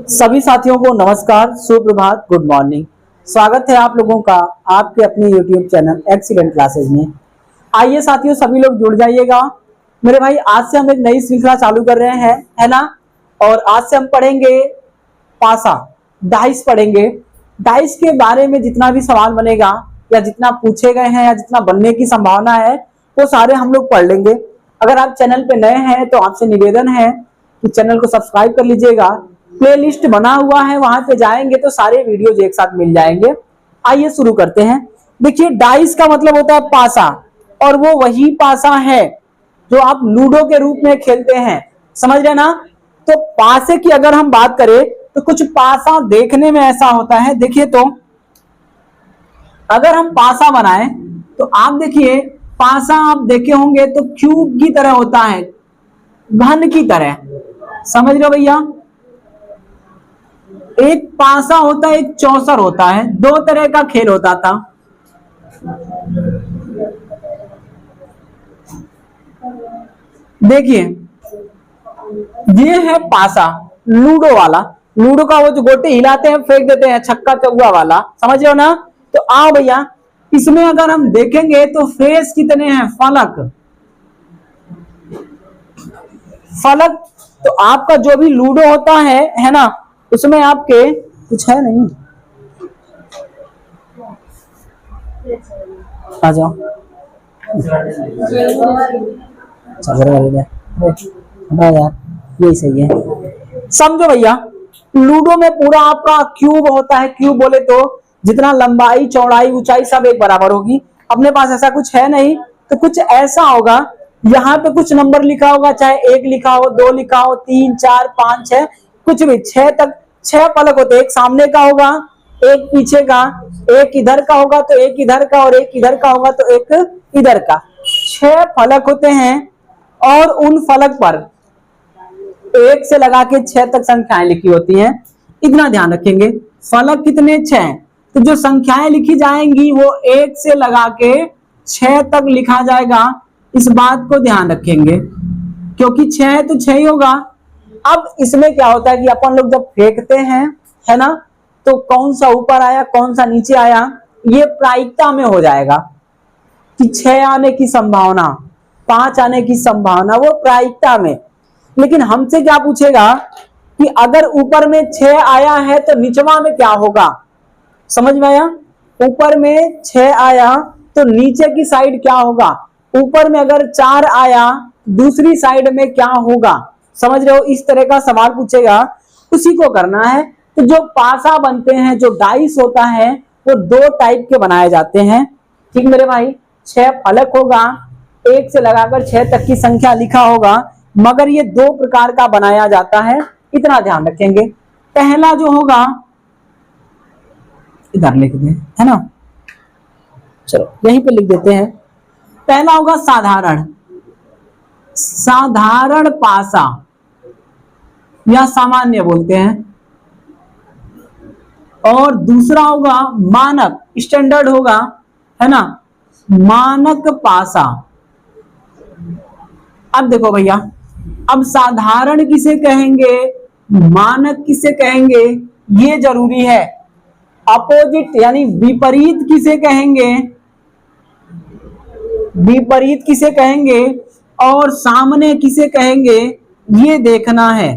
सभी साथियों को नमस्कार, सुप्रभात, गुड मॉर्निंग। स्वागत है आप लोगों का आपके अपने YouTube चैनल एक्सीलेंट क्लासेज में। आइए साथियों, सभी लोग जुड़ जाइएगा। मेरे भाई, आज से हम एक नई श्रृंखला चालू कर रहे हैं, है ना। और आज से हम पढ़ेंगे पासा, डाइस पढ़ेंगे। डाइस के बारे में जितना भी सवाल बनेगा या जितना पूछे गए हैं या जितना बनने की संभावना है, वो सारे हम लोग पढ़ लेंगे। अगर आप चैनल पे नए हैं तो आपसे निवेदन है कि चैनल को सब्सक्राइब कर लीजिएगा। प्लेलिस्ट बना हुआ है, वहां पे जाएंगे तो सारे वीडियोज एक साथ मिल जाएंगे। आइए शुरू करते हैं। देखिए, डाइस का मतलब होता है पासा, और वो वही पासा है जो आप लूडो के रूप में खेलते हैं, समझ रहे ना। तो पासे की अगर हम बात करें तो कुछ पासा देखने में ऐसा होता है। देखिए, तो अगर हम पासा बनाएं तो आप देखिए, पासा आप देखे होंगे तो क्यूब की तरह होता है, घन की तरह, समझ रहे हो भैया। एक पासा होता है, एक चौसर होता है, दो तरह का खेल होता था। देखिए, ये है पासा, लूडो वाला। लूडो का वो जो गोटे हिलाते हैं, फेंक देते हैं, छक्का चौका वाला, समझ रहे हो ना। तो आओ भैया, इसमें अगर हम देखेंगे तो फेस कितने हैं, फलक। फलक तो आपका जो भी लूडो होता है ना, उसमें आपके कुछ है नहीं। आ जाओ, यार यही सही है। समझो भैया, लूडो में पूरा आपका क्यूब होता है। क्यूब बोले तो जितना लंबाई, चौड़ाई, ऊंचाई सब एक बराबर होगी। अपने पास ऐसा कुछ है नहीं, तो कुछ ऐसा होगा, यहाँ पे कुछ नंबर लिखा होगा, चाहे 1 लिखा हो, 2 लिखा हो, 3, 4, 5, 6, कुछ भी 6 तक। 6 फलक होते हैं, एक सामने का होगा, एक पीछे का, एक इधर का होगा तो एक इधर का, और एक इधर का होगा तो एक इधर का। 6 फलक होते हैं, और उन फलक पर 1 से लगा के 6 तक संख्याएं लिखी होती हैं। इतना ध्यान रखेंगे, फलक कितने, 6। तो जो संख्याएं लिखी जाएंगी वो 1 से लगा के 6 तक लिखा जाएगा। इस बात को ध्यान रखेंगे, क्योंकि 6 है तो 6 ही होगा। अब इसमें क्या होता है कि अपन लोग जब फेंकते हैं, है ना, तो कौन सा ऊपर आया, कौन सा नीचे आया, ये प्रायिकता में हो जाएगा कि 6 आने की संभावना, 5 आने की संभावना, वो प्रायिकता में। लेकिन हमसे क्या पूछेगा कि अगर ऊपर में 6 आया है तो निचवा में क्या होगा, समझ में आया। ऊपर में 6 आया तो नीचे की साइड क्या होगा। ऊपर में अगर 4 आया, दूसरी साइड में क्या होगा, समझ रहे हो। इस तरह का सवाल पूछेगा, उसी को करना है। तो जो पासा बनते हैं, जो डाइस होता है, वो 2 टाइप के बनाए जाते हैं। ठीक मेरे भाई, 6 फलक होगा, 1 से लगाकर 6 तक की संख्या लिखा होगा, मगर ये 2 प्रकार का बनाया जाता है। इतना ध्यान रखेंगे। पहला जो होगा, इधर लिख दें, है ना, चलो यहीं पे लिख देते हैं। पहला होगा साधारण, साधारण पासा या सामान्य बोलते हैं। और दूसरा होगा मानक, स्टैंडर्ड होगा, है ना, मानक पासा। अब देखो भैया, अब साधारण किसे कहेंगे, मानक किसे कहेंगे, ये जरूरी है। अपोजिट यानी विपरीत किसे कहेंगे, विपरीत किसे कहेंगे, और सामने किसे कहेंगे, ये देखना है।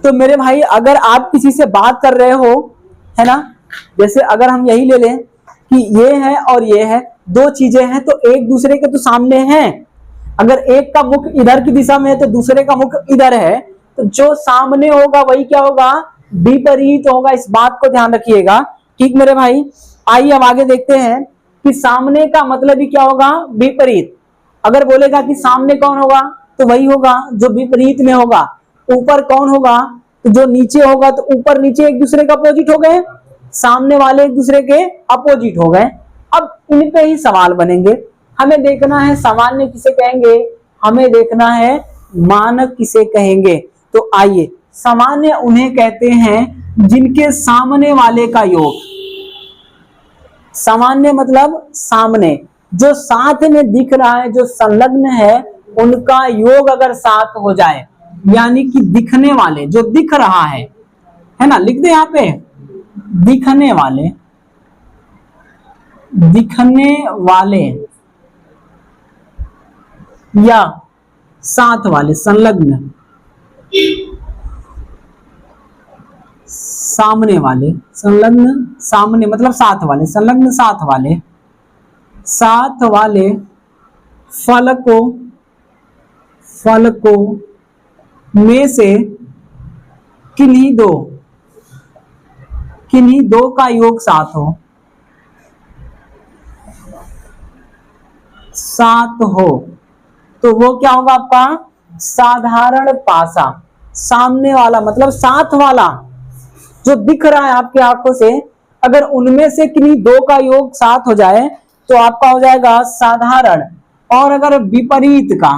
तो मेरे भाई, अगर आप किसी से बात कर रहे हो, है ना, जैसे अगर हम यही ले लें कि ये है और ये है, 2 चीजें हैं, तो एक दूसरे के तो सामने हैं। अगर एक का मुख इधर की दिशा में है तो दूसरे का मुख इधर है, तो जो सामने होगा वही क्या होगा, विपरीत होगा। इस बात को ध्यान रखिएगा। ठीक मेरे भाई, आइए अब आगे देखते हैं कि सामने का मतलब ही क्या होगा, विपरीत। अगर बोलेगा कि सामने कौन होगा, तो वही होगा जो विपरीत में होगा। ऊपर कौन होगा, तो जो नीचे होगा। तो ऊपर नीचे एक दूसरे के अपोजिट हो गए, सामने वाले एक दूसरे के अपोजिट हो गए। अब इन पे ही सवाल बनेंगे। हमें देखना है सामान्य किसे कहेंगे, हमें देखना है मानक किसे कहेंगे। तो आइए, सामान्य उन्हें कहते हैं जिनके सामने वाले का योग। सामान्य मतलब सामने, जो साथ में दिख रहा है, जो संलग्न है, उनका योग अगर 7 हो जाए, यानी कि दिखने वाले, जो दिख रहा है ना, लिख दे यहाँ पे, दिखने वाले, दिखने वाले या साथ वाले, संलग्न, सामने वाले, संलग्न सामने मतलब साथ वाले, संलग्न साथ वाले, साथ वाले फलकों में से किन्हीं दो का योग 7 हो, 7 हो, तो वो क्या होगा आपका साधारण पासा। सामने वाला मतलब साथ वाला जो दिख रहा है आपकी आंखों से, अगर उनमें से किन्हीं दो का योग 7 हो जाए तो आपका हो जाएगा साधारण। और अगर विपरीत का,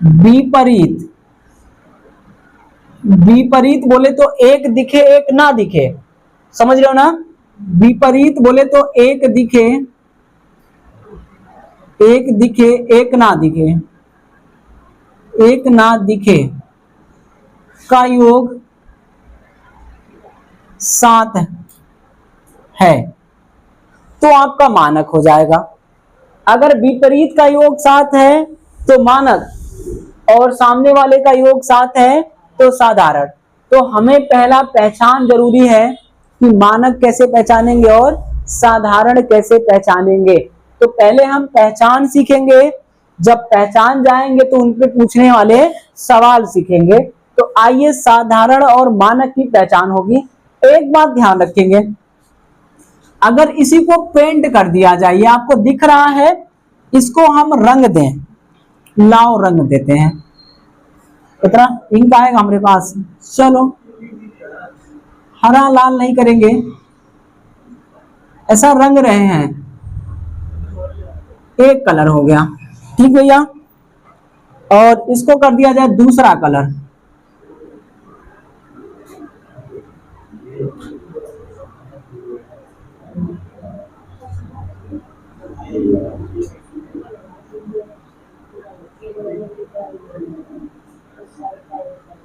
विपरीत बोले तो एक दिखे एक ना दिखे, समझ रहे हो ना। विपरीत बोले तो एक दिखे एक ना दिखे, एक ना दिखे का योग 7 है, तो आपका मानक हो जाएगा। अगर विपरीत का योग 7 है तो मानक, और सामने वाले का योग 7 है तो साधारण। तो हमें पहला पहचान जरूरी है कि मानक कैसे पहचानेंगे और साधारण कैसे पहचानेंगे। तो पहले हम पहचान सीखेंगे, जब पहचान जाएंगे तो उन पे पूछने वाले सवाल सीखेंगे। तो आइए साधारण और मानक की पहचान होगी। एक बात ध्यान रखेंगे, अगर इसी को पेंट कर दिया जाए, ये आपको दिख रहा है, इसको हम रंग दें, लाओ रंग देते हैं, कितना इंक आएगा हमारे पास, चलो हरा लाल नहीं करेंगे, ऐसा रंग रहे हैं, एक कलर हो गया, ठीक भैया। और इसको कर दिया जाए दूसरा कलर,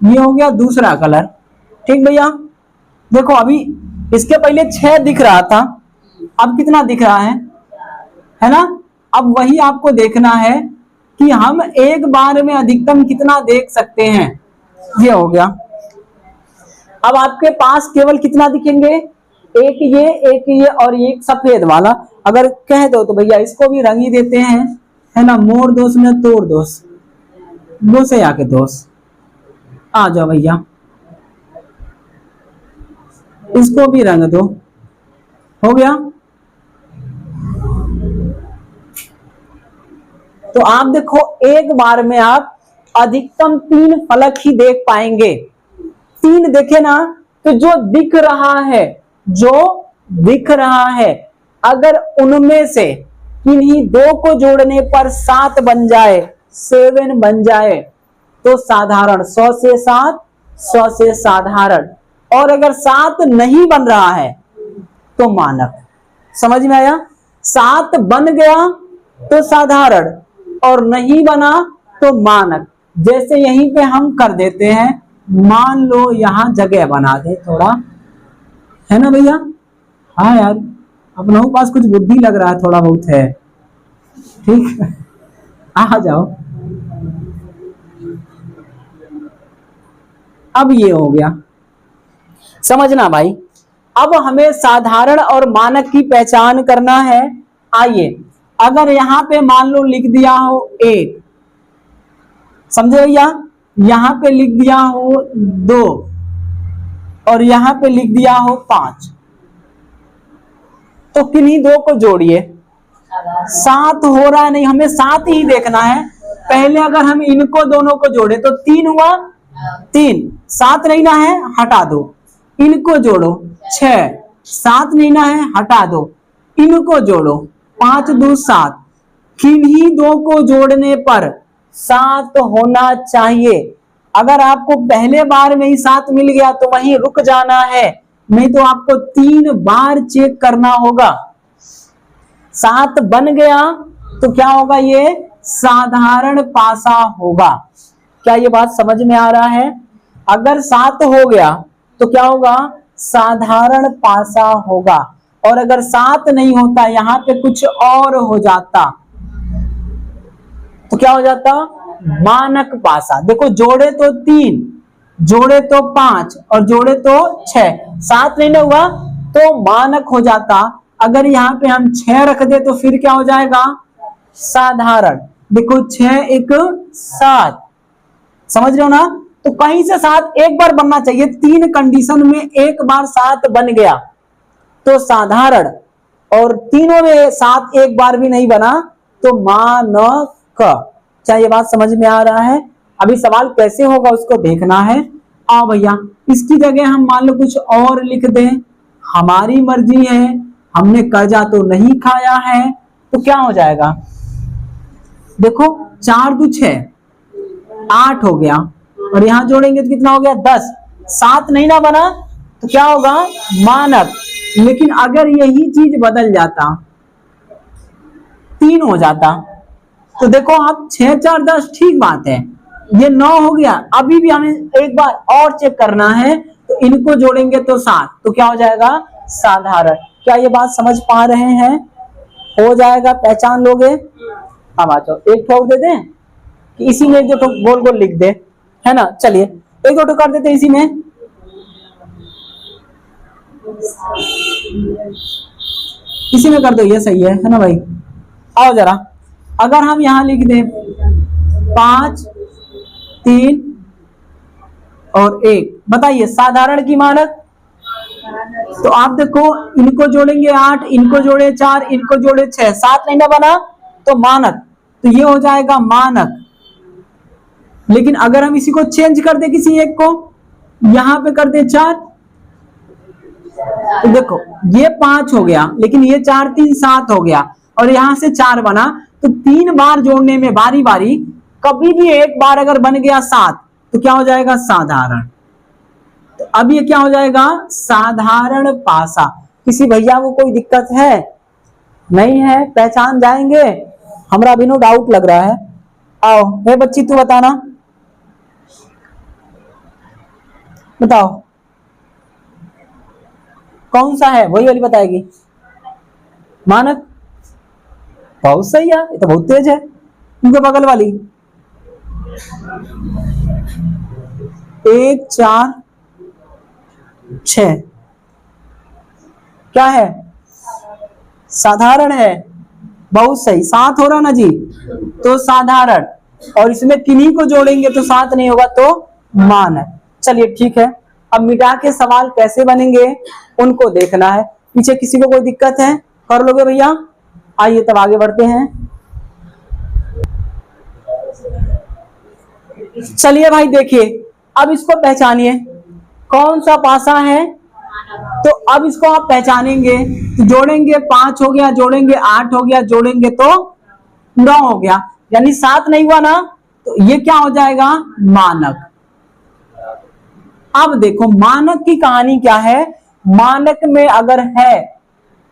ये हो गया दूसरा कलर, ठीक भैया। देखो अभी इसके पहले 6 दिख रहा था, अब कितना दिख रहा है ना। अब वही आपको देखना है कि हम एक बार में अधिकतम कितना देख सकते हैं, ये हो गया। अब आपके पास केवल कितना दिखेंगे, एक ये और एक सफेद वाला। अगर कह दो तो भैया इसको भी रंग ही देते हैं, है ना, मोर दोष में तोड़ दोष, दो से आके दोष, आ जाओ भैया इसको भी रंग दो, हो गया। तो आप देखो एक बार में आप अधिकतम 3 फलक ही देख पाएंगे। 3 देखे ना, तो जो दिख रहा है अगर उनमें से किन्हीं 2 को जोड़ने पर 7 बन जाए, 7 बन जाए, तो साधारण, 100 से 7, 100 से साधारण। और अगर 7 नहीं बन रहा है तो मानक। समझ में आया, 7 बन गया तो साधारण और नहीं बना तो मानक। जैसे यहीं पे हम कर देते हैं, मान लो यहां जगह बना दे थोड़ा, है ना भैया। हाँ यार अपनों पास कुछ बुद्धि लग रहा है, थोड़ा बहुत है, ठीक आ जाओ। अब ये हो गया, समझना भाई। अब हमें साधारण और मानक की पहचान करना है। आइए अगर यहां पे मान लो लिख दिया हो 1, समझे भैया, यहां पे लिख दिया हो 2 और यहां पे लिख दिया हो 5, तो किन्हीं 2 को जोड़िए। 7 हो रहा है नहीं, हमें 7 ही देखना है। पहले अगर हम इनको दोनों को जोड़े तो 3 हुआ, 3, 7 नहीं ना है, हटा दो, इनको जोड़ो 6, 7 नहीं ना है, हटा दो, इनको जोड़ो 5 2 7, किन्हीं 2 को जोड़ने पर 7 होना चाहिए। अगर आपको पहले बार में ही 7 मिल गया तो वहीं रुक जाना है, नहीं तो आपको 3 बार चेक करना होगा। 7 बन गया तो क्या होगा, ये साधारण पासा होगा। क्या ये बात समझ में आ रहा है? अगर 7 हो गया तो क्या होगा? साधारण पासा होगा। और अगर 7 नहीं होता, यहां पे कुछ और हो जाता तो क्या हो जाता? मानक पासा। देखो जोड़े तो 3, जोड़े तो 5 और जोड़े तो 6, 7 नहीं ना हुआ तो मानक हो जाता। अगर यहाँ पे हम 6 रख दे तो फिर क्या हो जाएगा? साधारण। देखो 6 1 7, समझ रहे हो ना? तो कहीं से 7 एक बार बनना चाहिए, 3 कंडीशन में एक बार 7 बन गया तो साधारण, और तीनों में 7 एक बार भी नहीं बना तो मानक। क्या ये बात समझ में आ रहा है? अभी सवाल कैसे होगा उसको देखना है। आओ भैया, इसकी जगह हम मान लो कुछ और लिख दें, हमारी मर्जी है, हमने कर्जा तो नहीं खाया है। तो क्या हो जाएगा? देखो 4 2 6, 8 हो गया, और यहां जोड़ेंगे तो कितना हो गया? 10। 7 नहीं ना बना तो क्या होगा? मानक। लेकिन अगर यही चीज बदल जाता, 3 हो जाता, तो देखो आप 6 4 10, ठीक बात है, ये 9 हो गया। अभी भी हमें एक बार और चेक करना है, तो इनको जोड़ेंगे तो 7, तो क्या हो जाएगा? साधारण। क्या ये बात समझ पा रहे हैं? हो जाएगा, पहचान लोगे? अब आ जाओ, एक ठोक दे दें कि इसी में एक दो ठोक गोल गोल लिख दे, है ना? चलिए एक दो ठोक कर देते इसी में। इसी में कर दो, ये सही है ना भाई? आओ जरा, अगर हम यहां लिख दें 5 3 और 1, बताइए साधारण की मानक? तो आप देखो इनको जोड़ेंगे 8, इनको जोड़े 4, इनको जोड़े 6, 7 नहीं ना बना तो मानक, तो ये हो जाएगा मानक। लेकिन अगर हम इसी को चेंज कर दे, किसी एक को यहां पे कर दे 4, तो देखो ये 5 हो गया, लेकिन ये 4 3 7 हो गया, और यहां से 4 बना, तो 3 बार जोड़ने में बारी बारी कभी भी एक बार अगर बन गया 7 तो क्या हो जाएगा? साधारण। तो अब ये क्या हो जाएगा? साधारण पासा। किसी भैया को कोई दिक्कत है? नहीं है? पहचान जाएंगे? हमरा भी नो डाउट लग रहा है। आओ, हे बच्ची तू बताना, बताओ कौन सा है? वही वाली बताएगी। मानक, बहुत सही है, ये तो बहुत तेज है। उनके बगल वाली 1 4 6 क्या है? साधारण है। बहुत सही, 7 हो रहा ना जी, तो साधारण। और इसमें किन्हीं को जोड़ेंगे तो 7 नहीं होगा तो मानक। चलिए ठीक है, अब मिटा के सवाल कैसे बनेंगे उनको देखना है। पीछे किसी को कोई दिक्कत है? कर लोगे भैया? आइए तब आगे बढ़ते हैं। चलिए भाई देखिए, अब इसको पहचानिए कौन सा पासा है। तो अब इसको आप पहचानेंगे तो जोड़ेंगे 5 हो गया, जोड़ेंगे 8 हो गया, जोड़ेंगे तो 9 हो गया, यानी 7 नहीं हुआ ना, तो ये क्या हो जाएगा? मानक। अब देखो मानक की कहानी क्या है। मानक में अगर है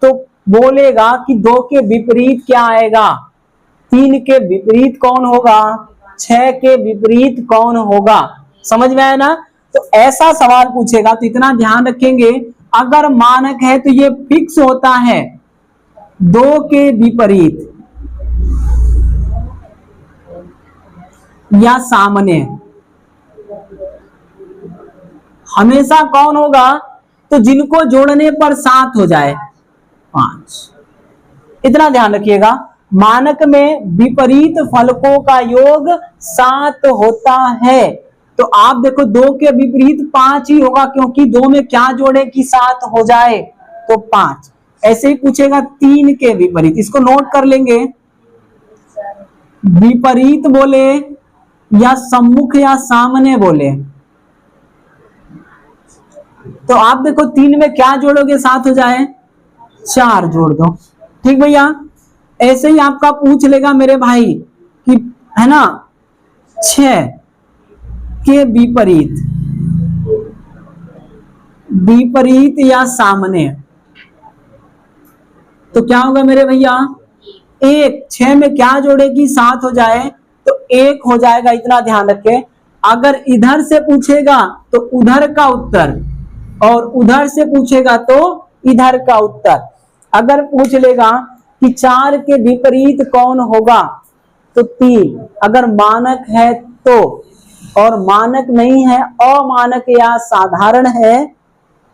तो बोलेगा कि 2 के विपरीत क्या आएगा? 3 के विपरीत कौन होगा? 6 के विपरीत कौन होगा? समझ में आया ना? तो ऐसा सवाल पूछेगा तो इतना ध्यान रखेंगे, अगर मानक है तो ये फिक्स होता है 2 के विपरीत या सामने। हमेशा कौन होगा? तो जिनको जोड़ने पर 7 हो जाए, 5। इतना ध्यान रखिएगा, मानक में विपरीत फलकों का योग 7 होता है। तो आप देखो 2 के विपरीत 5 ही होगा, क्योंकि 2 में क्या जोड़े कि 7 हो जाए, तो 5। ऐसे ही पूछेगा 3 के विपरीत, इसको नोट कर लेंगे। विपरीत बोले या सम्मुख या सामने बोले, तो आप देखो 3 में क्या जोड़ोगे 7 हो जाए? 4 जोड़ दो। ठीक भैया? ऐसे ही आपका पूछ लेगा मेरे भाई कि है ना 6 के विपरीत, विपरीत या सामने, तो क्या होगा मेरे भैया? एक 6 में क्या जोड़ेगी 7 हो जाए तो 1 हो जाएगा, इतना ध्यान रखें। अगर इधर से पूछेगा तो उधर का उत्तर, और उधर से पूछेगा तो इधर का उत्तर। अगर पूछ लेगा कि 4 के विपरीत कौन होगा तो 3, अगर मानक है तो, और मानक नहीं है अमानक या साधारण है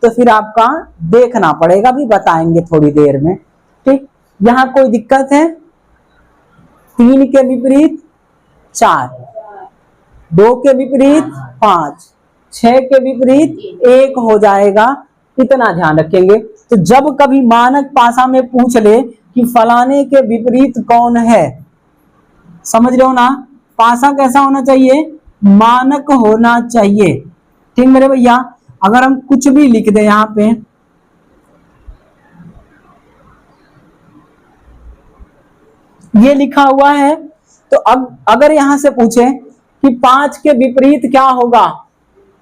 तो फिर आपका देखना पड़ेगा, भी बताएंगे थोड़ी देर में। ठीक, यहां कोई दिक्कत है? 3 के विपरीत 4, 2 के विपरीत 5, 6 के विपरीत 1 हो जाएगा, इतना ध्यान रखेंगे। तो जब कभी मानक पासा में पूछ ले कि फलाने के विपरीत कौन है, समझ रहे हो ना, पासा कैसा होना चाहिए? मानक होना चाहिए। ठीक मेरे भैया, अगर हम कुछ भी लिख दे यहां पे, ये लिखा हुआ है, तो अब अगर यहां से पूछे कि 5 के विपरीत क्या होगा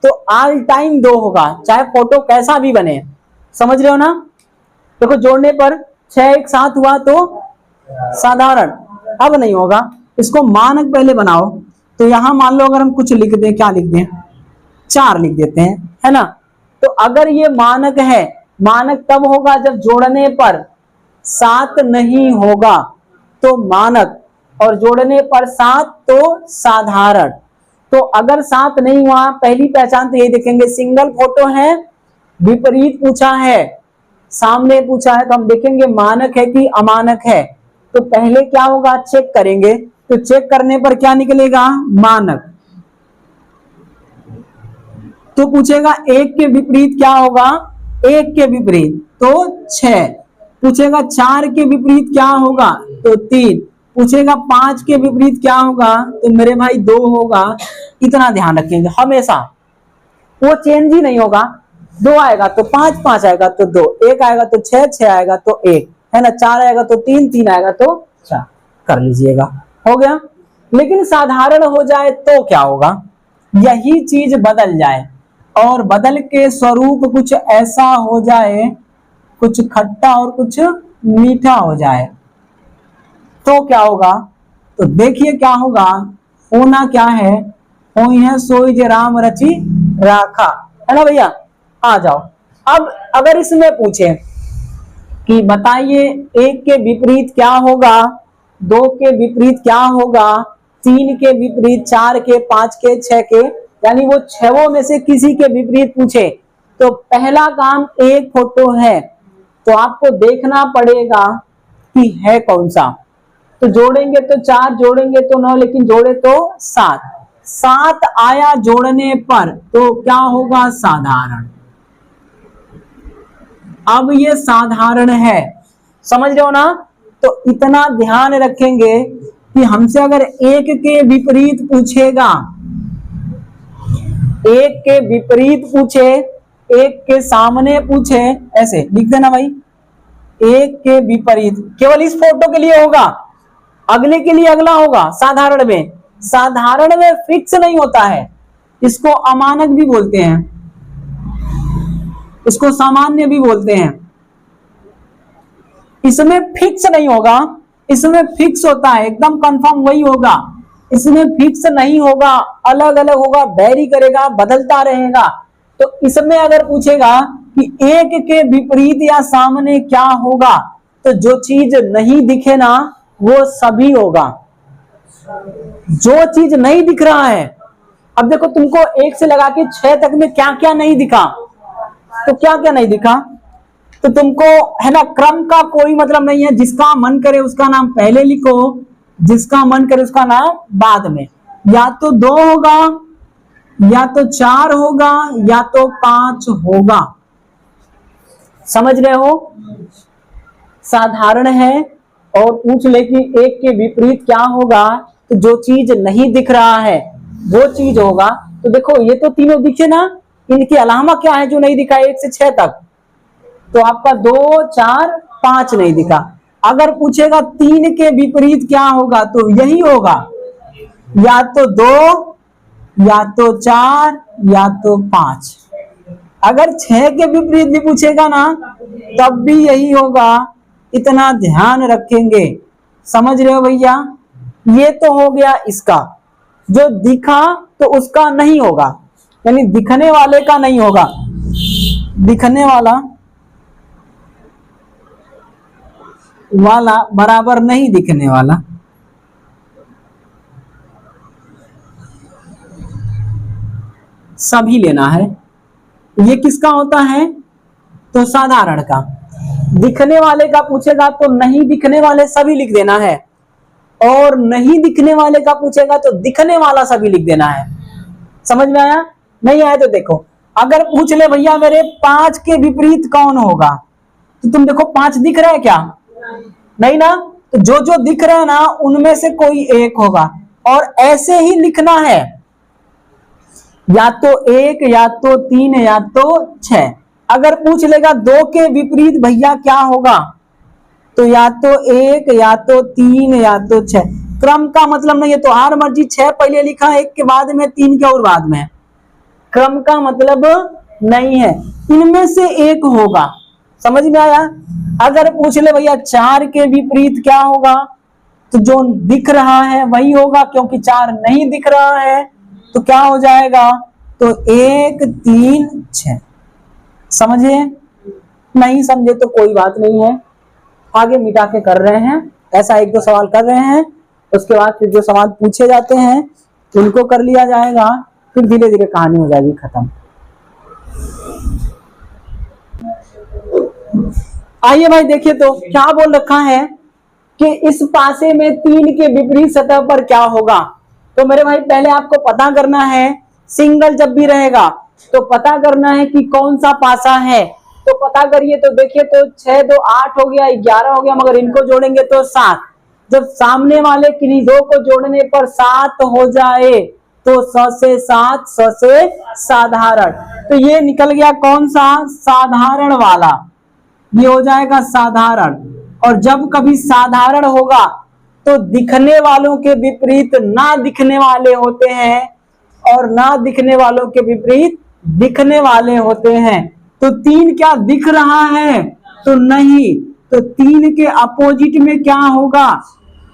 तो ऑल टाइम 2 होगा, चाहे फोटो कैसा भी बने। समझ रहे हो ना? देखो जोड़ने पर 6 एक साथ हुआ तो साधारण, अब नहीं होगा, इसको मानक पहले बनाओ। तो यहां मान लो अगर हम कुछ लिख दें, क्या लिख दें, 4 लिख देते हैं, है ना। तो अगर ये मानक है, मानक तब होगा जब जोड़ने पर 7 नहीं होगा तो मानक, और जोड़ने पर 7 तो साधारण। तो अगर 7 नहीं हुआ, पहली पहचान तो यही देखेंगे, सिंगल फोटो है, विपरीत पूछा है, सामने पूछा है, तो हम देखेंगे मानक है कि अमानक है। तो पहले क्या होगा, चेक करेंगे, तो चेक करने पर क्या निकलेगा, मानक। तो पूछेगा 1 के विपरीत क्या होगा, 1 के विपरीत तो 6, पूछेगा 4 के विपरीत क्या होगा तो 3, पूछेगा 5 के विपरीत क्या होगा तो मेरे भाई 2 होगा। इतना ध्यान रखेंगे हमेशा, वो चेंज ही नहीं होगा। 2 आएगा तो 5, 5 आएगा तो 2, 1 आएगा तो 6, 6 आएगा तो 1, है ना, 4 आएगा तो 3, 3 आएगा तो 4, कर लीजिएगा, हो गया। लेकिन साधारण हो जाए तो क्या होगा, यही चीज बदल जाए और बदल के स्वरूप कुछ ऐसा हो जाए, कुछ खट्टा और कुछ मीठा हो जाए तो क्या होगा। तो देखिए क्या होगा, होना क्या है, होई है सोई जे राम रची राखा, है ना भैया। आ जाओ, अब अगर इसमें पूछे कि बताइए 1 के विपरीत क्या होगा, 2 के विपरीत क्या होगा, 3 के विपरीत, 4 के, 5 के, 6 के, यानी वो 6 में से किसी के विपरीत पूछे, तो पहला काम एक फोटो है तो आपको देखना पड़ेगा कि है कौन सा। तो जोड़ेंगे तो 4, जोड़ेंगे तो 9, लेकिन जोड़े तो 7, 7 आया जोड़ने पर तो क्या होगा, साधारण। अब ये साधारण है, समझ रहे हो ना। तो इतना ध्यान रखेंगे कि हमसे अगर 1 के विपरीत पूछेगा, 1 के विपरीत पूछे, 1 के सामने पूछे, ऐसे लिख देना भाई, 1 के विपरीत केवल इस फोटो के लिए होगा, अगले के लिए अगला होगा। साधारण में, साधारण में फिक्स नहीं होता है, इसको अमानक भी बोलते हैं, इसको सामान्य भी बोलते हैं। इसमें फिक्स नहीं होगा, इसमें फिक्स होता है, एकदम कंफर्म वही होगा। इसमें फिक्स नहीं होगा, अलग अलग होगा, वेरी करेगा, बदलता रहेगा। तो इसमें अगर पूछेगा कि 1 के विपरीत या सामने क्या होगा, तो जो चीज नहीं दिखे ना वो सभी होगा। जो चीज नहीं दिख रहा है, अब देखो तुमको 1 से लगा के 6 तक में क्या क्या नहीं दिखा, तो क्या क्या नहीं दिखा, तो तुमको है ना, क्रम का कोई मतलब नहीं है, जिसका मन करे उसका नाम पहले लिखो, जिसका मन करे उसका नाम बाद में। या तो 2 होगा, या तो 4 होगा, या तो 5 होगा। समझ रहे हो, साधारण है और पूछ ले कि 1 के विपरीत क्या होगा, तो जो चीज नहीं दिख रहा है वो चीज होगा। तो देखो ये तो तीनों दिखे ना, इनके अलावा क्या है जो नहीं दिखा 1 से 6 तक, तो आपका 2, 4, 5 नहीं दिखा। अगर पूछेगा 3 के विपरीत क्या होगा, तो यही होगा, या तो 2, या तो 4, या तो 5। अगर 6 के विपरीत भी पूछेगा ना तब भी यही होगा। इतना ध्यान रखेंगे समझ रहे हो भैया? ये तो हो गया इसका, जो दिखा तो उसका नहीं होगा, यानी दिखने वाले का नहीं होगा, दिखने वाला बराबर नहीं दिखने वाला। सभी लेना है। ये किसका होता है? तो साधारण का। दिखने वाले का पूछेगा तो नहीं दिखने वाले सभी लिख देना है, और नहीं दिखने वाले का पूछेगा तो दिखने वाला सभी लिख देना है। समझ में आया? नहीं आया तो देखो, अगर पूछ ले भैया मेरे 5 के विपरीत कौन होगा, तो तुम देखो 5 दिख रहा है क्या? नहीं ना, तो जो जो दिख रहा है ना उनमें से कोई एक होगा, और ऐसे ही लिखना है, या तो 1 या तो 3 या तो 6। अगर पूछ लेगा 2 के विपरीत भैया क्या होगा, तो या तो 1 या तो 3 या तो 6। क्रम का मतलब नहीं है, तो हर मर्जी 6 पहले लिखा, 1 के बाद में 3 के और बाद में, क्रम का मतलब नहीं है, इनमें से एक होगा। समझ में आया? अगर पूछ ले भैया 4 के विपरीत क्या होगा, तो जो दिख रहा है वही होगा, क्योंकि 4 नहीं दिख रहा है तो क्या हो जाएगा, तो 1 3 6। समझे? नहीं समझे तो कोई बात नहीं है, आगे मिटा के कर रहे हैं, ऐसा 1-2 सवाल कर रहे हैं, उसके बाद फिर जो सवाल पूछे जाते हैं उनको कर लिया जाएगा, फिर धीरे धीरे कहानी हो जाएगी खत्म। आइए भाई देखिए तो क्या बोल रखा है कि इस पासे में 3 के विपरीत सतह पर क्या होगा। तो मेरे भाई पहले आपको पता करना है, सिंगल जब भी रहेगा तो पता करना है कि कौन सा पासा है। तो पता करिए, तो देखिए तो 6 2 8 हो गया, 11 हो गया, मगर इनको जोड़ेंगे तो 7। जब सामने वाले किन्हीं दो को जोड़ने पर 7 हो जाए तो 100 से 7, 100 से साधारण, तो ये निकल गया कौन सा, साधारण वाला, ये हो जाएगा साधारण। और जब कभी साधारण होगा तो दिखने वालों के विपरीत ना दिखने वाले होते हैं, और ना दिखने वालों के विपरीत दिखने वाले होते हैं। तो 3 क्या दिख रहा है, तो नहीं, तो 3 के अपोजिट में क्या होगा,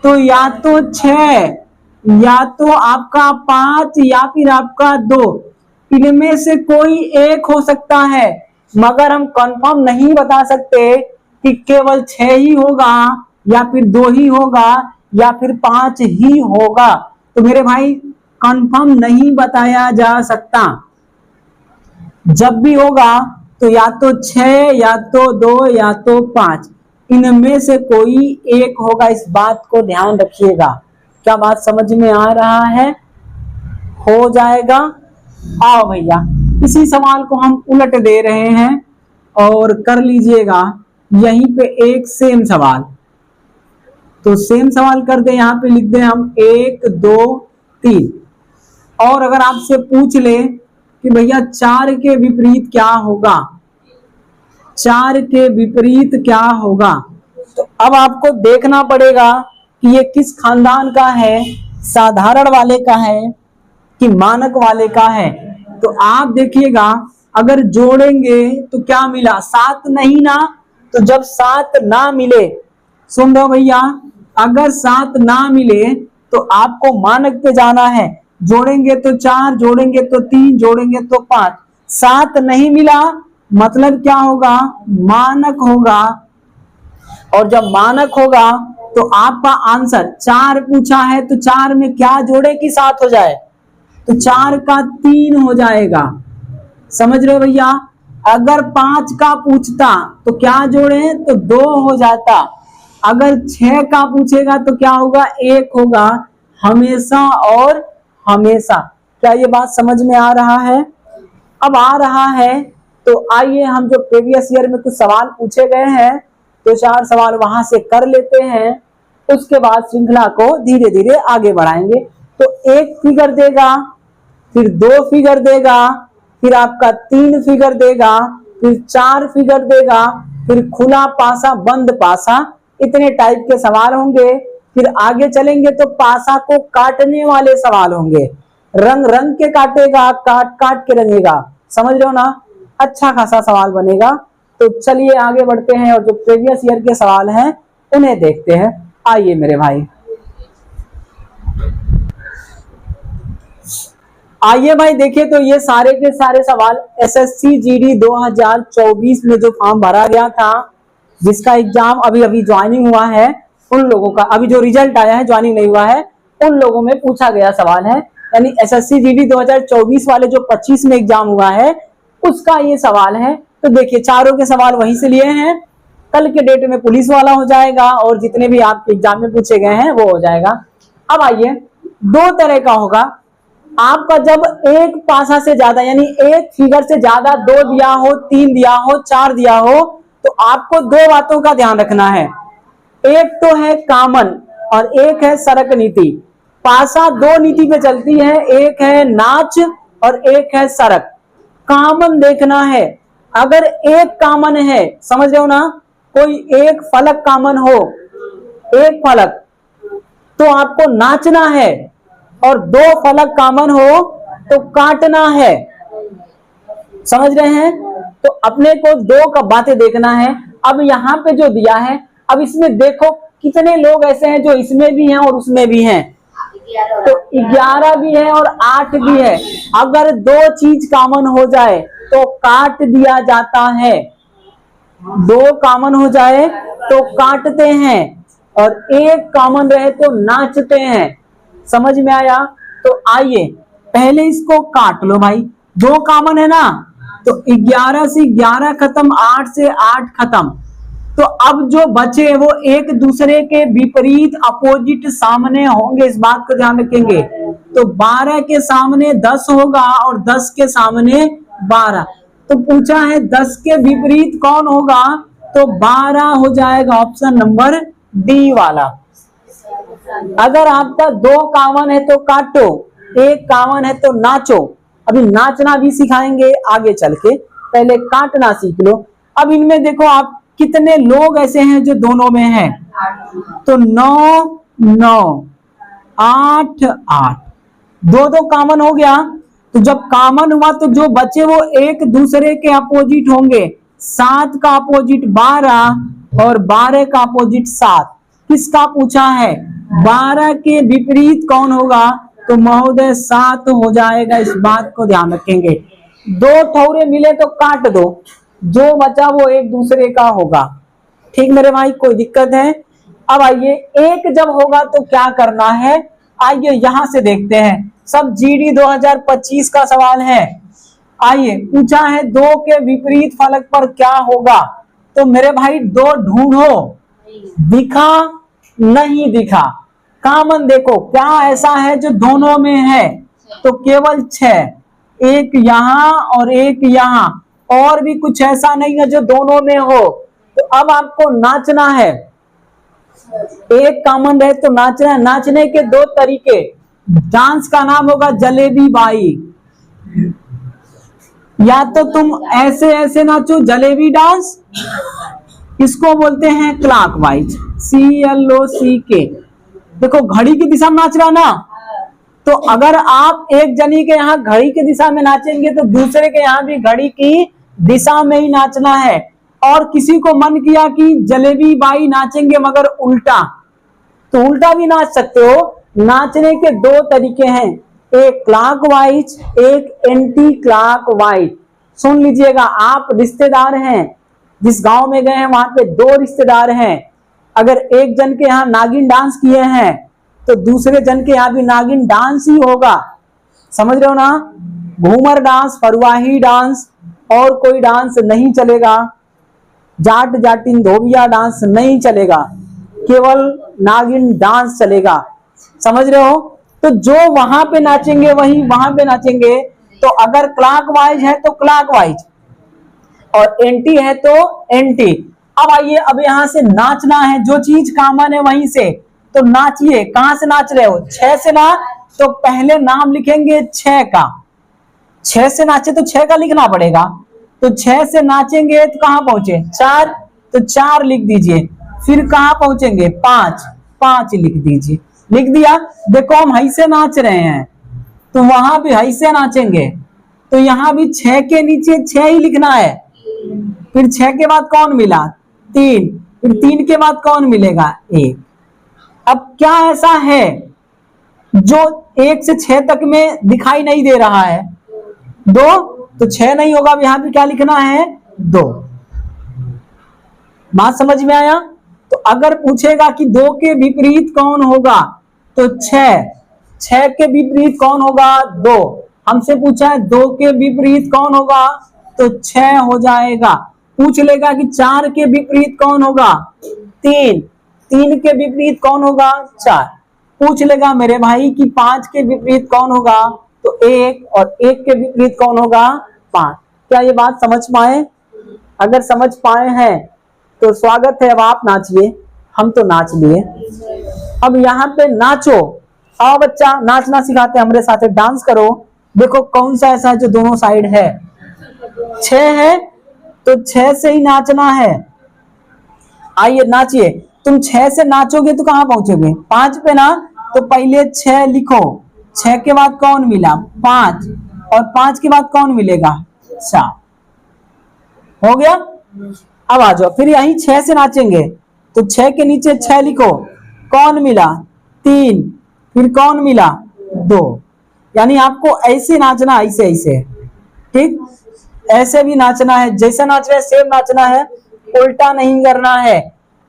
तो या तो 6 या तो आपका 5 या फिर आपका 2, इनमें से कोई एक हो सकता है, मगर हम कंफर्म नहीं बता सकते कि केवल 6 ही होगा या फिर 2 ही होगा या फिर 5 ही होगा। तो मेरे भाई कंफर्म नहीं बताया जा सकता, जब भी होगा तो या तो 6 या तो 2 या तो 5, इनमें से कोई एक होगा, इस बात को ध्यान रखिएगा। क्या बात समझ में आ रहा है? हो जाएगा। आओ भैया इसी सवाल को हम उलट दे रहे हैं और कर लीजिएगा यहीं पे एक सेम सवाल। तो सेम सवाल कर दे, यहां पे लिख दे हम 1 2 3। और अगर आपसे पूछ ले कि भैया 4 के विपरीत क्या होगा, 4 के विपरीत क्या होगा, तो अब आपको देखना पड़ेगा कि ये किस खानदान का है, साधारण वाले का है कि मानक वाले का है। तो आप देखिएगा अगर जोड़ेंगे तो क्या मिला, 7 नहीं ना, तो जब 7 ना मिले, सुन रहे हो भैया, अगर 7 ना मिले तो आपको मानक पे जाना है, जोड़ेंगे तो 4, जोड़ेंगे तो 3, जोड़ेंगे तो 5। 7 नहीं मिला मतलब क्या होगा, मानक होगा। और जब मानक होगा तो आपका आंसर 4 पूछा है तो 4 में क्या जोड़े कि 7 हो जाए, तो 4 का 3 हो जाएगा। समझ रहे हो भैया? अगर 5 का पूछता तो क्या जोड़े, तो 2 हो जाता। अगर 6 का पूछेगा तो क्या होगा, 1 होगा, हमेशा और हमेशा। क्या ये बात समझ में आ रहा है? अब आ रहा है तो आइए हम जो प्रीवियस ईयर में कुछ सवाल पूछे गए हैं, 2-4 सवाल वहां से कर लेते हैं, उसके बाद श्रृंखला को धीरे धीरे आगे बढ़ाएंगे। तो 1 फिगर देगा, फिर 2 फिगर देगा, फिर आपका 3 फिगर देगा, फिर 4 फिगर देगा, फिर खुला पासा बंद पासा, इतने टाइप के सवाल होंगे। फिर आगे चलेंगे तो पासा को काटने वाले सवाल होंगे, रंग रंग के काटेगा, काट काट के रंगेगा। समझ रहे हो ना? अच्छा खासा सवाल बनेगा। तो चलिए आगे बढ़ते हैं और जो प्रीवियस ईयर के सवाल हैं उन्हें देखते हैं। आइए मेरे भाई, आइए भाई देखिए, तो ये सारे के सारे सवाल एसएससी जीडी 2024 में जो फॉर्म भरा गया था, जिसका एग्जाम अभी अभी ज्वाइनिंग हुआ है, उन लोगों का अभी जो रिजल्ट आया है, ज्वाइनिंग नहीं हुआ है, उन लोगों में पूछा गया सवाल है। यानी एसएससी जीडी 2024 वाले जो 25 में एग्जाम हुआ है, उसका ये सवाल है। तो देखिए चारों के सवाल वहीं से लिए हैं। कल के डेट में पुलिस वाला हो जाएगा और जितने भी आपके एग्जाम में पूछे गए हैं वो हो जाएगा। अब आइए, दो तरह का होगा आपका, जब एक पासा से ज्यादा यानी एक फिगर से ज्यादा 2 दिया हो, 3 दिया हो, 4 दिया हो, तो आपको दो बातों का ध्यान रखना है। एक तो है कॉमन और एक है सरक नीति। पासा दो नीति पे चलती है, एक है नाच और एक है सरक। कॉमन देखना है, अगर एक कॉमन है, समझ रहे हो ना, कोई एक फलक कॉमन हो, एक फलक, तो आपको नाचना है, और दो फलक कॉमन हो तो काटना है। समझ रहे हैं? तो अपने को दो का बातें देखना है। अब यहाँ पे जो दिया है, अब इसमें देखो कितने लोग ऐसे हैं जो इसमें भी हैं और उसमें भी हैं, तो 11 भी है और 8 भी है। अगर दो चीज कॉमन हो जाए तो काट दिया जाता है, दो कॉमन हो जाए तो काटते हैं, और एक कॉमन रहे तो नाचते हैं। समझ में आया? तो आइए पहले इसको काट लो भाई। दो कॉमन है ना, तो 11 से 11 खत्म, 8 से 8 खत्म। तो अब जो बचे वो एक दूसरे के विपरीत अपोजिट सामने होंगे, इस बात को ध्यान रखेंगे। तो 12 के सामने 10 होगा और 10 के सामने 12। तो पूछा है 10 के विपरीत कौन होगा, तो 12 हो जाएगा ऑप्शन नंबर डी वाला। अगर आपका दो कॉमन है तो काटो, एक कॉमन है तो नाचो। अभी नाचना भी सिखाएंगे आगे चल के, पहले काटना सीख लो। अब इनमें देखो आप कितने लोग ऐसे हैं जो दोनों में हैं, तो 9 9 8 8, दो दो कॉमन हो गया। तो जब कॉमन हुआ तो जो बचे वो एक दूसरे के अपोजिट होंगे। 7 का अपोजिट 12 और 12 का अपोजिट 7। किसका पूछा है? 12 के विपरीत कौन होगा, तो महोदय 7 हो जाएगा। इस बात को ध्यान रखेंगे। दो थोड़े मिले तो काट दो, जो बचा वो एक दूसरे का होगा। ठीक मेरे भाई, कोई दिक्कत है? अब आइए, एक जब होगा तो क्या करना है, आइए यहां से देखते हैं। सब जीडी 2025 का सवाल है। आइए, पूछा है दो के विपरीत फलक पर क्या होगा, तो मेरे भाई दो ढूंढो, दिखा नहीं दिखा। कॉमन देखो क्या ऐसा है जो दोनों में है, तो केवल 6, एक यहां और एक यहां, और भी कुछ ऐसा नहीं है जो दोनों में हो। तो अब आपको नाचना है, एक कॉमन रहे तो नाचना है। नाचने के दो तरीके, डांस का नाम होगा जलेबी बाई, या तो तुम ऐसे ऐसे नाचो जलेबी डांस, इसको बोलते हैं क्लॉकवाइज, CLOCK। देखो घड़ी की दिशा में नाच रहा ना, तो अगर आप एक जनी के यहाँ घड़ी की दिशा में नाचेंगे तो दूसरे के यहाँ भी घड़ी की दिशा में ही नाचना है। और किसी को मन किया कि जलेबी बाई नाचेंगे मगर उल्टा, तो उल्टा भी नाच सकते हो। नाचने के दो तरीके हैं, एक क्लॉकवाइज, एक एंटी क्लॉकवाइज। सुन लीजिएगा, आप रिश्तेदार हैं, जिस गांव में गए हैं वहां पे दो रिश्तेदार हैं। अगर एक जन के यहाँ नागिन डांस किए हैं तो दूसरे जन के यहाँ भी नागिन डांस ही होगा। समझ रहे हो ना? घूमर डांस, फरुआही डांस और कोई डांस नहीं चलेगा, जाट जाटिन धोबिया डांस नहीं चलेगा, केवल नागिन डांस चलेगा। समझ रहे हो? तो जो वहां पे नाचेंगे वही वहां पे नाचेंगे। तो अगर क्लॉकवाइज है तो क्लॉकवाइज और एंटी है तो एंटी। अब आइए, अब यहां से नाचना है, जो चीज कॉमन है वहीं से, तो नाचिए। कहां से नाच रहे हो? 6 से ना, तो पहले नाम लिखेंगे 6 का। 6 से नाचे तो 6 का लिखना पड़ेगा, तो 6 से नाचेंगे तो कहां पहुंचे? 4, तो 4 लिख दीजिए। फिर कहां पहुंचेंगे? 5, 5 लिख दीजिए। लिख दिया। देखो हम हई से नाच रहे हैं तो वहां भी हई से नाचेंगे, तो यहां भी 6 के नीचे 6 ही लिखना है। फिर 6 के बाद कौन मिला? 3, फिर 3 के बाद कौन मिलेगा? 1। अब क्या ऐसा है जो 1 से 6 तक में दिखाई नहीं दे रहा है? 2, तो 6 नहीं होगा, अब यहां पे क्या लिखना है? 2। बात समझ में आया? तो अगर पूछेगा कि 2 के विपरीत कौन होगा तो 6 के विपरीत कौन होगा? 2। हमसे पूछा है 2 के विपरीत कौन होगा तो 6 हो जाएगा। पूछ लेगा कि 4 के विपरीत कौन होगा? 3 के विपरीत कौन होगा? 4। पूछ लेगा मेरे भाई कि 5 के विपरीत कौन होगा तो 1, और 1 के विपरीत कौन होगा? 5। क्या ये बात समझ पाए? अगर समझ पाए हैं तो स्वागत है, अब आप नाचिए, हम तो नाच लिए। अब यहाँ पे नाचो। आओ बच्चा, नाचना सिखाते हैं, हमारे साथ डांस करो। देखो कौन सा ऐसा है जो दोनों साइड है? 6 है तो 6 से ही नाचना है। आइए नाचिए। तुम 6 से नाचोगे तो कहां पहुंचोगे? 5 पे ना, तो पहले 6 लिखो। 6 के बाद कौन मिला? 5, और 5 के बाद कौन मिलेगा? 4। हो गया? अब आ जाओ, फिर यही 6 से नाचेंगे तो 6 के नीचे 6 लिखो। कौन मिला? 3। फिर कौन मिला? 2। यानी आपको ऐसे नाचना, ऐसे ऐसे, ठीक? ऐसे भी नाचना है, जैसा नाच रहे सेम नाचना है, उल्टा नहीं करना है।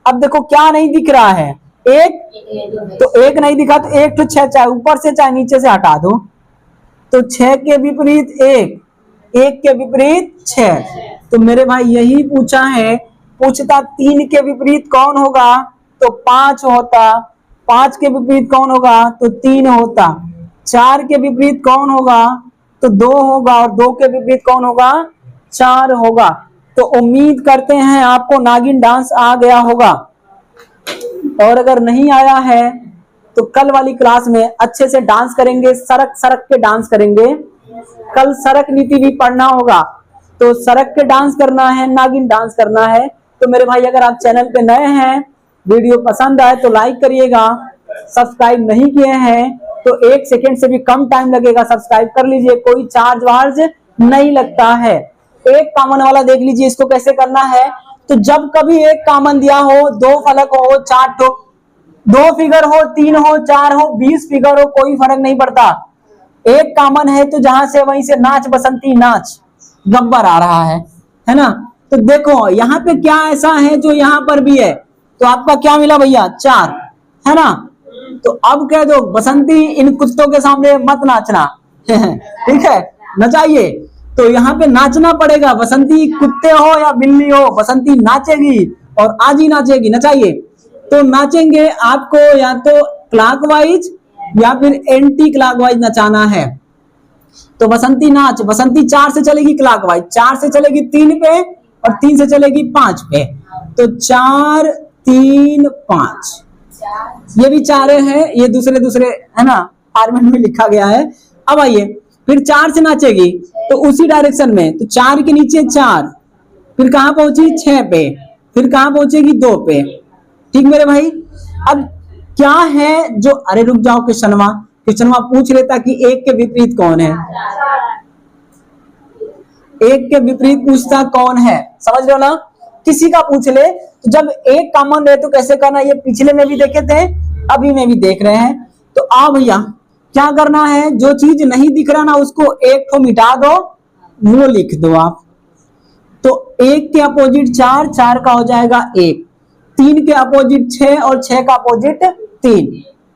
अब देखो क्या नहीं दिख रहा है? 1, तो 1 नहीं दिखा तो 1 तो 6, चाहे ऊपर से चाहे नीचे से हटा दो। तो 6 के विपरीत 1, 1 के विपरीत 6। तो मेरे भाई यही पूछा है। पूछता 3 के विपरीत कौन होगा तो 5 होता। 5 के विपरीत कौन होगा तो 3 होता। 4 के विपरीत कौन होगा तो 2 होगा, और 2 के विपरीत कौन होगा? 4 होगा। तो उम्मीद करते हैं आपको नागिन डांस आ गया होगा, और अगर नहीं आया है तो कल वाली क्लास में अच्छे से डांस करेंगे, सरक सरक के डांस करेंगे। कल सरक नीति भी पढ़ना होगा, तो सरक के डांस करना है, नागिन डांस करना है। तो मेरे भाई अगर आप चैनल पे नए हैं, वीडियो पसंद आए तो लाइक करिएगा। सब्सक्राइब नहीं किए हैं तो 1 सेकेंड से भी कम टाइम लगेगा, सब्सक्राइब कर लीजिए, कोई चार्ज वार्ज नहीं लगता है। एक कॉमन वाला देख लीजिए, इसको कैसे करना है। तो जब कभी एक कॉमन दिया हो, 2 फलक हो, 4 तो 2 फिगर हो, 3 हो, 4 हो, 20 फिगर हो, कोई फर्क नहीं पड़ता। एक कॉमन है तो जहां से वहीं से नाच बसंती नाच, गब्बर आ रहा है ना? तो देखो यहाँ पे क्या ऐसा है जो यहाँ पर भी है। तो आपका क्या मिला भैया? 4, है ना? तो अब कह दो बसंती इन कुत्तों के सामने मत नाचना। ठीक है, नचाइए। तो यहाँ पे नाचना पड़ेगा, बसंती कुत्ते हो या बिल्ली हो, बसंती नाचेगी और आज ही नाचेगी। नचाइए। तो नाचेंगे आपको या तो क्लॉकवाइज या फिर एंटी क्लॉकवाइज नचाना है। तो बसंती नाच, बसंती 4 से चलेगी क्लॉकवाइज, 4 से चलेगी 3 पे, और 3 से चलेगी 5 पे। तो 4 3 5, ये भी 4 है, ये दूसरे दूसरे है ना, फॉर्मेट में लिखा गया है। अब आइए, फिर 4 से नाचेगी तो उसी डायरेक्शन में, तो 4 के नीचे 4, फिर कहां पहुंची? 6 पे, फिर कहां पहुंचेगी? 2 पे। ठीक मेरे भाई? अब क्या है जो, अरे रुक जाओ, क्वेश्चनवा पूछ लेता कि 1 के विपरीत कौन है। 1 के विपरीत पूछता कौन है, समझ रहे हो ना? किसी का पूछ ले। तो जब एक कॉमन रहे तो कैसे करना, ये पिछले में भी देखे थे, अभी में भी देख रहे हैं। तो आओ भैया, क्या करना है, जो चीज नहीं दिख रहा ना उसको एक को मिटा दो, वो लिख दो आप। तो 1 के अपोजिट 4, 4 का हो जाएगा 1, 3 के अपोजिट 6 और 6 का अपोजिट 3,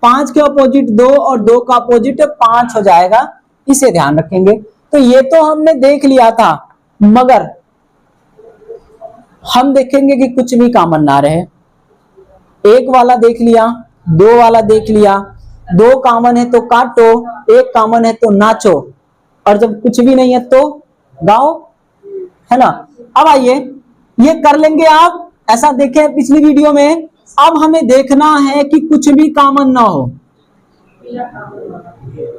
5 के अपोजिट 2 और 2 का अपोजिट 5 हो जाएगा। इसे ध्यान रखेंगे। तो ये तो हमने देख लिया था, मगर हम देखेंगे कि कुछ भी कॉमन ना रहे। 1 वाला देख लिया, 2 वाला देख लिया, 2 कॉमन है तो काटो, 1 कॉमन है तो नाचो, और जब कुछ भी नहीं है तो गाओ, है ना? अब आइए, ये कर लेंगे आप, ऐसा देखे पिछली वीडियो में। अब हमें देखना है कि कुछ भी कॉमन ना हो,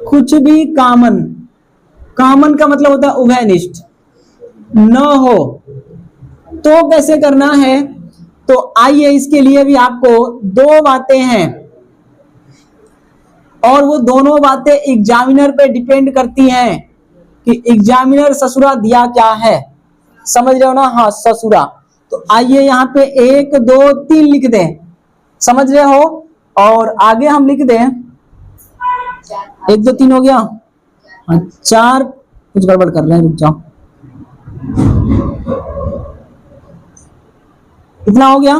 कुछ भी कॉमन, कॉमन का मतलब होता है उभयनिष्ठ न हो। तो कैसे करना है? तो आइए, इसके लिए भी आपको 2 बातें हैं, और वो दोनों बातें एग्जामिनर पे डिपेंड करती हैं कि एग्जामिनर ससुरा दिया क्या है। समझ रहे हो ना? हाँ, ससुरा। तो आइए यहाँ पे 1 2 3 लिख दें, समझ रहे हो? और आगे हम लिख दें 1 2 3 हो गया, 4 कुछ गड़बड़ कर रहे हैं, रुक जाओ, इतना हो गया।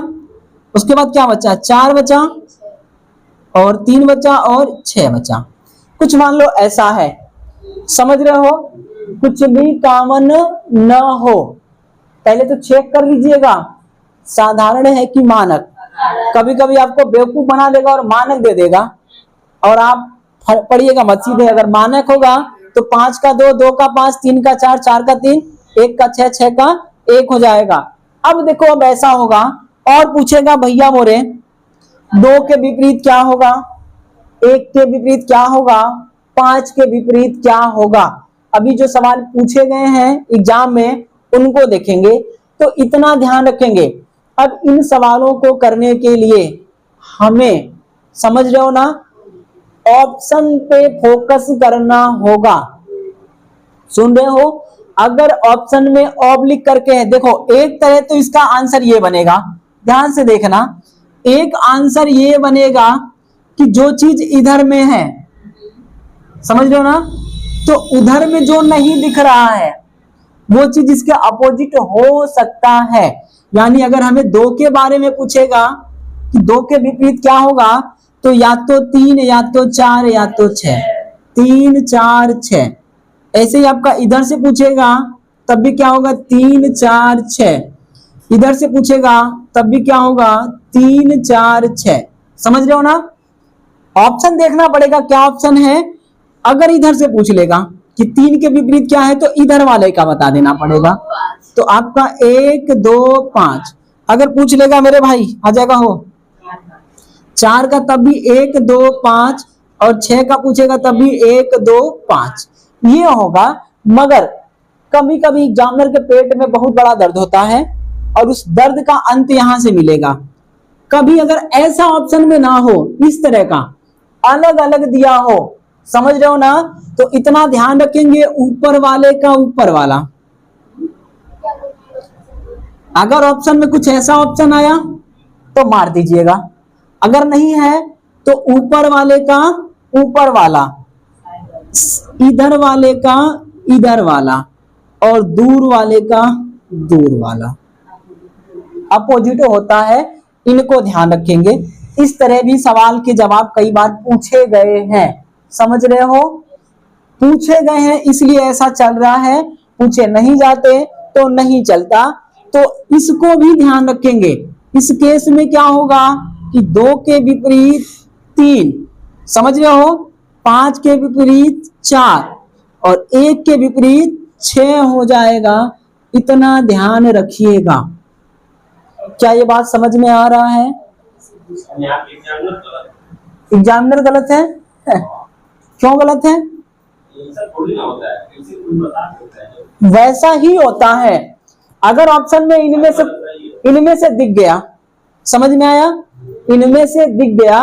उसके बाद क्या बचा, 4 बचा और 3 बचा और 6 बचा। कुछ मान लो ऐसा है, समझ रहे हो, कुछ भी कॉमन न हो, पहले तो चेक कर लीजिएगा साधारण है कि मानक। कभी कभी आपको बेवकूफ बना देगा और मानक दे देगा, और आप पढ़िएगा मत सीधे। अगर मानक होगा तो 5 का 2, 2 का 5, 3 का 4, 4 का 3, 1 का 6, 6 का 1 हो जाएगा। अब देखो, अब ऐसा होगा और पूछेगा भैया मोरे 2 के विपरीत क्या होगा, 1 के विपरीत क्या होगा, 5 के विपरीत क्या होगा। अभी जो सवाल पूछे गए हैं एग्जाम में उनको देखेंगे तो इतना ध्यान रखेंगे। अब इन सवालों को करने के लिए हमें, समझ रहे हो ना, ऑप्शन पे फोकस करना होगा। सुन रहे हो, अगर ऑप्शन में ऑब्लिक करके है, देखो एक तरह तो इसका आंसर ये बनेगा, ध्यान से देखना, एक आंसर ये बनेगा कि जो चीज इधर में है, समझ रहे हो ना, तो उधर में जो नहीं दिख रहा है वो चीज इसके अपोजिट हो सकता है। यानी अगर हमें 2 के बारे में पूछेगा कि 2 के विपरीत क्या होगा, तो या तो 3 या तो 4 या तो 6, 3 4 6। ऐसे ही आपका इधर से पूछेगा तब भी क्या होगा, 3 4 6। इधर से पूछेगा तब भी क्या होगा, 3 4 6। समझ रहे हो ना, ऑप्शन देखना पड़ेगा क्या ऑप्शन है। अगर इधर से पूछ लेगा कि 3 के विपरीत क्या है तो इधर वाले का बता देना पड़ेगा। तो आपका 1 2 5। अगर पूछ लेगा मेरे भाई आ जाएगा हो 4 का तब भी 1 2 5, और 6 का पूछेगा तब भी 1 2 5, ये होगा। मगर कभी कभी एग्जामिनर के पेट में बहुत बड़ा दर्द होता है और उस दर्द का अंत यहां से मिलेगा। कभी अगर ऐसा ऑप्शन में ना हो, इस तरह का अलग अलग दिया हो, समझ रहे हो ना, तो इतना ध्यान रखेंगे ऊपर वाले का ऊपर वाला। अगर ऑप्शन में कुछ ऐसा ऑप्शन आया तो मार दीजिएगा, अगर नहीं है तो ऊपर वाले का ऊपर वाला, इधर वाले का इधर वाला, और दूर वाले का दूर वाला। अपोजिट होता है, इनको ध्यान रखेंगे। इस तरह भी सवाल के जवाब कई बार पूछे गए हैं, समझ रहे हो, पूछे गए हैं इसलिए ऐसा चल रहा है, पूछे नहीं जाते तो नहीं चलता। तो इसको भी ध्यान रखेंगे। इस केस में क्या होगा कि 2 के विपरीत 3, समझ रहे हो, 5 के विपरीत 4 और 1 के विपरीत 6 हो जाएगा। इतना ध्यान रखिएगा। क्या ये बात समझ में आ रहा है? एग्जामिनर गलत है? क्यों गलत है? वैसा ही होता है। अगर ऑप्शन में इनमें से दिख गया, समझ में आया, इनमें से दिख गया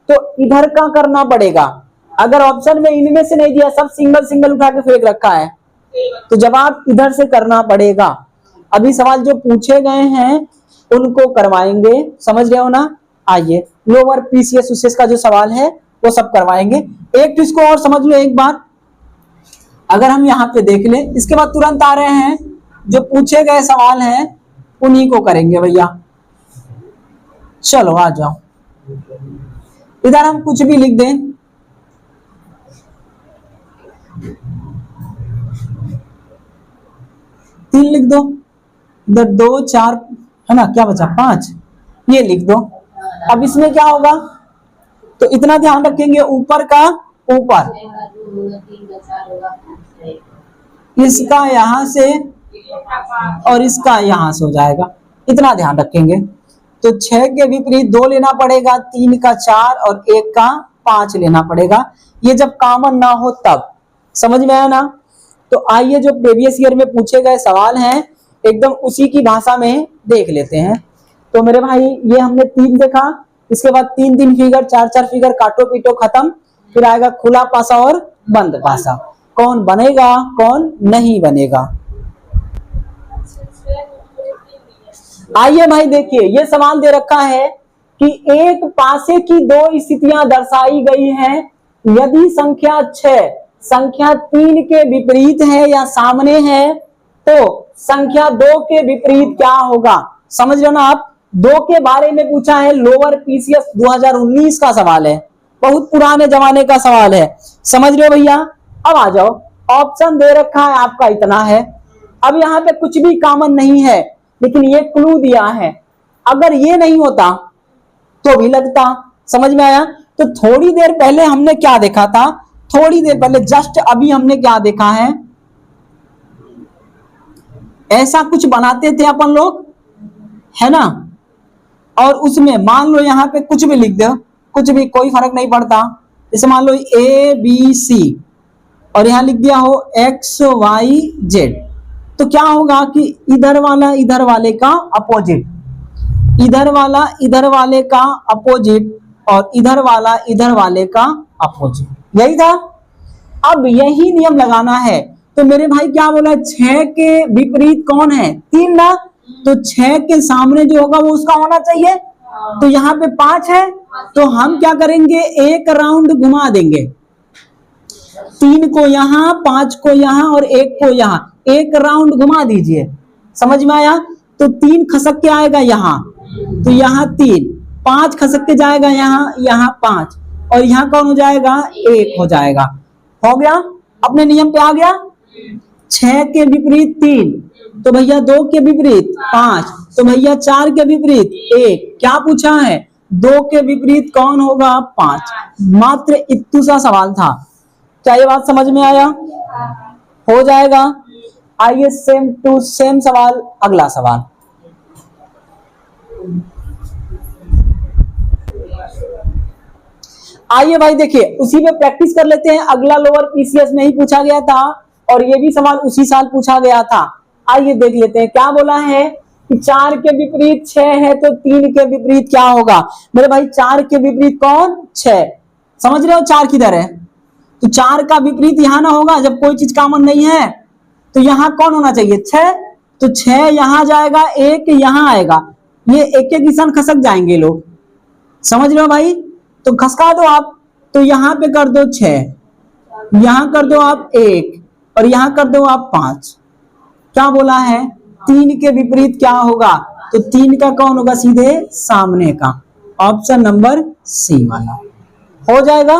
तो इधर का करना पड़ेगा। अगर ऑप्शन में इनमें से नहीं दिया, सब सिंगल सिंगल उठा के फेंक रखा है, तो जवाब इधर से करना पड़ेगा। अभी सवाल जो पूछे गए हैं उनको करवाएंगे, समझ रहे हो ना। आइए लोअर पीसीएस यूसीएस का जो सवाल है वो सब करवाएंगे। एक तो इसको और समझ लो एक बार, अगर हम यहाँ पे देख लें, इसके बाद तुरंत आ रहे हैं जो पूछे गए सवाल हैं उन्हीं को करेंगे भैया। चलो आ जाओ, इधर हम कुछ भी लिख दें, तीन लिख दो, इधर 2 4 है ना, क्या बचा 5, ये लिख दो। अब इसमें क्या होगा, तो इतना ध्यान रखेंगे ऊपर का ऊपर, इसका यहां से और इसका यहां से हो जाएगा, इतना ध्यान रखेंगे। तो 6 के विपरीत 2 लेना पड़ेगा, 3 का 4 और 1 का 5 लेना पड़ेगा। ये जब कॉमन ना हो तब, समझ में आया ना। तो आइए जो प्रीवियस ईयर में पूछे गए सवाल हैं एकदम उसी की भाषा में देख लेते हैं। तो मेरे भाई ये हमने 3 देखा, इसके बाद 3 3 फिगर, 4 4 फिगर, काटो पीटो खत्म, फिर आएगा खुला पासा और बंद पासा। कौन बनेगा कौन नहीं बनेगा। आइए भाई देखिए, ये सवाल दे रखा है कि एक पासे की दो स्थितियां दर्शाई गई हैं। यदि संख्या 6 संख्या 3 के विपरीत है या सामने है तो संख्या 2 के विपरीत क्या होगा। समझ रहे हो ना आप। 2 के बारे में पूछा है, लोअर पीसीएस 2019 का सवाल है, बहुत पुराने जमाने का सवाल है। समझ रहे हो भैया। अब आ जाओ, ऑप्शन दे रखा है आपका इतना है। अब यहाँ पे कुछ भी कॉमन नहीं है, लेकिन ये क्लू दिया है। अगर ये नहीं होता तो भी लगता। समझ में आया। तो थोड़ी देर पहले हमने क्या देखा था, थोड़ी देर पहले जस्ट अभी हमने क्या देखा है, ऐसा कुछ बनाते थे अपन लोग, है ना। और उसमें मान लो यहाँ पे कुछ भी लिख दो, कुछ भी, कोई फर्क नहीं पड़ता। जैसे मान लो ABC और यहां लिख दिया हो XYZ, तो क्या होगा कि इधर वाले का अपोजिट, इधर वाले का अपोजिट और इधर वाले का अपोजिट, यही था। अब यही नियम लगाना है। तो मेरे भाई क्या बोला, 6 के विपरीत कौन है, 3 ना। तो 6 के सामने जो होगा वो उसका होना चाहिए। तो यहाँ पे 5 है, तो हम क्या करेंगे, एक राउंड घुमा देंगे, 3 को यहाँ, 5 को यहाँ और 1 को यहाँ, एक राउंड घुमा दीजिए। समझ में आया। तो 3 खसक के आएगा यहाँ, तो यहाँ 3, 5 खसक के जाएगा यहाँ, यहाँ 5 और यहाँ कौन हो जाएगा, 1 हो जाएगा। हो गया, अपने नियम पे आ गया। 6 के विपरीत 3, तो भैया 2 के विपरीत 5, तो भैया 4 के विपरीत 1। क्या पूछा है, 2 के विपरीत कौन होगा, 5। मात्र इतना सा सवाल था। क्या ये बात समझ में आया। हो जाएगा। आइए सेम टू सेम सवाल, अगला सवाल। आइए भाई देखिए, उसी पे प्रैक्टिस कर लेते हैं। अगला लोअर पीसीएस में ही पूछा गया था और ये भी सवाल उसी साल पूछा गया था। आइए देख लेते हैं। क्या बोला है कि 4 के विपरीत 6 है तो 3 के विपरीत क्या होगा। मेरे भाई 4 के विपरीत कौन, 6। समझ रहे हो 4 किधर है, तो 4 का विपरीत यहां ना होगा। जब कोई चीज कॉमन नहीं है तो यहां कौन होना चाहिए, 6। तो 6 यहां जाएगा, 1 यहां आएगा, ये एक एक निशान खसक जाएंगे लोग। समझ रहे हो भाई। तो खसका दो आप, तो यहां पे कर दो 6, यहां कर दो आप 1 और यहां कर दो आप 5। क्या बोला है, 3 के विपरीत क्या होगा, तो 3 का कौन होगा, सीधे सामने का। ऑप्शन नंबर सी वाला हो जाएगा।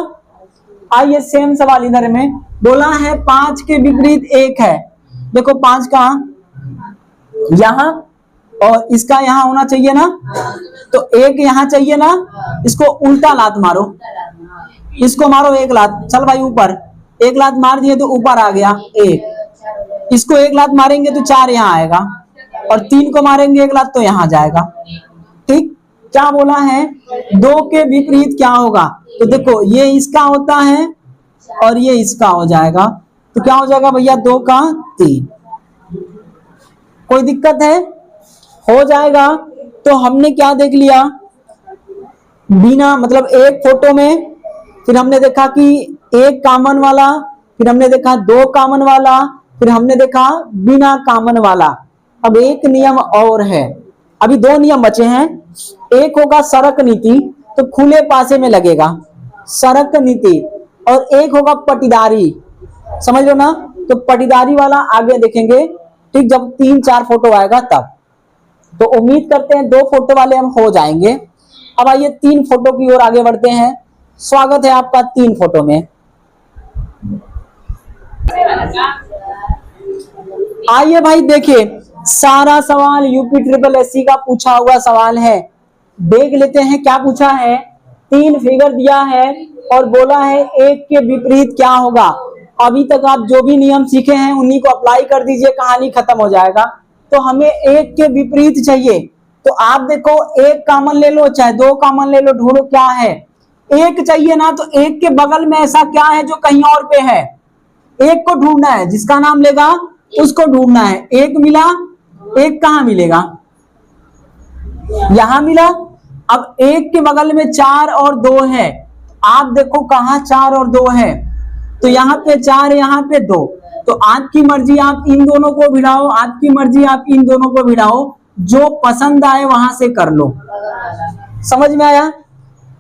आइए सेम सवाल इधर में बोला है 5 के विपरीत 1 है। देखो 5 का यहां और इसका यहां होना चाहिए ना, तो 1 यहां चाहिए ना। इसको उल्टा लात मारो, इसको मारो 1 लात, चल भाई ऊपर 1 लात मार दिए तो ऊपर आ गया 1। इसको 1 लात मारेंगे तो 4 यहाँ आएगा और 3 को मारेंगे 1 लात तो यहाँ जाएगा। ठीक। क्या बोला है, 2 के विपरीत क्या होगा, तो देखो ये इसका होता है और ये इसका हो जाएगा, तो क्या हो जाएगा भैया, 2 का 3। कोई दिक्कत है, हो जाएगा। तो हमने क्या देख लिया, बिना मतलब एक फोटो में, फिर हमने देखा कि 1 कॉमन वाला, फिर हमने देखा 2 कॉमन वाला, फिर हमने देखा बिना कॉमन वाला। अब एक नियम और है, अभी 2 नियम बचे हैं। एक होगा सरक नीति, तो खुले पासे में लगेगा सरक नीति, और एक होगा पटीदारी। समझ लो ना। तो पटीदारी वाला आगे देखेंगे, ठीक, जब 3-4 फोटो आएगा तब। तो उम्मीद करते हैं 2 फोटो वाले हम हो जाएंगे। अब आइए 3 फोटो की ओर आगे बढ़ते हैं। स्वागत है आपका 3 फोटो में। आइए भाई देखिए, सारा सवाल यूपी ट्रिपल एससी का पूछा हुआ सवाल है। देख लेते हैं क्या पूछा है। 3 फिगर दिया है और बोला है 1 के विपरीत क्या होगा। अभी तक आप जो भी नियम सीखे हैं उन्हीं को अप्लाई कर दीजिए, कहानी खत्म हो जाएगा। तो हमें 1 के विपरीत चाहिए, तो आप देखो 1 कॉमन ले लो चाहे 2 कॉमन ले लो, ढूंढो क्या है। 1 चाहिए ना, तो 1 के बगल में ऐसा क्या है जो कहीं और पे है, 1 को ढूंढना है, जिसका नाम लेगा उसको ढूंढना है। 1 मिला, 1 कहां मिलेगा, यहां मिला। अब 1 के बगल में 4 और 2 है, आप देखो कहां 4 और 2 है, तो यहाँ पे 4 यहाँ पे 2। तो आपकी मर्जी, आप इन दोनों को भिड़ाओ, आपकी मर्जी, आप इन दोनों को भिड़ाओ, जो पसंद आए वहां से कर लो। समझ में आया?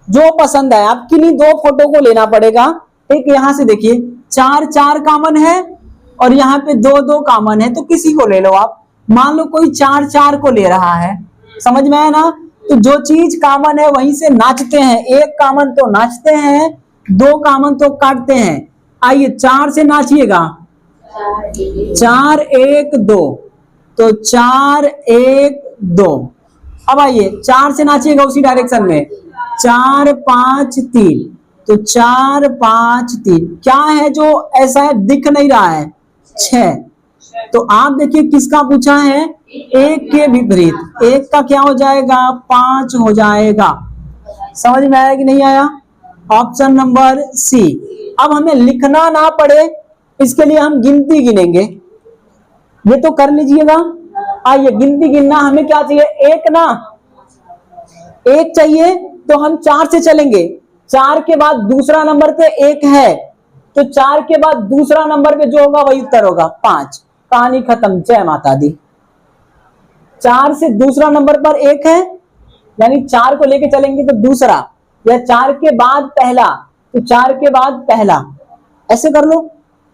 जो पसंद है, आप किन्हीं दो फोटो को लेना पड़ेगा। एक यहां से देखिए 4 4 कॉमन है और यहाँ पे 2 2 कॉमन है, तो किसी को ले लो आप। मान लो कोई 4 4 को ले रहा है, समझ में आया ना? तो जो चीज कॉमन है वहीं से नाचते हैं। एक कॉमन तो नाचते हैं, 2 कॉमन तो काटते हैं। आइए 4 से नाचिएगा, 4 1 2, तो 4 1 2। अब आइए 4 से नाचिएगा उसी डायरेक्शन में, 4 5 3, तो 4 5 3। क्या है जो ऐसा है दिख नहीं रहा है? 6। तो आप देखिए किसका पूछा है? 1 के विपरीत। 1 का क्या हो जाएगा? 5 हो जाएगा। समझ में आया कि नहीं आया? Option number C. अब हमें लिखना ना पड़े इसके लिए हम गिनती गिनेंगे, ये तो कर लीजिएगा। आइए गिनती गिनना, हमें क्या चाहिए? 1 ना, 1 चाहिए तो हम 4 से चलेंगे। 4 के बाद दूसरा नंबर पे 1 है, तो 4 के बाद दूसरा नंबर पे जो होगा वही उत्तर होगा, 5। कहानी खत्म, जय माता दी। 4 से दूसरा नंबर पर 1 है, यानी 4 को लेके चलेंगे तो दूसरा, या 4 के बाद पहला तो 4 के बाद पहला, ऐसे कर लो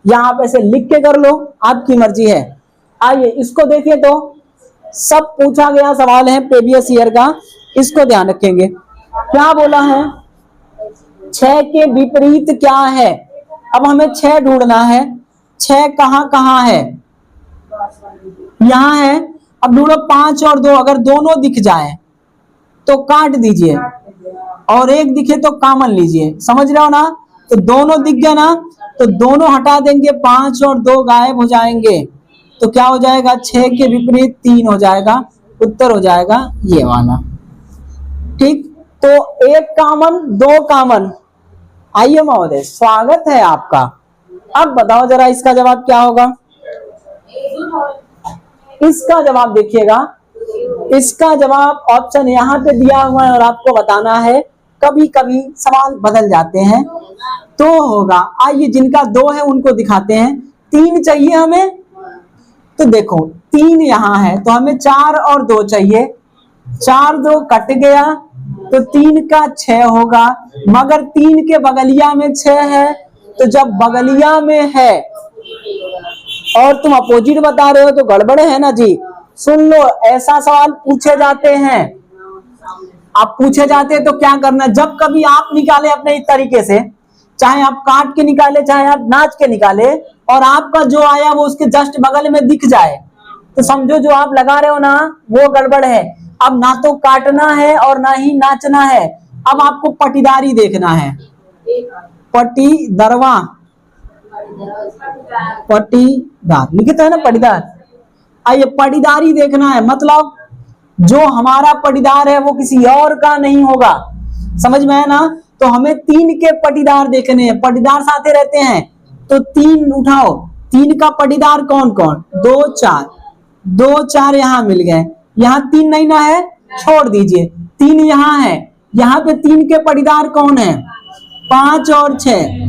या आप ऐसे लिख के कर लो, आपकी मर्जी है। आइए इसको देखिए, तो सब पूछा गया सवाल है प्रीवियस ईयर का, इसको ध्यान रखेंगे। क्या बोला है? 6 के विपरीत क्या है? अब हमें 6 ढूंढना है। 6 कहां कहां है? यहां है। अब ढूंढो 5 और 2, अगर दोनों दिख जाए तो काट दीजिए, और 1 दिखे तो कॉमन लीजिए। समझ रहे हो ना? तो दोनों दिख गए ना, तो दोनों हटा देंगे, 5 और 2 गायब हो जाएंगे। तो क्या हो जाएगा? 6 के विपरीत 3 हो जाएगा, उत्तर हो जाएगा ये वाला। ठीक, तो 1 कॉमन 2 कॉमन। आइए महोदय, स्वागत है आपका। अब बताओ जरा इसका जवाब क्या होगा? इसका जवाब देखिएगा, इसका जवाब ऑप्शन यहाँ पे दिया हुआ है और आपको बताना है। कभी कभी सवाल बदल जाते हैं, तो होगा। आइए जिनका 2 है उनको दिखाते हैं। 3 चाहिए हमें, तो देखो 3 यहाँ है, तो हमें 4 और 2 चाहिए। 4 2 कट गया, तो 3 का 6 होगा। मगर 3 के बगलिया में 6 है, तो जब बगलिया में है और तुम अपोजिट बता रहे हो तो गड़बड़ है ना जी। सुन लो, ऐसा सवाल पूछे जाते हैं। आप पूछे जाते हैं तो क्या करना, जब कभी आप निकाले अपने इस तरीके से, चाहे आप काट के निकाले चाहे आप नाच के निकाले, और आपका जो आया वो उसके जस्ट बगल में दिख जाए, तो समझो जो आप लगा रहे हो ना वो गड़बड़ है। अब ना तो काटना है और ना ही नाचना है, अब आपको पटीदारी देखना है। पटीदरवा, पटीदार लिखते हैं ना, पटीदार। आइए पटीदारी देखना है, मतलब जो हमारा पटीदार है वो किसी और का नहीं होगा। समझ में है ना? तो हमें 3 के पटीदार देखने हैं, पटीदार साथे रहते हैं, तो 3 उठाओ। 3 का पटीदार कौन कौन? 2 4, 2 4 यहाँ मिल गए। यहाँ 3 नहीं ना है, छोड़ दीजिए। 3 यहाँ है, यहाँ पे 3 के पटीदार कौन है? 5 और 6।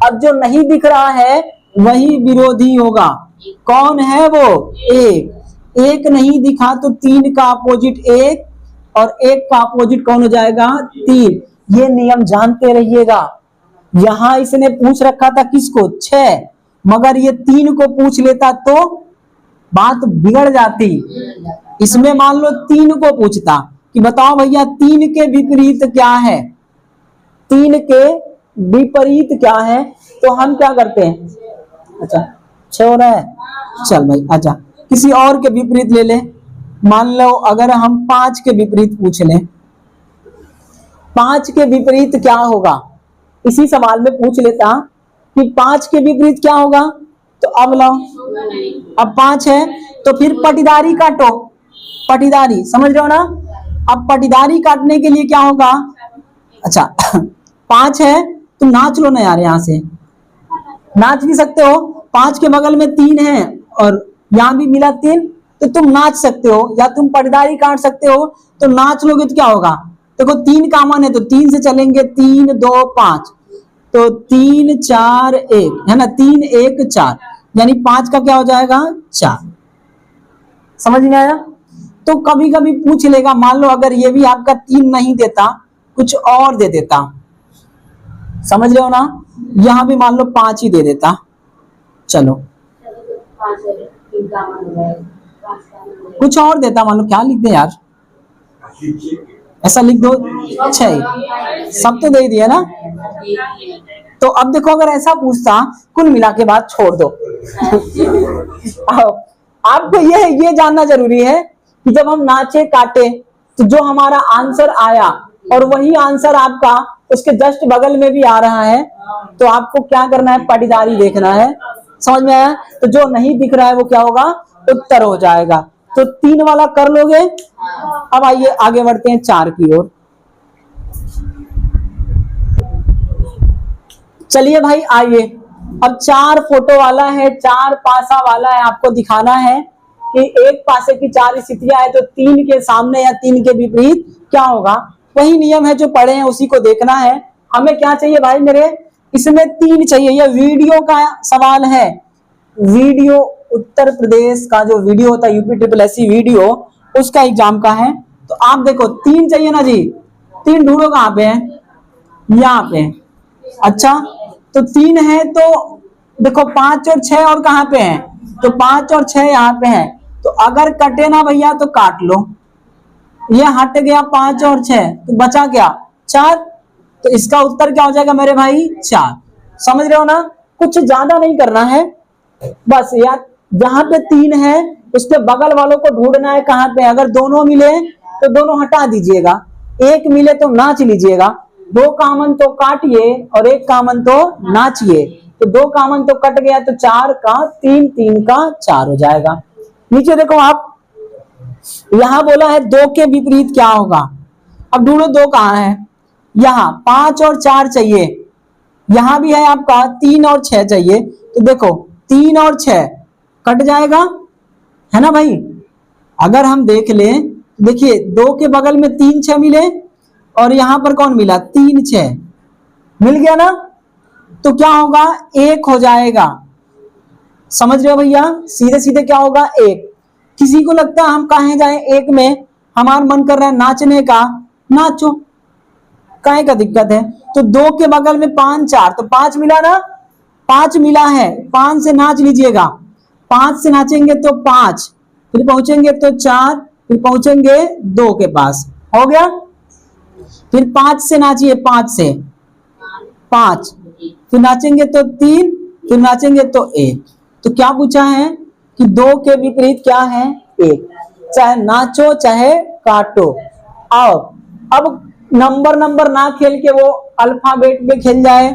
अब जो नहीं दिख रहा है वही विरोधी होगा। कौन है वो? 1। 1 नहीं दिखा तो 3 का अपोजिट 1, और 1 का अपोजिट कौन हो जाएगा? 3। ये नियम जानते रहिएगा। यहां इसने पूछ रखा था किसको? 6, मगर ये 3 को पूछ लेता तो बात बिगड़ जाती। इसमें मान लो 3 को पूछता कि बताओ भैया 3 के विपरीत क्या है? 3 के विपरीत क्या है? तो हम क्या करते हैं? अच्छा 6 हो रहा है, चल भाई आजा, किसी और के विपरीत ले ले। मान लो अगर हम 5 के विपरीत पूछ लें, 5 के विपरीत क्या होगा? इसी सवाल में पूछ लेता कि 5 के विपरीत क्या होगा। तो अब लाओ, अब 5 है तो फिर पटीदारी काटो। पटीदारी समझ रहे हो ना? अब पटीदारी काटने के लिए क्या होगा? अच्छा 5 है, तुम नाच लो ना यार, यहां से नाच भी सकते हो। 5 के बगल में 3 है और यहां भी मिला 3, तो तुम नाच सकते हो, या तुम पटीदारी काट सकते हो। तो नाच लोगे तो क्या होगा? देखो 3 कॉमन है तो 3 से चलेंगे, 3 2 5, तो 3 4 1 है ना, 3 1 4, यानी 5 का क्या हो जाएगा? 4। समझ में आया? तो कभी कभी पूछ लेगा, मान लो अगर ये भी आपका 3 नहीं देता, कुछ और दे देता, समझ रहे हो ना, यहाँ भी मान लो 5 ही दे देता, चलो कुछ और देता, मान लो क्या लिख दे यार, ऐसा लिख दो 6, सब तो दे दिया ना। तो अब देखो अगर ऐसा पूछता, कुल मिला के बात छोड़ दो। आपको ये जानना जरूरी है कि जब हम नाचे काटे तो जो हमारा आंसर आया और वही आंसर आपका उसके जस्ट बगल में भी आ रहा है, तो आपको क्या करना है, पटीदारी देखना है, समझ में आया। तो जो नहीं दिख रहा है वो क्या होगा, उत्तर हो जाएगा। तो 3 वाला कर लोगे। अब आइए आगे बढ़ते हैं 4 की ओर। चलिए भाई आइए, अब 4 फोटो वाला है, 4 पासा वाला है, आपको दिखाना है कि एक पासे की 4 स्थितियां है तो 3 के सामने या 3 के विपरीत क्या होगा। वही नियम है जो पढ़े हैं उसी को देखना है। हमें क्या चाहिए भाई मेरे, इसमें 3 चाहिए। यह वीडियो का सवाल है, वीडियो उत्तर प्रदेश का जो वीडियो होता है UPSSC वीडियो, उसका एग्जाम का है। तो आप देखो 3 चाहिए ना जी, 3 ढूंढो कहाँ पे है, यहाँ पे। अच्छा तो 3 है, तो देखो 5 और 6 और कहाँ पे है, तो 5 और 6 यहाँ पे है। तो अगर कटे ना भैया तो काट लो, ये हट गया 5 और 6, तो बचा क्या 4। तो इसका उत्तर क्या हो जाएगा मेरे भाई 4। समझ रहे हो ना, कुछ ज्यादा नहीं करना है, बस यार जहां पे 3 है उसके बगल वालों को ढूंढना है कहाँ पे। अगर दोनों मिले तो दोनों हटा दीजिएगा, एक मिले तो नाच लीजिएगा, 2 कामन तो काटिए और 1 कामन तो नाचिए। तो 2 कामन तो कट गया, तो 4 का 3, 3 का 4 हो जाएगा। नीचे देखो आप, यहां बोला है 2 के विपरीत क्या होगा। अब ढूंढो 2 कहाँ है, यहाँ 5 और 4 चाहिए, यहां भी है आपका 3 और 6 चाहिए। तो देखो 3 और 6 कट जाएगा, है ना भाई। अगर हम देख लें, देखिए 2 के बगल में 3 6 मिले और यहां पर कौन मिला, 3 6 मिल गया ना, तो क्या होगा 1 हो जाएगा। समझ रहे हो भैया, सीधे सीधे क्या होगा 1। किसी को लगता है हम कहाँ जाए 1 में, हमारा मन कर रहा है नाचने का, नाचो, काहे का दिक्कत है। तो 2 के बगल में 5 4, तो 5 मिला ना, 5 मिला है, 5 से नाच लीजिएगा। 5 से नाचेंगे तो 5, फिर पहुंचेंगे तो 4, फिर पहुंचेंगे 2 के पास, हो गया। फिर 5 से नाचिए, 5 से 5, फिर नाचेंगे तो 3, फिर नाचेंगे तो 1। तो क्या पूछा है कि 2 के विपरीत क्या है 1, चाहे नाचो चाहे काटो। आओ अब नंबर ना खेल के वो अल्फाबेट पे खेल जाए,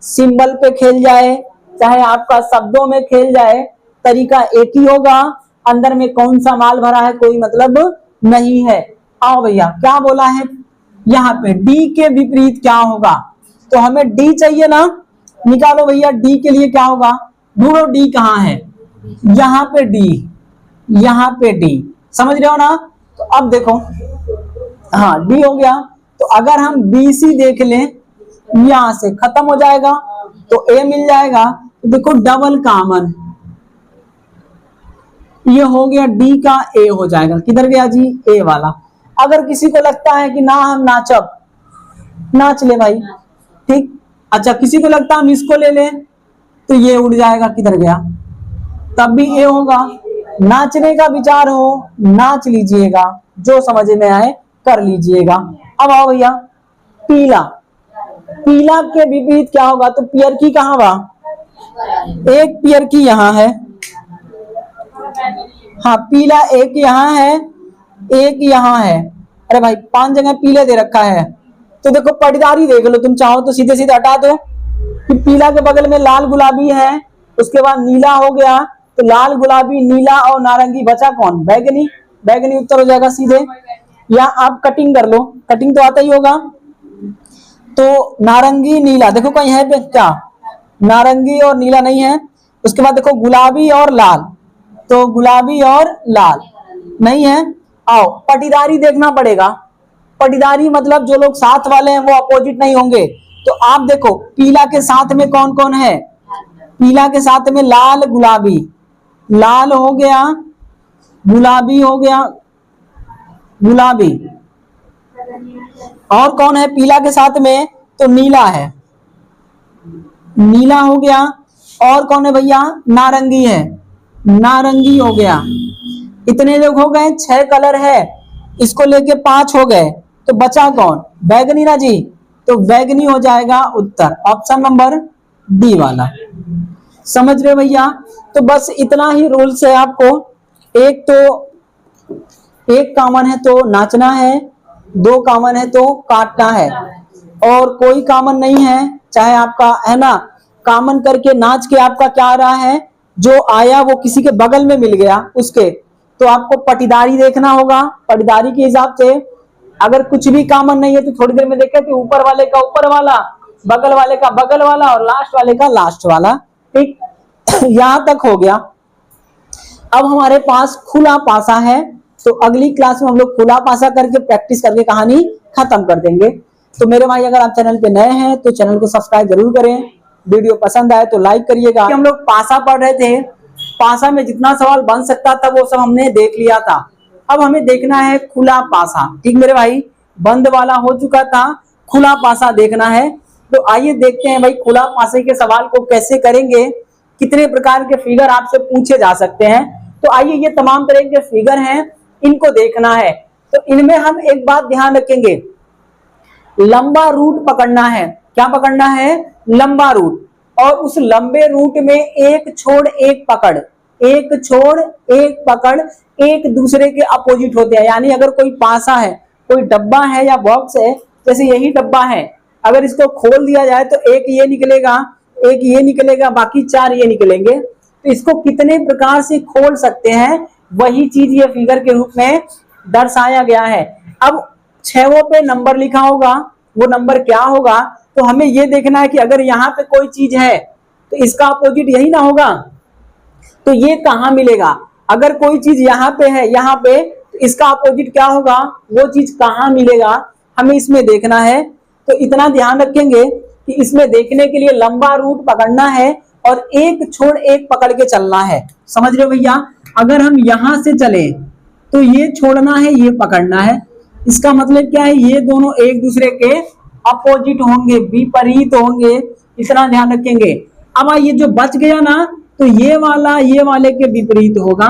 सिंबल पे खेल जाए, चाहे आपका शब्दों में खेल जाए, तरीका एक ही होगा। अंदर में कौन सा माल भरा है कोई मतलब नहीं है। आओ भैया क्या बोला है यहाँ पे, डी के विपरीत क्या होगा। तो हमें डी चाहिए ना, निकालो भैया डी के लिए क्या होगा, ढूंढो डी कहाँ है, यहाँ पे डी, यहाँ पे डी, समझ रहे हो ना। तो अब देखो हाँ डी हो गया। तो अगर हम BC देख लें, यहां से खत्म हो जाएगा तो A मिल जाएगा। तो देखो डबल कामन, ये हो गया D का A हो जाएगा। किधर गया जी A वाला। अगर किसी को लगता है कि ना हम नाचब, नाच ले भाई, ठीक। अच्छा किसी को लगता है हम इसको ले लें, तो ये उड़ जाएगा, किधर गया, तब भी A होगा। नाचने का विचार हो नाच लीजिएगा, जो समझ में आए कर लीजिएगा। अब आओ भैया पीला, पीला के विपरीत क्या होगा। तो पियर की कहाँ बा, एक पियर की यहाँ है, हाँ पीला एक यहाँ है, एक यहाँ है। अरे भाई 5 जगह पीले दे रखा है। तो देखो पटीदारी देख लो, तुम चाहो तो सीधे सीधे हटा दो कि पीला के बगल में लाल गुलाबी है, उसके बाद नीला हो गया, तो लाल गुलाबी नीला और नारंगी, बचा कौन, बैगनी। बैगनी उत्तर हो जाएगा सीधे। या आप कटिंग कर लो, कटिंग तो आता ही होगा। तो नारंगी नीला, देखो कहीं है पे क्या, नारंगी और नीला नहीं है। उसके बाद देखो गुलाबी और लाल, तो गुलाबी और लाल नहीं है। आओ पटीदारी देखना पड़ेगा, पटीदारी मतलब जो लोग साथ वाले हैं वो अपोजिट नहीं होंगे। तो आप देखो पीला के साथ में कौन कौन है, पीला के साथ में लाल गुलाबी, लाल हो गया, गुलाबी हो गया, गुलाबी। और कौन है पीला के साथ में? तो नीला है, नीला हो गया। और कौन है भैया? नारंगी है, नारंगी हो गया। इतने लोग हो गए, 6 कलर है, इसको लेके 5 हो गए, तो बचा कौन? बैगनी ना जी। तो बैगनी हो जाएगा उत्तर, ऑप्शन नंबर डी वाला। समझ रहे भैया? तो बस इतना ही रूल्स है आपको। एक कॉमन है तो नाचना है, 2 कॉमन है तो काटना है, और कोई कॉमन नहीं है, चाहे आपका है ना कॉमन करके नाच के आपका क्या आ रहा है, जो आया वो किसी के बगल में मिल गया उसके, तो आपको पटीदारी देखना होगा। पटीदारी के हिसाब से अगर कुछ भी कॉमन नहीं है तो थोड़ी देर में देखें कि ऊपर वाले का ऊपर वाला, बगल वाले का बगल वाला, और लास्ट वाले का लास्ट वाला। ठीक, यहां तक हो गया। अब हमारे पास खुला पासा है, तो अगली क्लास में हम लोग खुला पासा करके प्रैक्टिस करके कहानी खत्म कर देंगे। तो मेरे भाई अगर आप चैनल पे नए हैं तो चैनल को सब्सक्राइब जरूर करें, वीडियो पसंद आए तो लाइक करिएगा। हम लोग पासा पढ़ रहे थे, पासा में जितना सवाल बन सकता था वो सब हमने देख लिया था। अब हमें देखना है खुला पासा। ठीक मेरे भाई, बंद वाला हो चुका था, खुला पासा देखना है। तो आइए देखते हैं भाई खुला पासे के सवाल को कैसे करेंगे, कितने प्रकार के फिगर आपसे पूछे जा सकते हैं। तो आइए, ये तमाम तरह के फिगर हैं, इनको देखना है। तो इनमें हम एक बात ध्यान रखेंगे, लंबा रूट पकड़ना है। क्या पकड़ना है? लंबा रूट। और उस लंबे रूट में एक छोड़ एक पकड़, एक छोड़ एक पकड़ एक दूसरे के अपोजिट होते हैं। यानी अगर कोई पासा है, कोई डब्बा है या बॉक्स है, जैसे यही डब्बा है, अगर इसको खोल दिया जाए तो एक ये निकलेगा, एक ये निकलेगा, बाकी 4 ये निकलेंगे। तो इसको कितने प्रकार से खोल सकते हैं, वही चीज ये फिगर के रूप में दर्शाया गया है। अब 6 पे नंबर लिखा होगा, वो नंबर क्या होगा? तो हमें ये देखना है कि अगर यहाँ पे कोई चीज है तो इसका अपोजिट यही ना होगा, तो ये कहाँ मिलेगा? अगर कोई चीज यहाँ पे है, यहाँ पे, तो इसका अपोजिट क्या होगा, वो चीज कहाँ मिलेगा, हमें इसमें देखना है। तो इतना ध्यान रखेंगे कि इसमें देखने के लिए लंबा रूट पकड़ना है और एक छोड़ एक पकड़ के चलना है। समझ रहे हो भैया? अगर हम यहां से चले तो ये छोड़ना है, ये पकड़ना है। इसका मतलब क्या है? ये दोनों एक दूसरे के अपोजिट होंगे, विपरीत होंगे, इतना ध्यान रखेंगे। अब ये जो बच गया ना, तो ये वाला ये वाले के विपरीत होगा,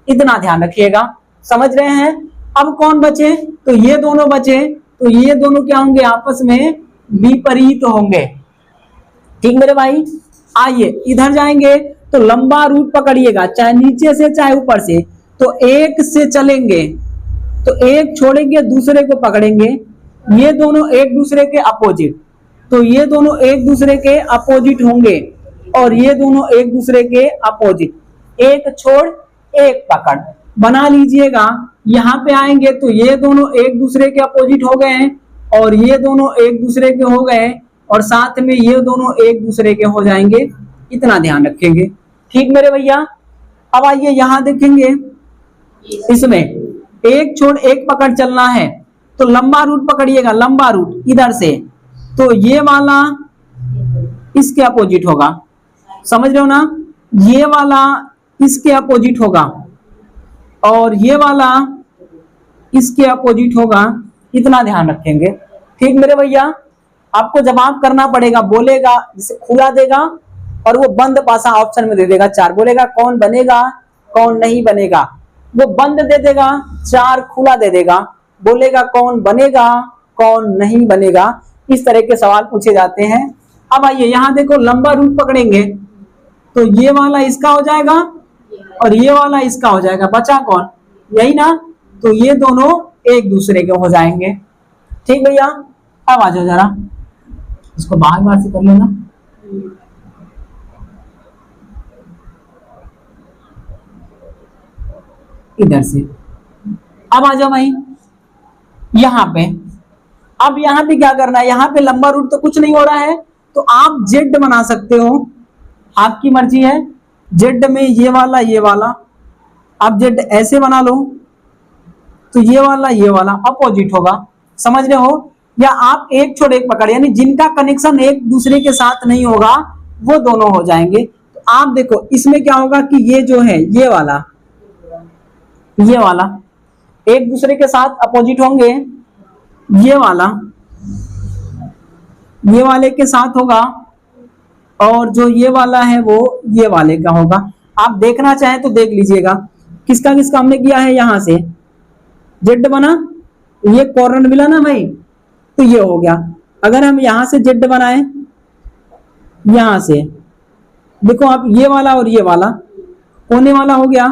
इतना ध्यान रखिएगा। समझ रहे हैं? अब कौन बचे? तो ये दोनों बचे, तो ये दोनों क्या होंगे? आपस में विपरीत होंगे। ठीक मेरे भाई, आइए इधर जाएंगे तो लंबा रूट पकड़िएगा, चाहे नीचे से चाहे ऊपर से। तो एक से चलेंगे तो एक छोड़ेंगे, दूसरे को पकड़ेंगे, ये दोनों एक दूसरे के अपोजिट, तो ये दोनों एक दूसरे के अपोजिट होंगे, और ये दोनों एक दूसरे के अपोजिट, एक छोड़ एक पकड़ बना लीजिएगा। यहाँ पे आएंगे तो ये दोनों एक दूसरे के अपोजिट हो गए हैं, और ये दोनों एक दूसरे के हो गए, और साथ में ये दोनों एक दूसरे के हो जाएंगे, इतना ध्यान रखेंगे। ठीक मेरे भैया? अब आइए यहाँ देखेंगे, इसमें एक छोड़ एक पकड़ चलना है, तो लंबा रूट पकड़िएगा, लंबा रूट इधर से, तो ये वाला इसके अपोजिट होगा। समझ रहे हो ना? ये वाला इसके अपोजिट होगा, और ये वाला इसके अपोजिट होगा, इतना ध्यान रखेंगे। ठीक मेरे भैया? आपको जवाब करना पड़ेगा, बोलेगा, जिसे खुला देगा और वो बंद पासा ऑप्शन में दे देगा 4, बोलेगा कौन बनेगा कौन नहीं बनेगा, वो बंद दे देगा, 4 खुला दे देगा, बोलेगा कौन बनेगा कौन नहीं बनेगा। इस तरह के सवाल पूछे जाते हैं। अब आइए यहाँ देखो, लंबा रूट पकड़ेंगे तो ये वाला इसका हो जाएगा और ये वाला इसका हो जाएगा, बचा कौन? यही ना? तो ये दोनों एक दूसरे के हो जाएंगे। ठीक भैया? अब आ जाओ जरा, इसको बाहर बाहर से कर लेना। इधर से अब आ जाओ भाई यहाँ पे। अब यहाँ पे क्या करना है? यहाँ पे लंबा रूट तो कुछ नहीं हो रहा है, तो आप जेड बना सकते हो, आपकी मर्जी है। जेड में ये वाला आप जेड ऐसे बना लो, तो ये वाला अपोजिट होगा। समझ रहे हो? या आप एक छोड़ एक पकड़, यानी जिनका कनेक्शन एक दूसरे के साथ नहीं होगा वो दोनों हो जाएंगे। तो आप देखो इसमें क्या होगा कि ये जो है ये वाला एक दूसरे के साथ अपोजिट होंगे। ये वाले के साथ होगा, और जो ये वाला है वो ये वाले का होगा। आप देखना चाहें तो देख लीजिएगा किसका किसका हमने किया है। यहां से जेड बना, ये कॉर्नर मिला ना भाई, तो ये हो गया। अगर हम यहां से जेड बनाए, यहां से देखो आप, ये वाला और ये वाला कोने वाला हो गया।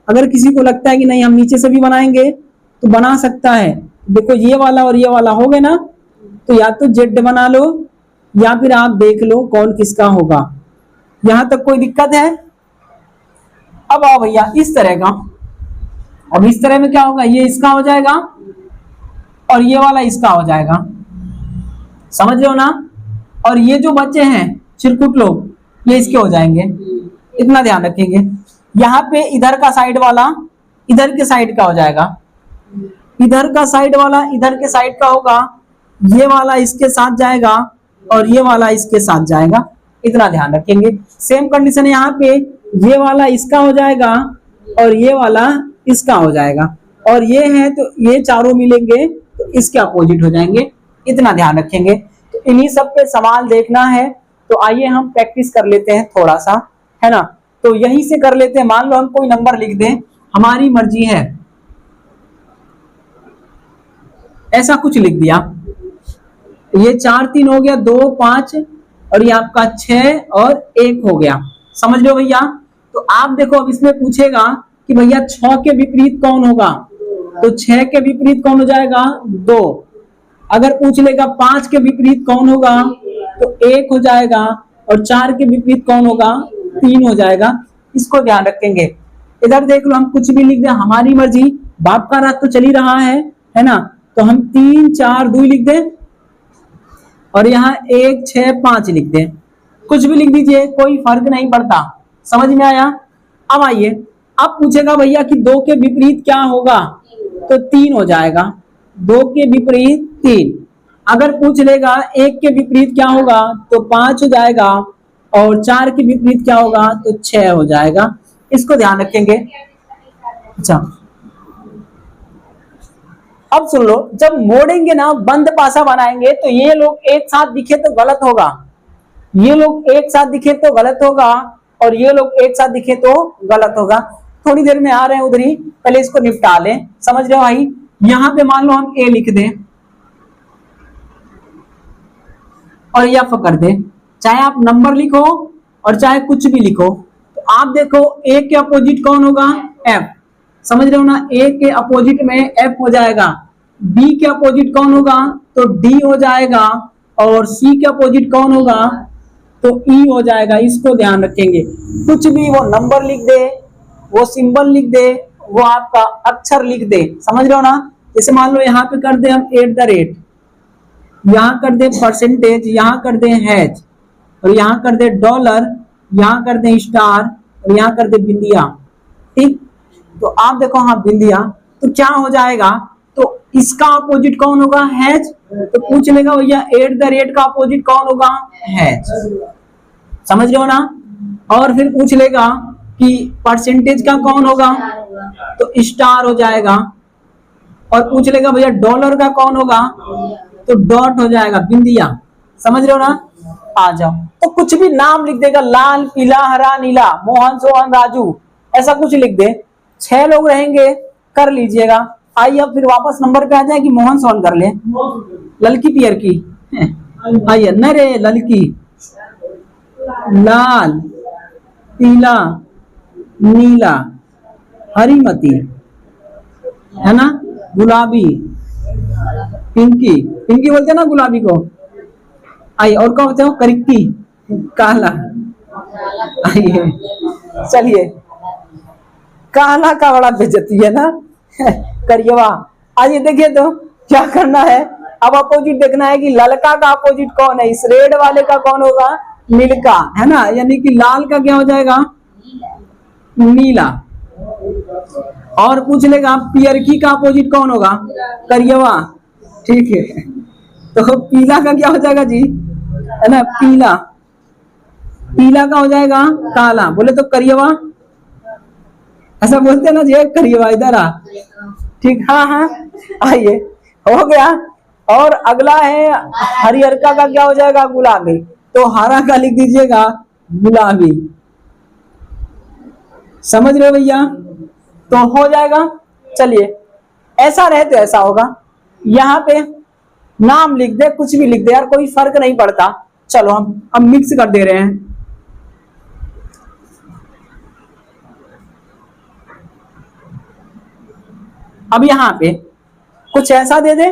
अगर किसी को लगता है कि नहीं हम नीचे से भी बनाएंगे तो बना सकता है। देखो ये वाला और ये वाला हो गए ना, तो या तो जेड बना लो या फिर आप देख लो कौन किसका होगा। यहां तक कोई दिक्कत है? अब आओ भैया इस तरह का। अब इस तरह में क्या होगा, ये इसका हो जाएगा और ये वाला इसका हो जाएगा। समझ रहे हो ना? और ये जो बच्चे हैं चिरकुट लोग, ये इसके हो जाएंगे। इतना ध्यान रखेंगे। यहाँ पे इधर का साइड वाला इधर के साइड का हो जाएगा, इधर का साइड वाला इधर के साइड का होगा। ये वाला इसके साथ जाएगा और ये वाला इसके साथ जाएगा। इतना ध्यान रखेंगे। सेम कंडीशन यहाँ पे, ये वाला इसका हो जाएगा और ये वाला इसका हो जाएगा। और ये है तो ये चारों मिलेंगे तो इसके अपोजिट हो जाएंगे। इतना ध्यान रखेंगे। तो इन्हीं सब पे सवाल देखना है। तो आइए हम प्रैक्टिस कर लेते हैं थोड़ा सा, है ना। तो यहीं से कर लेते हैं। मान लो हम कोई नंबर लिख दें, हमारी मर्जी है, ऐसा कुछ लिख दिया। ये 4 3 हो गया, 2 5 और ये आपका 6 और 1 हो गया। समझ लो भैया। तो आप देखो अब इसमें पूछेगा कि भैया 6 के विपरीत कौन होगा, तो 6 के विपरीत कौन हो जाएगा, 2। अगर पूछ लेगा 5 के विपरीत कौन होगा, तो 1 हो जाएगा। और 4 के विपरीत कौन होगा, 3 हो जाएगा। इसको ध्यान रखेंगे। इधर देख लो, हम कुछ भी लिख दें, हमारी मर्जी, बाप का रात तो चल ही रहा है ना। तो हम 3 4 2 लिख दें और यहाँ 1 6 5 लिख दें। कुछ भी लिख दीजिए, कोई फर्क नहीं पड़ता। समझ में आया? अब आइए, अब पूछेगा भैया कि 2 के विपरीत क्या होगा, तो 3 हो जाएगा। 2 के विपरीत 3। अगर पूछ लेगा 1 के विपरीत क्या होगा, तो 5 हो जाएगा। और 4 के विपरीत क्या होगा, तो 6 हो जाएगा। इसको ध्यान रखेंगे। अच्छा, अब सुन लो, जब मोड़ेंगे ना, बंद पासा बनाएंगे, तो ये लोग एक साथ दिखे तो गलत होगा, ये लोग एक साथ दिखे तो गलत होगा, और ये लोग एक साथ दिखे तो गलत होगा। थोड़ी देर में आ रहे हैं उधर ही, पहले इसको निपटा लें। समझ रहे हो भाई? यहां पे मान लो हम ए लिख दें और एफ कर दें, चाहे आप नंबर लिखो और चाहे कुछ भी लिखो। तो आप देखो ए के अपोजिट कौन होगा, एफ। समझ रहे हो ना? ए के अपोजिट में एफ हो जाएगा। बी के अपोजिट कौन होगा, तो डी हो जाएगा। और सी के अपोजिट कौन होगा, तो ई हो जाएगा। इसको ध्यान रखेंगे। कुछ भी वो नंबर लिख दे, वो सिंबल लिख दे, वो आपका अक्षर लिख दे। समझ रहे हो ना? जैसे मान लो यहाँ पे कर दे हम @ यहाँ कर दे %, यहाँ कर दे हैज, और यहाँ कर दे $, यहाँ कर दे स्टार, और यहाँ कर दे बिंदिया। ठीक, तो आप देखो, हाँ बिंदिया, तो क्या हो जाएगा, तो इसका अपोजिट कौन होगा, हैज। तो पूछ लेगा भैया @ का अपोजिट कौन होगा, हैज। समझ रहे हो ना? और फिर पूछ लेगा कि % का कौन होगा, तो स्टार हो जाएगा। और पूछ लेगा भैया $, का कौन होगा, तो डॉट हो जाएगा, बिंदिया। समझ रहे हो ना? आ जाओ। तो कुछ भी नाम लिख देगा, लाल पीला हरा नीला, मोहन सोहन राजू, ऐसा कुछ लिख दे। 6 लोग रहेंगे, कर लीजिएगा। आइए अब फिर वापस नंबर पे आ जाए कि मोहन सोहन कर ले। ललकी पियर की, आइए न रे, ललकी, लाल पीला नीला, हरीमती, है ना, गुलाबी, पिंकी, पिंकी बोलते हैं ना गुलाबी को। आइए, और क्या बोलते हो, करिक्की, काला। आइए चलिए, काला का बड़ा बेइज्जती है ना, करिएवा। आइए देखिए तो क्या करना है। अब अपोजिट देखना है कि ललका का अपोजिट कौन है, इस रेड वाले का कौन होगा, नीलका, है ना। यानी कि लाल का क्या हो जाएगा, नीला। और पूछ लेगा पियरकी का अपोजिट कौन होगा, करिएवा। ठीक है, तो पीला का क्या हो जाएगा जी, है ना, पीला। पीला का हो जाएगा काला, बोले तो करिएवा, ऐसा बोलते हैं ना जी, करिएवा इधर आ। ठीक, हाँ हाँ, आइए, हो गया। और अगला है हरिहरका का क्या हो जाएगा, गुलाबी। तो हरा का लिख दीजिएगा गुलाबी। समझ रहे हो भैया? तो हो जाएगा। चलिए, ऐसा रहे तो ऐसा होगा, यहाँ पे नाम लिख दे, कुछ भी लिख दे यार, कोई फर्क नहीं पड़ता। चलो हम अब मिक्स कर दे रहे हैं। अब यहाँ पे कुछ ऐसा दे दे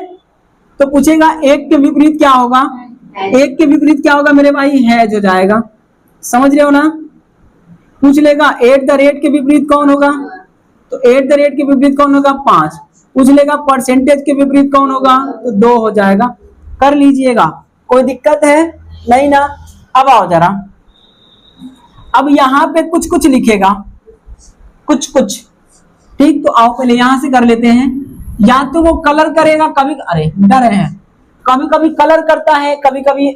तो पूछेगा एक के विपरीत क्या होगा, एक के विपरीत क्या होगा मेरे भाई, है जो जाएगा। समझ रहे हो ना? पूछ लेगा एट द रेट के विपरीत कौन होगा, तो एट द रेट के विपरीत कौन होगा, 5। पूछ लेगा परसेंटेज के विपरीत कौन होगा, तो 2 हो जाएगा। कर लीजिएगा, कोई दिक्कत है नहीं ना? अब आओ जरा, अब यहाँ पे कुछ कुछ लिखेगा, कुछ कुछ, ठीक। तो आओ पहले यहां से कर लेते हैं। या तो वो कलर करेगा, कभी, अरे डर हैं, कभी कभी कलर करता है, कभी कभी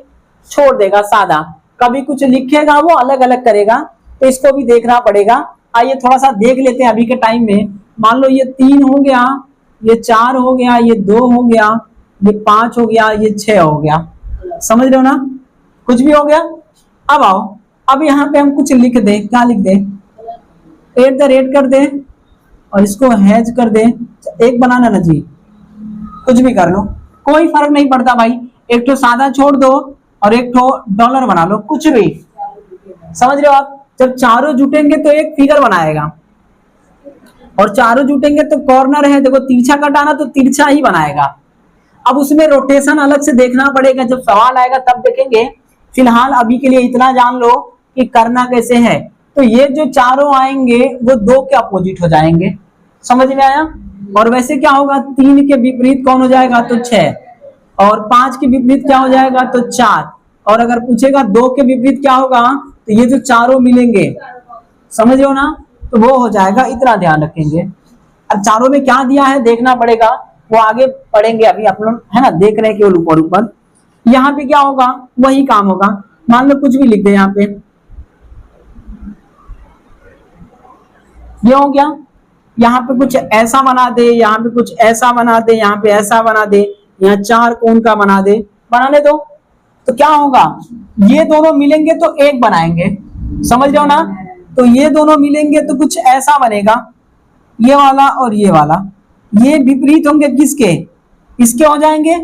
छोड़ देगा सादा, कभी कुछ लिखेगा, वो अलग अलग करेगा, तो इसको भी देखना पड़ेगा। आइए थोड़ा सा देख लेते हैं अभी के टाइम में। मान लो ये 3 हो गया, ये 4 हो गया, ये 2 हो गया, ये 5 हो गया, ये 6 हो गया। समझ रहे हो ना? कुछ भी हो गया। अब आओ, अब यहाँ पे हम कुछ लिख दे, क्या लिख दे, एट द रेट कर दे और इसको हैज कर दे, एक बनाना ना जी, कुछ भी कर लो, कोई फर्क नहीं पड़ता भाई। एक तो सादा छोड़ दो और एक तो डॉलर बना लो, कुछ भी। समझ रहे हो आप? जब चारों जुटेंगे तो एक फिगर बनाएगा, और चारों जुटेंगे तो कॉर्नर है, देखो तिरछा कटाना तो तिरछा ही बनाएगा। अब उसमें रोटेशन अलग से देखना पड़ेगा, जब सवाल आएगा तब देखेंगे। फिलहाल अभी के लिए इतना जान लो कि करना कैसे है। तो ये जो चारों आएंगे वो 2 के अपोजिट हो जाएंगे। समझ में आया? और वैसे क्या होगा, 3 के विपरीत कौन हो जाएगा, तो 6, और 5 के विपरीत क्या हो जाएगा, तो 4, और अगर पूछेगा 2 के विपरीत क्या होगा, तो ये जो चारों मिलेंगे, समझ रहे हो ना, तो वो हो जाएगा। इतना ध्यान रखेंगे। अब चारों में क्या दिया है देखना पड़ेगा, वो आगे पढ़ेंगे, अभी आप लोग है ना देख रहे हैं केवल ऊपर ऊपर। यहाँ पे क्या होगा, वही काम होगा। मान लो कुछ भी लिख दे, यहाँ पे ये हो गया, यहाँ पे कुछ ऐसा बना दे, यहाँ पे कुछ ऐसा बना दे, यहाँ पे ऐसा बना दे, यहाँ 4 कोण का बना दे, बनाने दो। तो क्या होगा, ये दोनों मिलेंगे तो एक बनाएंगे। समझ रहे हो ना? तो ये दोनों मिलेंगे तो कुछ ऐसा बनेगा, ये वाला और ये वाला। ये विपरीत होंगे किसके, इसके हो जाएंगे,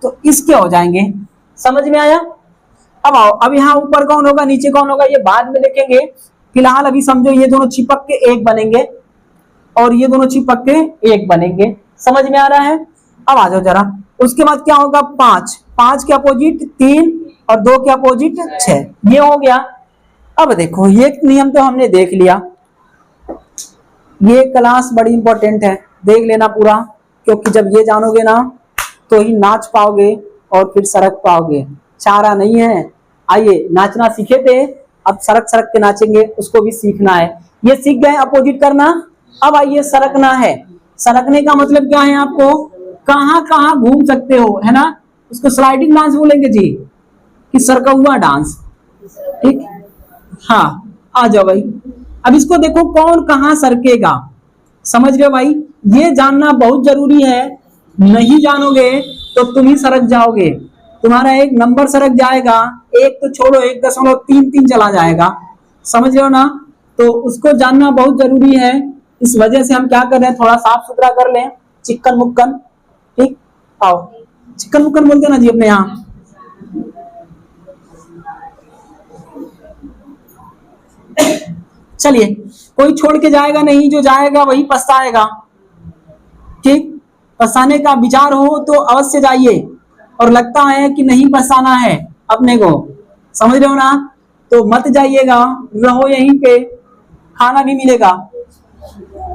तो इसके हो जाएंगे। समझ में आया? अब आओ, अब यहाँ ऊपर कौन होगा, नीचे कौन होगा, ये बाद में देखेंगे। फिलहाल अभी समझो ये दोनों चिपक के एक बनेंगे और ये दोनों चिपक के एक बनेंगे। समझ में आ रहा है? अब आ जाओ जरा, उसके बाद क्या होगा, 5, 5 के अपोजिट 3 और 2 के अपोजिट 6, ये हो गया। अब देखो ये नियम तो हमने देख लिया, ये क्लास बड़ी इंपॉर्टेंट है, देख लेना पूरा, क्योंकि जब ये जानोगे ना तो ही नाच पाओगे और फिर सरक पाओगे, चारा नहीं है। आइए, नाचना सीखे थे, अब सरक सरक के नाचेंगे, उसको भी सीखना है। ये सीख गए अपोजिट करना। अब आइए सरकना है। सरकने का मतलब क्या है, आपको कहां कहां घूम सकते हो, है ना? उसको स्लाइडिंग डांस बोलेंगे जी, कि सरका हुआ डांस, ठीक। हाँ, आ जाओ भाई। अब इसको देखो कौन कहां सरकेगा, समझ रहे हो भाई? ये जानना बहुत जरूरी है, नहीं जानोगे तो तुम ही सरक जाओगे, तुम्हारा एक नंबर सरक जाएगा, एक तो छोड़ो 1.33 चला जाएगा। समझ रहे हो ना? तो उसको जानना बहुत जरूरी है। इस वजह से हम क्या कर रहे हैं, थोड़ा साफ सुथरा कर लें, चिकन मुक्कन, ठीक। आओ, चिकन मुक्कन बोलते ना जी अपने यहाँ। चलिए, कोई छोड़ के जाएगा नहीं, जो जाएगा वही पछताएगा, ठीक। पछताने का विचार हो तो अवश्य जाइए, और लगता है कि नहीं पछताना है अपने को, समझ रहे हो ना, तो मत जाइएगा, रहो यहीं पे, खाना भी मिलेगा।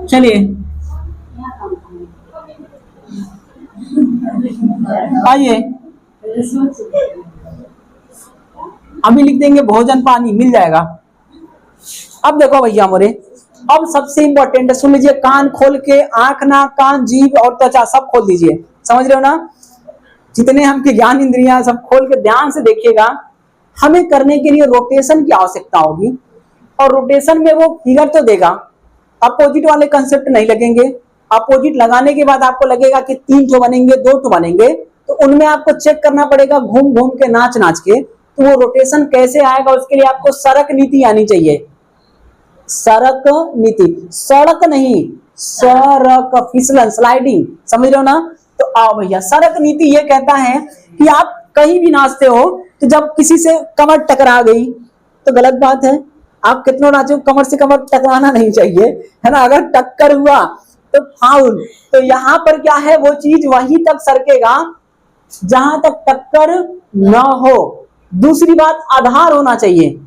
चलिए आइए, अभी लिख देंगे भोजन पानी मिल जाएगा। अब देखो भैया मोरे, अब सबसे इंपॉर्टेंट है, सुन लीजिए, कान खोल के, आंख नाक कान जीभ और त्वचा सब खोल दीजिए। समझ रहे हो ना? जितने हमके ज्ञान इंद्रियां सब खोल के ध्यान से देखिएगा। हमें करने के लिए रोटेशन की आवश्यकता होगी, और रोटेशन में वो फिगर तो देगा, अपोजिट वाले कंसेप्ट नहीं लगेंगे। अपोजिट लगाने के बाद आपको लगेगा कि 3 ठो बनेंगे, 2 ठो बनेंगे, तो उनमें आपको चेक करना पड़ेगा घूम घूम के, नाच नाच के, तो वो रोटेशन कैसे आएगा उसके लिए आपको सरक नीति आनी चाहिए। सरक नीति, सड़क नहीं, सरक, फिसलन, स्लाइडिंग, समझ रहे हो ना। तो आओ भैया, सरक नीति ये कहता है कि आप कहीं भी नाचते हो तो जब किसी से कमर टकरा गई तो गलत बात है, आप कितना नाचो कमर से कमर टकराना नहीं चाहिए, है ना। अगर टक्कर हुआ तो फाउल। तो यहां पर क्या है, वो चीज वहीं तक सरकेगा जहां तक टक्कर ना हो। दूसरी बात, आधार होना चाहिए।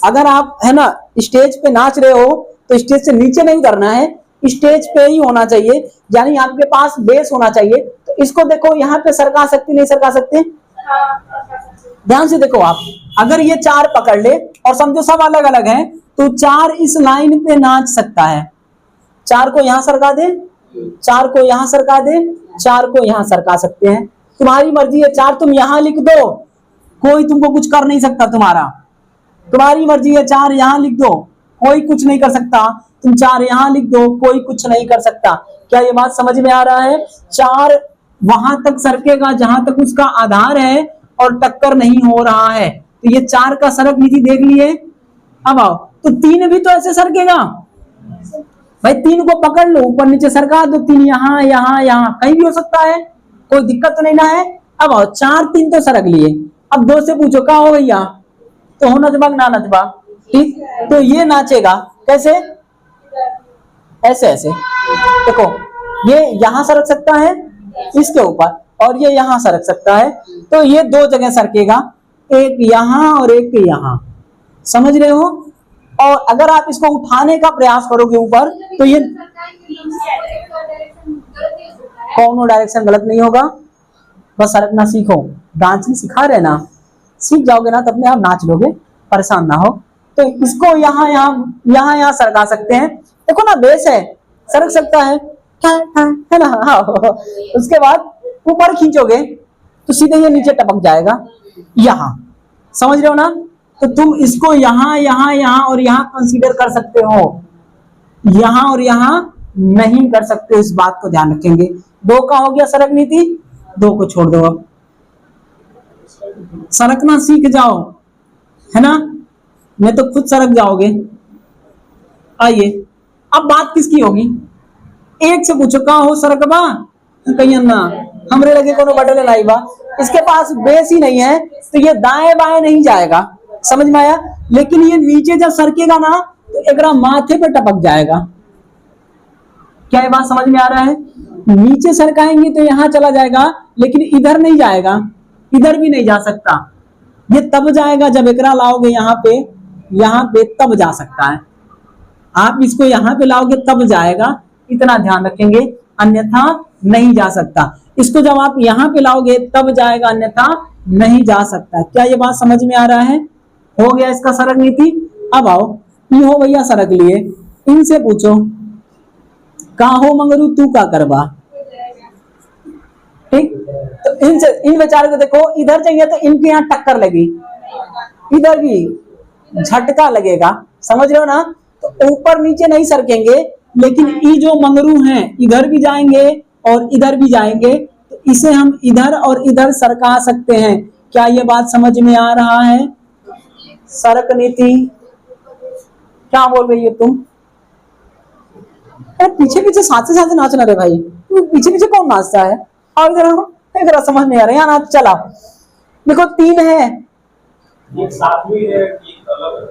अगर आप, है ना, स्टेज पे नाच रहे हो तो स्टेज से नीचे नहीं उतरना है, स्टेज पे ही होना चाहिए, यानी आपके पास बेस होना चाहिए। तो इसको देखो, यहाँ पे सरका सकते नहीं सरका सकते, ध्यान से देखो आप। अगर ये 4 पकड़ ले और समझो सब अलग अलग हैं, तो 4 इस लाइन पे नाच सकता है। 4 को यहां सरका दे, 4 को यहां सरका दे, 4 को यहां सरका सकते हैं, तुम्हारी मर्जी है। 4 तुम यहां लिख दो, कोई तुमको कुछ कर नहीं सकता, तुम्हारी मर्जी है। 4 यहां लिख दो, कोई कुछ नहीं कर सकता। तुम 4 यहां लिख दो, कोई कुछ नहीं कर सकता। क्या ये बात समझ में आ रहा है? 4 वहां तक सरकेगा जहां तक उसका आधार है और टक्कर नहीं हो रहा है। तो ये 4 का सरक नीति देख लिए। अब आओ, तो 3 भी तो ऐसे सरकेगा भाई, 3 को पकड़ लो, ऊपर नीचे सरका दो, 3 यहाँ यहाँ यहाँ कहीं भी हो सकता है, कोई दिक्कत तो नहीं ना है। अब आओ, 4 3 तो सरक लिए। अब 2 से पूछो क्या हो भैया, तो हो नचबा ना नचबा, ठीक। तो ये नाचेगा कैसे, ऐसे ऐसे, देखो ये यहां सरक सकता है इसके ऊपर, और ये यहां सरक सकता है। तो ये 2 जगह सरकेगा, एक यहां और एक यहां, समझ रहे हो। और अगर आप इसको उठाने का प्रयास करोगे ऊपर, तो ये कौन डायरेक्शन गलत नहीं होगा, बस सरकना सीखो। डांसिंग सिखा रहे ना, सीख जाओगे ना तो अपने आप नाच लोगे, परेशान ना हो। तो इसको यहाँ यहाँ यहाँ यहाँ सरका सकते हैं, देखो ना बेस है, सरक सकता है ना। हाँ, उसके बाद ऊपर खींचोगे तो सीधे ये नीचे टपक जाएगा, यहाँ, समझ रहे हो ना। तो तुम इसको यहाँ यहाँ यहाँ और यहाँ कंसीडर कर सकते हो, यहाँ और यहाँ नहीं कर सकते, इस बात को ध्यान रखेंगे। 2 का हो गया सरक नीति, 2 को छोड़ दो। अब सरकना सीख जाओ, है ना, नहीं तो खुद सरक जाओगे। आइए, अब बात किसकी होगी, एक से पूछो का हो सरकबा, कहीं ना हमरे लगे कोनो बटन लाई बा, इसके पास बेस ही नहीं है तो ये दाएं बाएं नहीं जाएगा, समझ में आया। लेकिन ये नीचे जब सरकेगा ना तो एक माथे पे टपक जाएगा। क्या ये बात समझ में आ रहा है? नीचे सरकाएंगे तो यहां चला जाएगा, लेकिन इधर नहीं जाएगा, इधर भी नहीं जा सकता। ये तब जाएगा जब एकरा लाओगे यहाँ पे तब जा सकता है। आप इसको यहाँ पे लाओगे तब जाएगा, इतना ध्यान रखेंगे, अन्यथा नहीं जा सकता। इसको जब आप यहाँ पे लाओगे तब जाएगा, अन्यथा नहीं जा सकता। क्या ये बात समझ में आ रहा है? हो गया इसका सरक नीति। अब आओ, ये हो भैया सरक लिए, इनसे पूछो का हो मंगरू तू का करबा, ठीक। तो इनसे, इन बेचारे को देखो, इधर चाहिए तो इनके यहाँ टक्कर लगी, इधर भी झटका लगेगा, समझ रहे हो ना। तो ऊपर नीचे नहीं सरकेंगे, लेकिन ये जो मंगरू हैं इधर भी जाएंगे और इधर भी जाएंगे, तो इसे हम इधर और इधर सरका सकते हैं। क्या ये बात समझ में आ रहा है? सरक नीति। क्या बोल रही हो तुम? पीछे पीछे साथ से नाचना रे भाई, पीछे पीछे कौन नाचता है? और इधर समझ नहीं आ रहा, यहाँ नाच चला। देखो 3 है, एक साथ में है, एक अलग।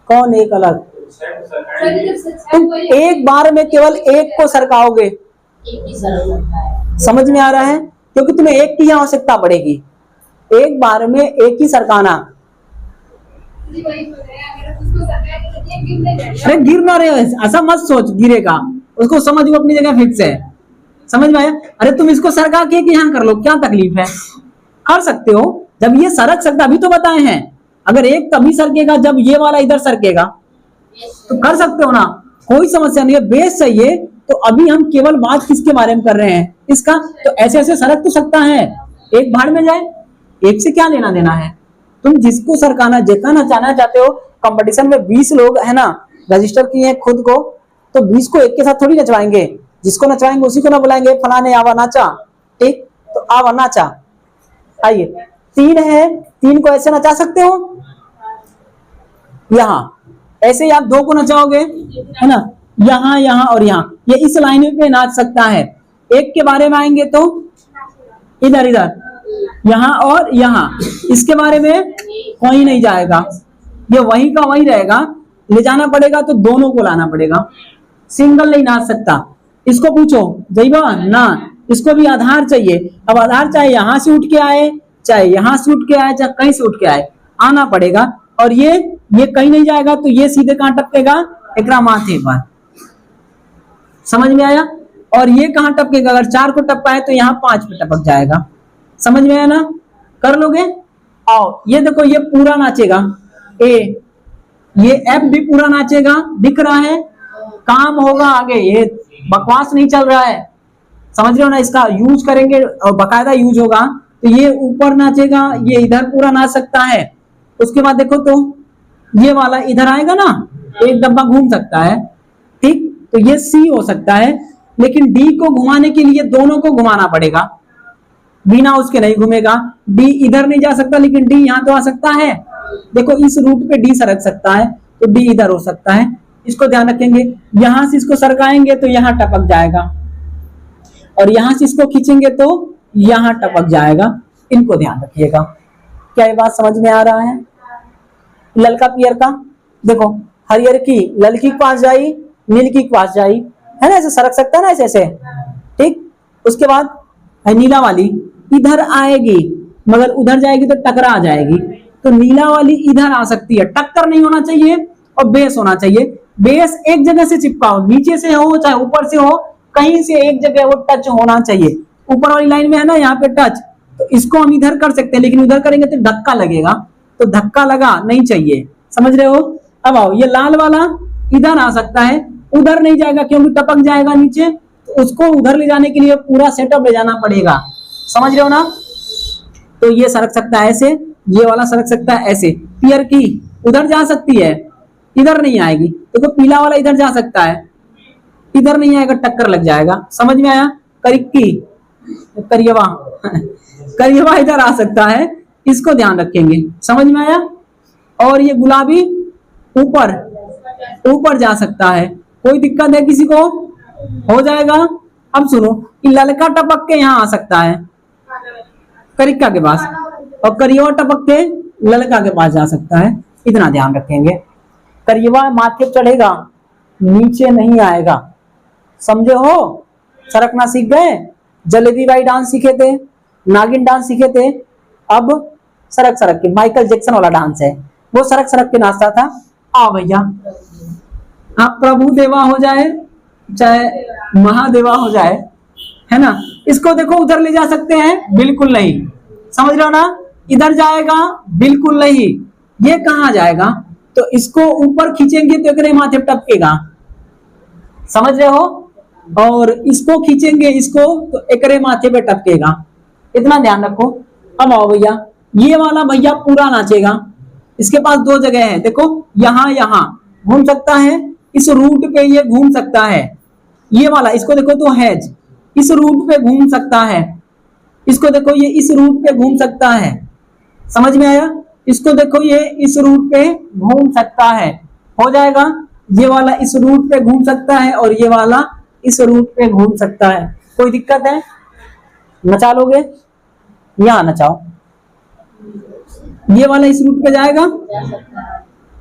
कौन एक अलग? तुम एक बार में केवल एक को सरकाओगे, समझ में आ रहा है? क्योंकि तुम्हें एक की आवश्यकता पड़ेगी, एक बार में एक ही सरकाना। अरे गिर ना रहे, ऐसा मत सोच गिरेगा, उसको समझ वो अपनी जगह फिक्स है, समझ में आया? अरे तुम इसको सरका के यहाँ कर लो, क्या तकलीफ है, कर सकते हो। जब ये सरक सकता, अभी तो बताए हैं, अगर एक तभी सरकेगा जब ये वाला इधर सरकेगा, तो कर सकते हो ना, कोई समस्या नहीं है। बेस चाहिए तो अभी हम केवल बात किसके बारे में कर रहे हैं, इसका। तो ऐसे ऐसे सरक तो सकता है, एक भाड़ में जाए, एक से क्या लेना देना है। तुम जिसको सरकाना जितना नचाना चाहते हो, कंपटीशन में 20 लोग है ना रजिस्टर किए हैं खुद को, तो 20 को एक के साथ थोड़ी नचवाएंगे। जिसको नचवाएंगे उसी को ना बुलाएंगे फलाने आवा नाचा, ठीक, तो आवा नाचा। आइए, 3 है, 3 को ऐसे नचा सकते हो, यहाँ ऐसे ही आप 2 को नचाओगे, है ना, यहाँ यहाँ और यहाँ, ये इस लाइन पे नाच सकता है। 1 के बारे में आएंगे तो इधर इधर, यहाँ और यहाँ, इसके बारे में कोई नहीं जाएगा, ये वही का वही रहेगा। ले जाना पड़ेगा तो दोनों को लाना पड़ेगा, सिंगल नहीं नाच सकता। इसको पूछो जईबा ना, इसको भी आधार चाहिए। अब आधार चाहे यहां से उठ के आए, चाहे यहां से उठ के आए, चाहे कहीं से उठ के आए, आना पड़ेगा। और ये कहीं नहीं जाएगा तो ये सीधे कहां टपकेगा, एकरा माथे पर। समझ में आया? और ये कहां टपकेगा, अगर 4 को टपका है तो यहाँ 5 पे टपक जाएगा। समझ में आया ना? कर लोगे? आओ, ये देखो, ये पूरा नाचेगा ए, ये एफ भी पूरा नाचेगा, दिख रहा है, काम होगा आगे, ये बकवास नहीं चल रहा है। समझ रहे हो ना? इसका यूज करेंगे और बकायदा यूज होगा। तो ये ऊपर नाचेगा, ये इधर पूरा नाच सकता है। उसके बाद देखो तो ये वाला इधर आएगा ना, एक डब्बा घूम सकता है, ठीक, तो ये सी हो सकता है। लेकिन डी को घुमाने के लिए दोनों को घुमाना पड़ेगा, बिना उसके नहीं घूमेगा। डी इधर नहीं जा सकता, लेकिन डी यहां तो आ सकता है। देखो, इस रूट पे डी सरक सकता है, तो डी इधर हो सकता है, इसको ध्यान रखेंगे। यहां से इसको सरकाएंगे तो यहां टपक जाएगा, और यहां से इसको खींचेंगे तो यहां टपक जाएगा। इनको ध्यान रखिएगा। क्या ये बात समझ में आ रहा है? ललका पियर का देखो, हरियर की ललकी के पास जाई, नीलकी के पास जाई, है ना, ऐसे सरक सकता है ना, ऐसे ऐसे, ठीक। उसके बाद नीला वाली इधर आएगी, मगर उधर जाएगी तो टकरा आ जाएगी, तो नीला वाली इधर आ सकती है। टक्कर नहीं होना चाहिए और बेस होना चाहिए। बेस एक जगह से चिपकाओ, नीचे से हो चाहे ऊपर से हो, कहीं से एक जगह वो टच होना चाहिए। ऊपर वाली लाइन में है ना, यहाँ पे टच, तो इसको हम इधर कर सकते हैं, लेकिन उधर करेंगे तो धक्का लगेगा, तो धक्का लगा नहीं चाहिए। समझ रहे हो? अब आओ, ये लाल वाला इधर आ सकता है, उधर नहीं जाएगा क्योंकि टपक जाएगा नीचे, तो उसको उधर ले जाने के लिए पूरा सेटअप ले जाना पड़ेगा। समझ रहे हो ना? तो ये सरक सकता है ऐसे, ये वाला सरक सकता है ऐसे। पियर की उधर जा सकती है, इधर नहीं आएगी। देखो, पीला वाला इधर जा सकता है, इधर नहीं आएगा, टक्कर लग जाएगा। समझ में आया? करिक्की करियवा करियवा इधर आ सकता है, इसको ध्यान रखेंगे। समझ में आया? और ये गुलाबी ऊपर ऊपर जा सकता है, कोई दिक्कत है किसी को? हो जाएगा। अब सुनो, कि ललका टपक के यहाँ आ सकता है करिक्का के पास, और करियवा टपक के ललका के पास जा सकता है। इतना ध्यान रखेंगे। करियवा माथे चढ़ेगा, नीचे नहीं आएगा। समझे हो? सरकना सीख गए? जलेबी बाई डांस सीखे थे, नागिन डांस सीखे थे, अब सरक सरक के, माइकल जैक्सन वाला डांस है, वो सरक सरक के नाचता था। आओ भैया, आप प्रभु देवा हो जाए चाहे महादेवा हो जाए, है ना, इसको देखो उधर ले जा सकते हैं? बिल्कुल नहीं। समझ रहे हो ना? इधर जाएगा? बिल्कुल नहीं। ये कहां जाएगा? तो इसको ऊपर खींचेंगे तो एकरे माथे टपकेगा। समझ रहे हो? और इसको खींचेंगे इसको तो एकरे माथे पे टपकेगा। इतना ध्यान रखो। अब आओ भैया, ये वाला भैया पूरा नाचेगा। इसके पास 2 जगह है, देखो, यहां यहां घूम सकता है, इस रूट पे ये घूम सकता है। ये वाला इसको देखो तो हैज, इस रूट पे घूम सकता है। इसको देखो, ये इस रूट पे घूम सकता है। समझ में आया? इसको देखो, ये इस रूट पे घूम सकता है। हो जाएगा। ये वाला इस रूट पे घूम सकता है और ये वाला इस रूट पे घूम सकता है। कोई दिक्कत है? नचा लोगे? यहां नचाओ। ये वाला इस रूट पे जाएगा,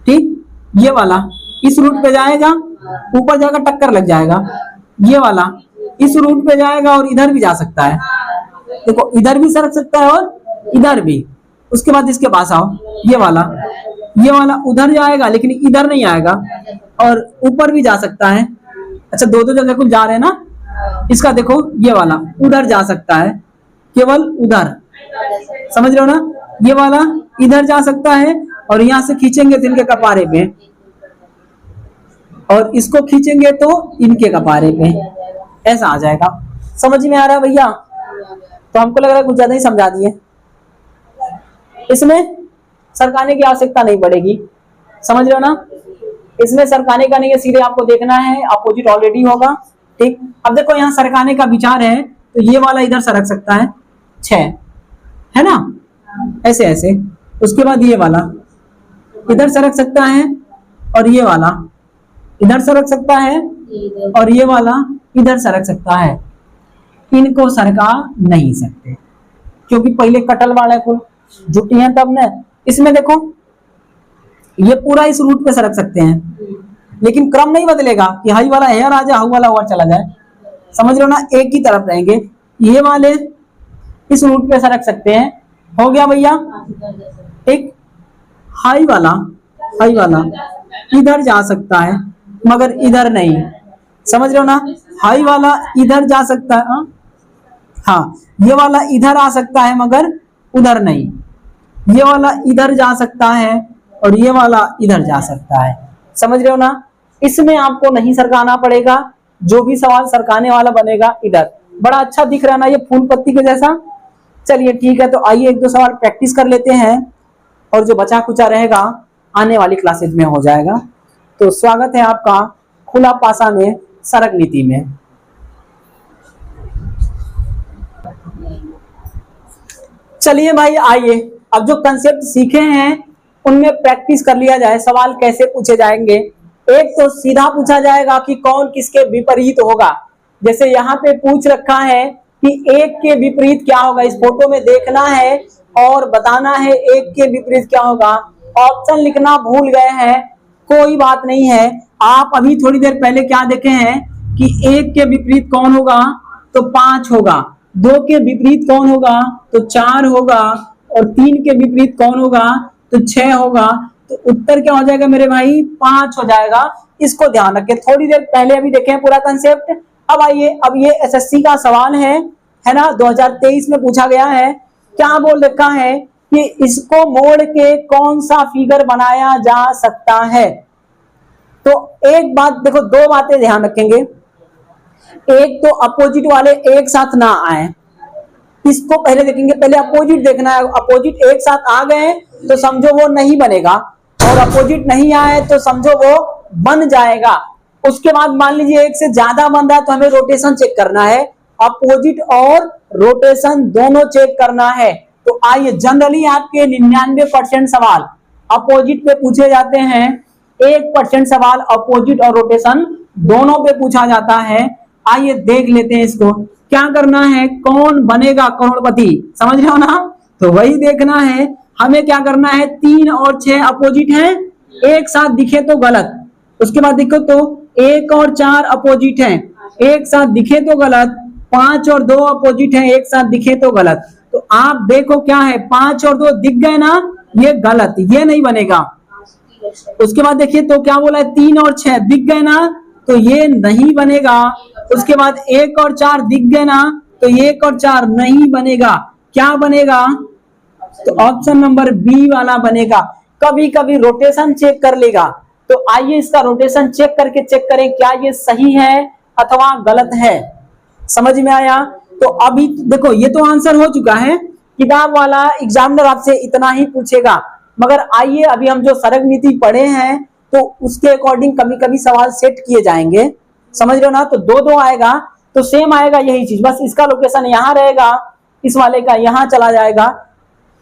ठीक, ये वाला इस रूट पे जाएगा, ऊपर जाकर टक्कर लग जाएगा। ये वाला इस रूट पे जाएगा और इधर भी जा सकता है। देखो, इधर भी सरक सकता है और इधर भी। उसके बाद इसके पास आओ, ये वाला उधर जाएगा लेकिन इधर नहीं आएगा, और ऊपर भी जा सकता है। अच्छा, 2 जगह कुछ जा रहे हैं ना। इसका देखो, ये वाला उधर जा सकता है, केवल उधर। समझ रहे हो ना? ये वाला इधर जा सकता है, और यहां से खींचेंगे तो इनके कपारे पे, और इसको खींचेंगे तो इनके कपारे पे, ऐसा आ जाएगा। समझ में आ रहा है भैया? तो हमको लग रहा है कुछ ज्यादा ही समझा दिए। इसमें सरकाने की आवश्यकता नहीं पड़ेगी। समझ रहे हो ना? इसमें सरकाने का नहीं है, सीधे आपको देखना है, अपोजिट ऑलरेडी होगा, ठीक, अब देखो यहाँ सरकाने का विचार है तो ये वाला इधर सरक सकता है 6, है ना, ऐसे ऐसे। उसके बाद ये वाला इधर सरक सकता है और ये वाला इधर सरक सकता है और ये वाला इधर सरक सकता है। इनको सरका नहीं सकते क्योंकि पहले कटल वाले को जुटी है तब न। इसमें देखो ये पूरा इस रूट पे सरक सकते हैं लेकिन क्रम नहीं बदलेगा कि हाई वाला हेयर आ जाए हाउ वाला ओवर चला जाए, समझ रहे हो ना, एक ही तरफ रहेंगे। ये वाले इस रूट पे सरक सकते हैं, हो गया भैया। एक हाई वाला इधर जा सकता है मगर इधर नहीं, समझ रहे हो ना, हाई वाला इधर जा सकता है, हाँ ये वाला इधर आ सकता है मगर उधर नहीं, ये वाला इधर जा सकता है और ये वाला इधर जा सकता है, समझ रहे हो ना। इसमें आपको नहीं सरकाना पड़ेगा, जो भी सवाल सरकाने वाला बनेगा इधर। बड़ा अच्छा दिख रहा है ना ये फूल पत्ती के जैसा। चलिए ठीक है, तो आइए एक दो सवाल प्रैक्टिस कर लेते हैं और जो बचा कुचा रहेगा आने वाली क्लासेज में हो जाएगा। तो स्वागत है आपका खुला पासा में सरक नीति में। चलिए भाई आइए अब जो कंसेप्ट सीखे हैं उनमें प्रैक्टिस कर लिया जाए। सवाल कैसे पूछे जाएंगे, एक तो सीधा पूछा जाएगा कि कौन किसके विपरीत होगा। जैसे यहाँ पे पूछ रखा है कि एक के विपरीत क्या होगा, इस फोटो में देखना है और बताना है एक के विपरीत क्या होगा। ऑप्शन लिखना भूल गए हैं, कोई बात नहीं है। आप अभी थोड़ी देर पहले क्या देखे हैं कि एक के विपरीत कौन होगा तो 5 होगा, 2 के विपरीत कौन होगा तो 4 होगा और 3 के विपरीत कौन होगा तो 6 होगा। तो उत्तर क्या हो जाएगा मेरे भाई 5 हो जाएगा। इसको ध्यान रखें, थोड़ी देर पहले अभी देखे हैं पूरा कंसेप्ट। अब आइए, अब ये एसएससी का सवाल है ना, 2023 में पूछा गया है। क्या बोल रखा है कि इसको मोड़ के कौन सा फिगर बनाया जा सकता है। तो एक बात देखो, दो बातें ध्यान रखेंगे। एक तो अपोजिट वाले एक साथ ना आए, इसको पहले देखेंगे। पहले अपोजिट देखना है, अपोजिट एक साथ आ गए तो समझो वो नहीं बनेगा और अपोजिट नहीं आए तो समझो वो बन जाएगा। उसके बाद मान लीजिए एक से ज्यादा बन रहा है तो हमें रोटेशन चेक करना है, अपोजिट और रोटेशन दोनों चेक करना है। तो आइए, जनरली आपके 99% सवाल अपोजिट पे पूछे जाते हैं, 1% सवाल अपोजिट और रोटेशन दोनों पे पूछा जाता है। आइए देख लेते हैं इसको। क्या करना है, कौन बनेगा करोड़पति, समझ रहे हो ना, तो वही देखना है हमें। क्या करना है, 3 और 6 अपोजिट हैं, एक साथ दिखे तो गलत। उसके बाद देखो तो 1 और 4 अपोजिट हैं, एक साथ दिखे तो गलत। 5 और 2 अपोजिट हैं, एक साथ दिखे तो गलत। तो आप देखो क्या है, 5 और 2 दिख गए ना, ये गलत, ये नहीं बनेगा। उसके बाद देखिए तो क्या बोला है, 3 और 6 दिख गए ना, तो ये नहीं बनेगा। उसके बाद 1 और 4 दिख गए ना, तो 1 और 4 नहीं बनेगा। क्या बनेगा, तो ऑप्शन नंबर बी वाला बनेगा। कभी कभी रोटेशन चेक कर लेगा, तो आइए इसका रोटेशन चेक करके चेक करें क्या ये सही है अथवा गलत है। समझ में आया। तो अभी देखो ये तो आंसर हो चुका है, किताब वाला एग्जामिनर आपसे इतना ही पूछेगा। मगर आइए अभी हम जो सरक नीति पढ़े हैं तो उसके अकॉर्डिंग कभी कभी सवाल सेट किए जाएंगे, समझ रहे हो ना। तो 2-2 आएगा तो सेम आएगा यही चीज, बस इसका लोकेशन यहाँ रहेगा, इस वाले का यहाँ चला जाएगा।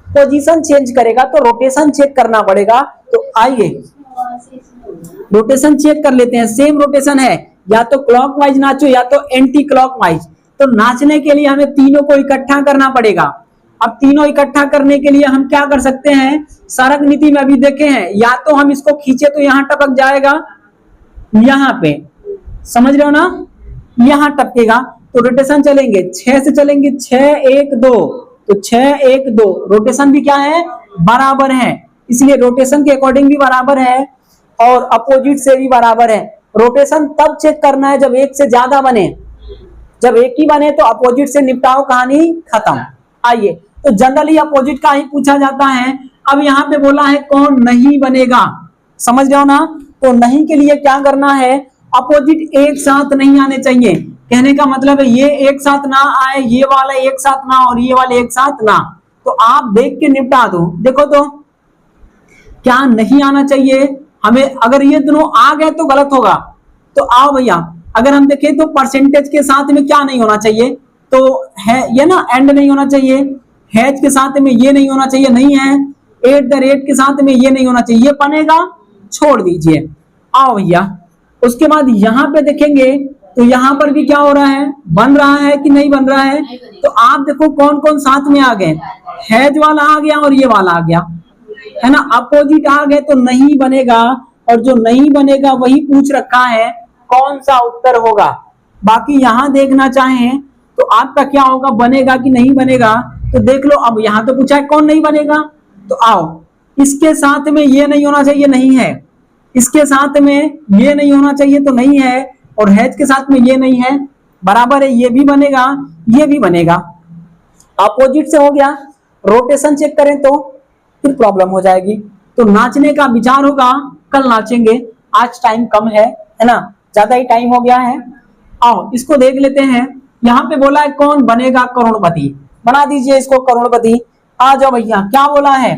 पोजीशन चेंज करेगा तो रोटेशन चेक करना पड़ेगा। तो आइए रोटेशन चेक कर लेते हैं। सेम रोटेशन है, या तो क्लॉकवाइज नाचो या तो एंटी क्लॉकवाइज। तो नाचने के लिए हमें तीनों को इकट्ठा करना पड़ेगा। अब तीनों इकट्ठा करने के लिए हम क्या कर सकते हैं, सरक नीति में अभी देखे हैं, या तो हम इसको खींचे तो यहाँ टपक जाएगा, यहाँ पे समझ रहे हो ना, यहाँ टपकेगा। तो रोटेशन चलेंगे 6 से चलेंगे, 6 1 2, तो 6 1 2 रोटेशन भी क्या है बराबर है, इसलिए रोटेशन के अकॉर्डिंग भी बराबर है और अपोजिट से भी बराबर है। रोटेशन तब चेक करना है जब एक से ज्यादा बने, जब एक ही बने तो अपोजिट से निपटाओ, कहानी खत्म। आइए, तो जनरली अपोजिट का ही पूछा जाता है। अब यहाँ पे बोला है कौन नहीं बनेगा, समझ रहे हो ना। तो नहीं के लिए क्या करना है, अपोजिट एक साथ नहीं आने चाहिए। कहने का मतलब है ये एक साथ ना आए, ये वाला एक साथ ना और ये वाले एक साथ ना। तो आप देख के निपटा दो। देखो तो क्या नहीं आना चाहिए हमें, अगर ये दोनों आ गए तो गलत होगा। तो आओ भैया, अगर हम देखें तो परसेंटेज के साथ में क्या नहीं होना चाहिए, तो है ये ना, एंड नहीं होना चाहिए, हैज के साथ में ये नहीं होना चाहिए, नहीं है, एट द रेट के साथ में ये नहीं होना चाहिए, ये बनेगा, छोड़ दीजिए। आओ भैया, उसके बाद यहाँ पे देखेंगे तो यहाँ पर भी क्या हो रहा है, बन रहा है कि नहीं बन रहा है। तो आप देखो कौन कौन साथ में आ गए, हैज वाला आ गया और ये वाला आ गया, है ना। अपोजिट आ गए तो नहीं बनेगा, और जो नहीं बनेगा वही पूछ रखा है कौन सा उत्तर होगा। बाकी यहाँ देखना चाहें तो आपका क्या होगा, बनेगा कि नहीं बनेगा। तो देख लो, अब यहाँ तो पूछा है कौन नहीं बनेगा, तो आओ, इसके साथ में ये नहीं होना चाहिए, नहीं है, इसके साथ में ये नहीं होना चाहिए तो नहीं है, और हैज के साथ में ये नहीं है, बराबर है, ये भी बनेगा, ये भी बनेगा। अपोजिट से हो गया, रोटेशन चेक करें तो फिर प्रॉब्लम हो जाएगी। तो नाचने का विचार होगा, कल नाचेंगे, आज टाइम कम है ना, ज्यादा ही टाइम हो गया है। आओ इसको देख लेते हैं। यहाँ पे बोला है कौन बनेगा करोड़पति, बना दीजिए इसको करोड़पति। आ जाओ भैया, क्या बोला है,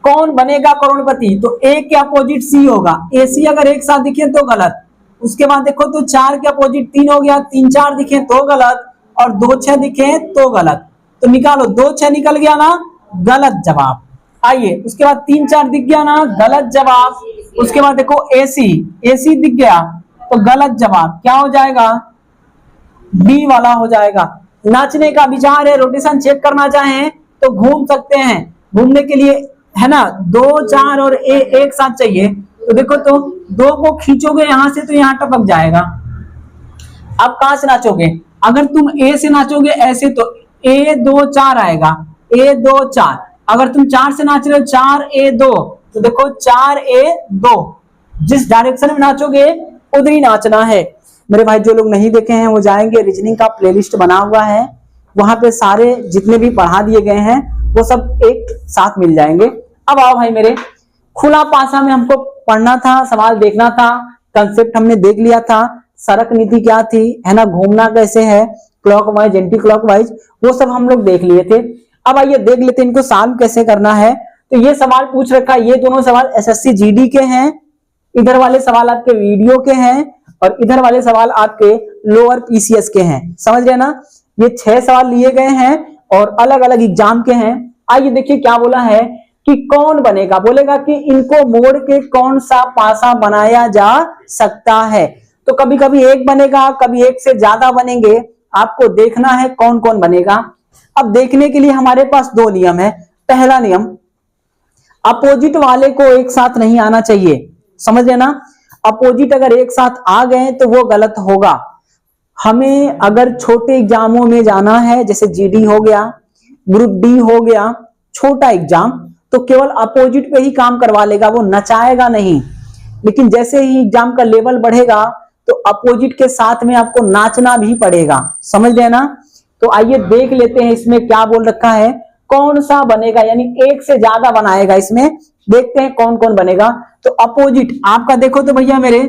कौन बनेगा करोड़पति, तो ए के अपोजिट सी होगा, ए सी अगर एक साथ दिखे तो गलत। उसके बाद देखो तो 4 के अपोजिट 3 हो गया, 3 4 दिखे तो गलत, और 2 6 दिखे तो गलत। तो निकालो, 2 6 निकल गया ना, गलत जवाब। आइए उसके बाद 3 4 दिख गया ना, गलत जवाब। उसके बाद देखो एसी, एसी दिख गया तो गलत जवाब, क्या हो जाएगा, बी वाला हो जाएगा। नाचने का विचार है, रोटेशन चेक करना चाहें तो घूम सकते हैं, घूमने के लिए है ना, 2 4 और ए एक साथ चाहिए। तो देखो तो 2 को खींचोगे यहां से तो यहां टपक जाएगा। अब कहां से नाचोगे, अगर तुम ए से नाचोगे ऐसे तो ए 2 4 आएगा, ए 2 4। अगर तुम 4 से नाच रहे हो 4 ए 2, तो देखो 4 ए 2, जिस डायरेक्शन में नाचोगे उधर ही नाचना है। मेरे भाई जो लोग नहीं देखे हैं वो जाएंगे, रीजनिंग का प्लेलिस्ट बना हुआ है, वहां पे सारे जितने भी पढ़ा दिए गए हैं वो सब एक साथ मिल जाएंगे। अब आओ भाई मेरे, खुला पासा में हमको पढ़ना था, सवाल देखना था, कंसेप्ट हमने देख लिया था, सड़क नीति क्या थी, है ना, घूमना कैसे है, क्लॉकवाइज एंटी क्लॉकवाइज, वो सब हम लोग देख लिए थे। अब आइए देख लेते हैं इनको सॉल्व कैसे करना है। तो ये सवाल पूछ रखा है, ये दोनों सवाल एसएससी जीडी के हैं, इधर वाले सवाल आपके वीडियो के हैं, और इधर वाले सवाल आपके लोअर पीसीएस के हैं, समझ रहे ना। ये 6 सवाल लिए गए हैं और अलग अलग एग्जाम के हैं। आइए देखिए क्या बोला है कि कौन बनेगा, बोलेगा कि इनको मोड़ के कौन सा पासा बनाया जा सकता है। तो कभी कभी एक बनेगा, कभी एक से ज्यादा बनेंगे, आपको देखना है कौन कौन बनेगा। अब देखने के लिए हमारे पास 2 नियम है। पहला नियम, अपोजिट वाले को एक साथ नहीं आना चाहिए, समझ रहे ना। अपोजिट अगर एक साथ आ गए तो वो गलत होगा। हमें अगर छोटे एग्जामों में जाना है, जैसे जीडी हो गया, ग्रुप डी हो गया, छोटा एग्जाम, तो केवल अपोजिट पे ही काम करवा लेगा, वो नचाएगा नहीं। लेकिन जैसे ही एग्जाम का लेवल बढ़ेगा तो अपोजिट के साथ में आपको नाचना भी पड़ेगा, समझ रहे ना। तो आइए देख लेते हैं इसमें क्या बोल रखा है, कौन सा बनेगा, यानी एक से ज्यादा बनाएगा। इसमें देखते हैं कौन कौन बनेगा। तो अपोजिट आपका देखो तो भैया मेरे,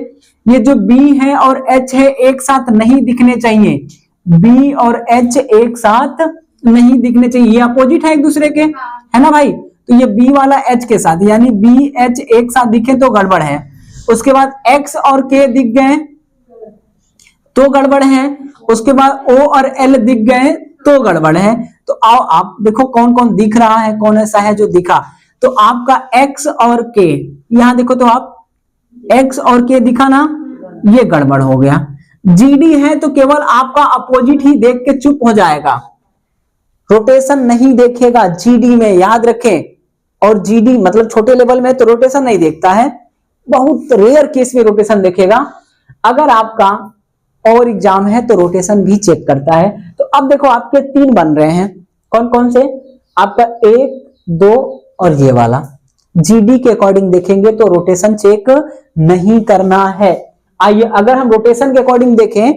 ये जो बी है और एच है एक साथ नहीं दिखने चाहिए, बी और एच एक साथ नहीं दिखने चाहिए, ये अपोजिट है एक दूसरे के, है ना भाई। तो ये बी वाला एच के साथ, यानी बी एच एक साथ दिखे तो गड़बड़ है। उसके बाद एक्स और के दिख गए तो गड़बड़ है। उसके बाद ओ और एल दिख गए तो गड़बड़ है। तो आओ आप देखो कौन कौन दिख रहा है, कौन ऐसा है जो दिखा। तो आपका एक्स और के, यहां देखो तो आप एक्स और के दिखा ना, ये गड़बड़ हो गया। जीडी है तो केवल आपका अपोजिट ही देख के चुप हो जाएगा, रोटेशन नहीं देखेगा जीडी में, याद रखें। और जीडी मतलब छोटे लेवल में तो रोटेशन नहीं देखता है, बहुत रेयर केस में रोटेशन देखेगा। अगर आपका और एग्जाम है तो रोटेशन भी चेक करता है। तो अब देखो आपके 3 बन रहे हैं, कौन कौन से, आपका 1 2 और ये वाला। जीडी के अकॉर्डिंग देखेंगे तो रोटेशन चेक नहीं करना है। आइए अगर हम रोटेशन के अकॉर्डिंग देखें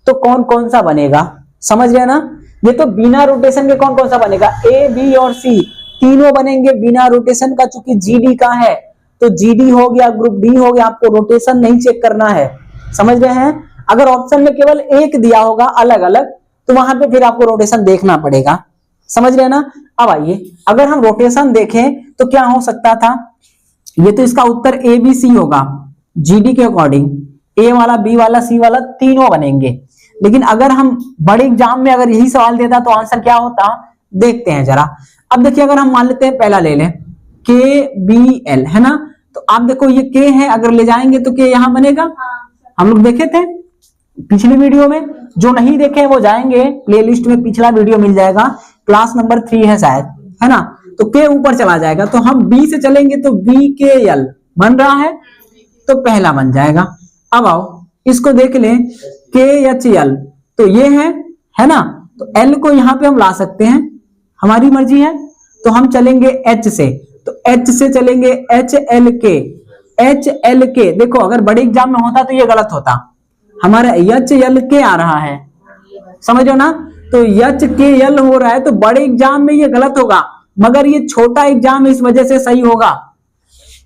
तो कौन कौन सा बनेगा, समझ रहे हैं ना। ये तो बिना रोटेशन के कौन कौन सा बनेगा, ए बी और सी तीनों बनेंगे बिना रोटेशन का, चूंकि जीडी का है तो जीडी हो गया, ग्रुप डी हो गया, आपको रोटेशन नहीं चेक करना है, समझ रहे हैं। अगर ऑप्शन में केवल एक दिया होगा अलग अलग तो वहां पे फिर आपको रोटेशन देखना पड़ेगा, समझ रहे हैं ना। अब आइए अगर हम रोटेशन देखें तो क्या हो सकता था, ये तो इसका उत्तर ए बी सी होगा जीडी के अकॉर्डिंग, ए वाला, बी वाला, सी वाला तीनों बनेंगे। लेकिन अगर हम बड़े एग्जाम में अगर यही सवाल देता तो आंसर क्या होता, देखते हैं जरा। अब देखिए अगर हम मान लेते हैं पहला ले लें KBL, है ना, तो आप देखो ये K है, अगर ले जाएंगे तो K यहां बनेगा। हम लोग देखे थे पिछली वीडियो में, जो नहीं देखे वो जाएंगे प्लेलिस्ट में, पिछला वीडियो मिल जाएगा, क्लास नंबर 3 है शायद, है ना। तो K ऊपर चला जाएगा, तो हम B से चलेंगे तो BKL बन रहा है, तो पहला बन जाएगा। अब आओ इसको देख लें KHL, तो ये है ना, तो L को यहां पे हम ला सकते हैं, हमारी मर्जी है। तो हम चलेंगे H से, तो H से चलेंगे HLK। देखो अगर बड़े एग्जाम में होता तो ये गलत होता, हमारा HLK आ रहा है, समझो ना, तो HKL हो रहा है, तो बड़े एग्जाम में ये गलत होगा, मगर ये छोटा एग्जाम इस वजह से सही होगा।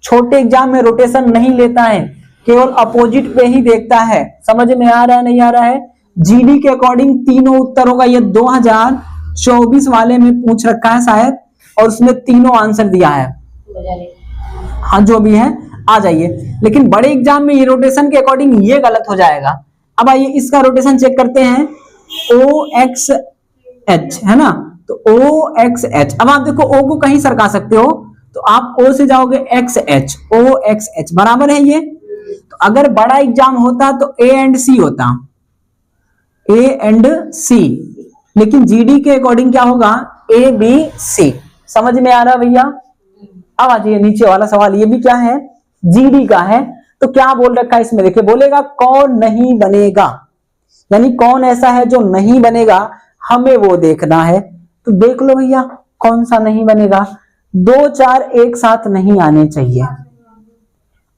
छोटे एग्जाम में रोटेशन नहीं लेता है, केवल अपोजिट पे ही देखता है। समझ में आ रहा है, नहीं आ रहा है? जीडी के अकॉर्डिंग तीनों उत्तर होगा, ये 2024 वाले में पूछ रखा है शायद, और उसमें तीनों आंसर दिया है। हाँ जो भी है आ जाइए, लेकिन बड़े एग्जाम में ये रोटेशन के अकॉर्डिंग ये गलत हो जाएगा। अब आइए इसका रोटेशन चेक करते हैं, OXH, है ना, तो OXH। अब आप देखो O को कहीं सरका सकते हो, तो आप O से जाओगे XH, OXH बराबर है ये। तो अगर बड़ा एग्जाम होता तो A एंड C होता, A एंड C, लेकिन जीडी के अकॉर्डिंग क्या होगा, ABC। समझ में आ रहा भैया? अब आ जाइए नीचे वाला सवाल, ये भी क्या है, जीडी का है। तो क्या बोल रखा है इसमें, देखिए बोलेगा कौन नहीं बनेगा, यानी कौन ऐसा है जो नहीं बनेगा, हमें वो देखना है। तो देख लो भैया कौन सा नहीं बनेगा। 2 4 एक साथ नहीं आने चाहिए,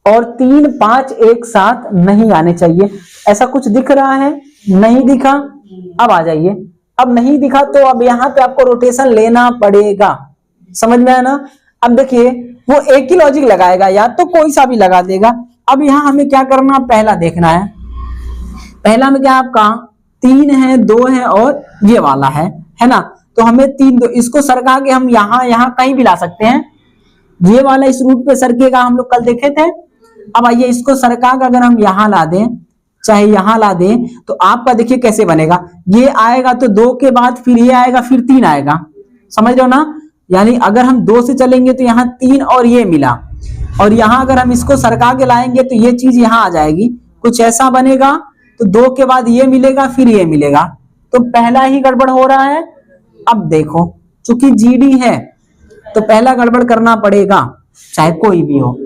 और 3 5 एक साथ नहीं आने चाहिए। ऐसा कुछ दिख रहा है, नहीं दिखा। अब आ जाइए, अब नहीं दिखा तो अब यहां पे आपको रोटेशन लेना पड़ेगा, समझ में आया ना। अब देखिए वो एक ही लॉजिक लगाएगा, या तो कोई सा भी लगा देगा। अब यहां हमें क्या करना, पहला देखना है। पहला में क्या आपका 3 है, 2 है और ये वाला है ना, तो हमें 3 2 इसको सरका के हम यहां कहीं भी ला सकते हैं। ये वाला इस रूट पे सरकेगा, हम लोग कल देखे थे। अब आइए इसको सरका के अगर हम यहां ला दें, चाहे यहां ला दें, तो आपका देखिए कैसे बनेगा, ये आएगा तो 2 के बाद फिर ये आएगा, फिर 3 आएगा, समझ लो ना। यानी अगर हम 2 से चलेंगे तो यहाँ 3 और ये मिला, और यहाँ अगर हम इसको सरका के लाएंगे तो ये चीज यहाँ आ जाएगी, कुछ ऐसा बनेगा। तो 2 के बाद ये मिलेगा, फिर ये मिलेगा, तो पहला ही गड़बड़ हो रहा है। अब देखो चूंकि जीडी है तो पहला गड़बड़ करना पड़ेगा, चाहे कोई भी हो,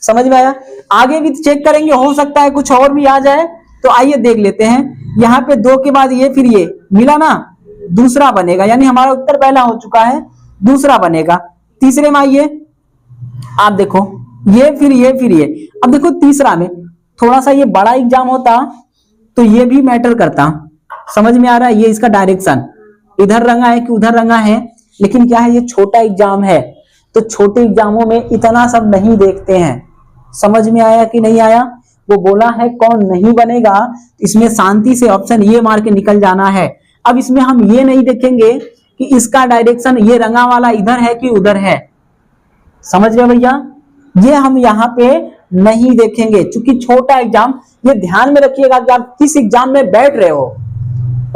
समझ में आया। आगे भी चेक करेंगे, हो सकता है कुछ और भी आ जाए, तो आइए देख लेते हैं। यहाँ पे 2 के बाद ये फिर ये मिला ना, दूसरा बनेगा, यानी हमारा उत्तर पहला हो चुका है, दूसरा बनेगा। तीसरे में आइए, आप देखो ये फिर ये फिर ये। अब देखो तीसरा में थोड़ा सा ये बड़ा एग्जाम होता तो ये भी मैटर करता, समझ में आ रहा है। ये इसका डायरेक्शन इधर रंगा है कि उधर रंगा है, लेकिन क्या है ये छोटा एग्जाम है, तो छोटे एग्जामों में इतना सब नहीं देखते हैं। समझ में आया कि नहीं आया? वो बोला है कौन नहीं बनेगा, इसमें शांति से ऑप्शन ये मार के निकल जाना है। अब इसमें हम ये नहीं देखेंगे कि इसका डायरेक्शन ये रंगा वाला इधर है कि उधर है, समझ गए भैया? ये हम यहाँ पे नहीं देखेंगे, क्योंकि छोटा एग्जाम। ये ध्यान में रखिएगा कि आप किस एग्जाम में बैठ रहे हो,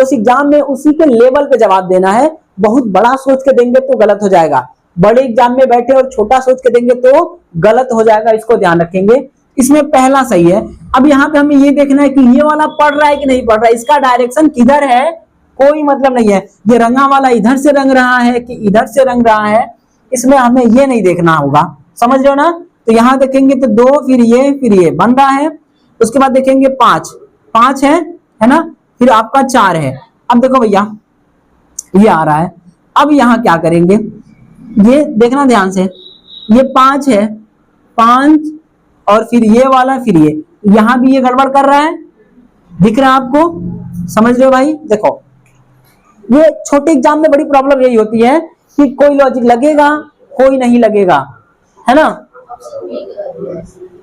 उस एग्जाम में उसी के लेवल पे जवाब देना है। बहुत बड़ा सोच के देंगे तो गलत हो जाएगा, बड़े एग्जाम में बैठे और छोटा सोच के देंगे तो गलत हो जाएगा, इसको ध्यान रखेंगे। इसमें पहला सही है। अब यहाँ पे हमें ये देखना है कि ये वाला पढ़ रहा है कि नहीं पढ़ रहा है, इसका डायरेक्शन किधर है कोई मतलब नहीं है। ये रंगा वाला इधर से रंग रहा है कि इधर से रंग रहा है, इसमें हमें ये नहीं देखना होगा, समझ लो ना। तो यहाँ देखेंगे तो 2 फिर ये बन रहा है। उसके बाद देखेंगे 5 है ना, फिर आपका 4 है। अब देखो भैया ये आ रहा है। अब यहाँ क्या करेंगे, ये देखना ध्यान से, ये 5 है, 5 और फिर ये वाला फिर ये, यहाँ भी ये गड़बड़ कर रहा है, दिख रहा है आपको? समझ लो भाई। देखो ये छोटे एग्जाम में बड़ी प्रॉब्लम यही होती है कि कोई लॉजिक लगेगा कोई नहीं लगेगा, है ना।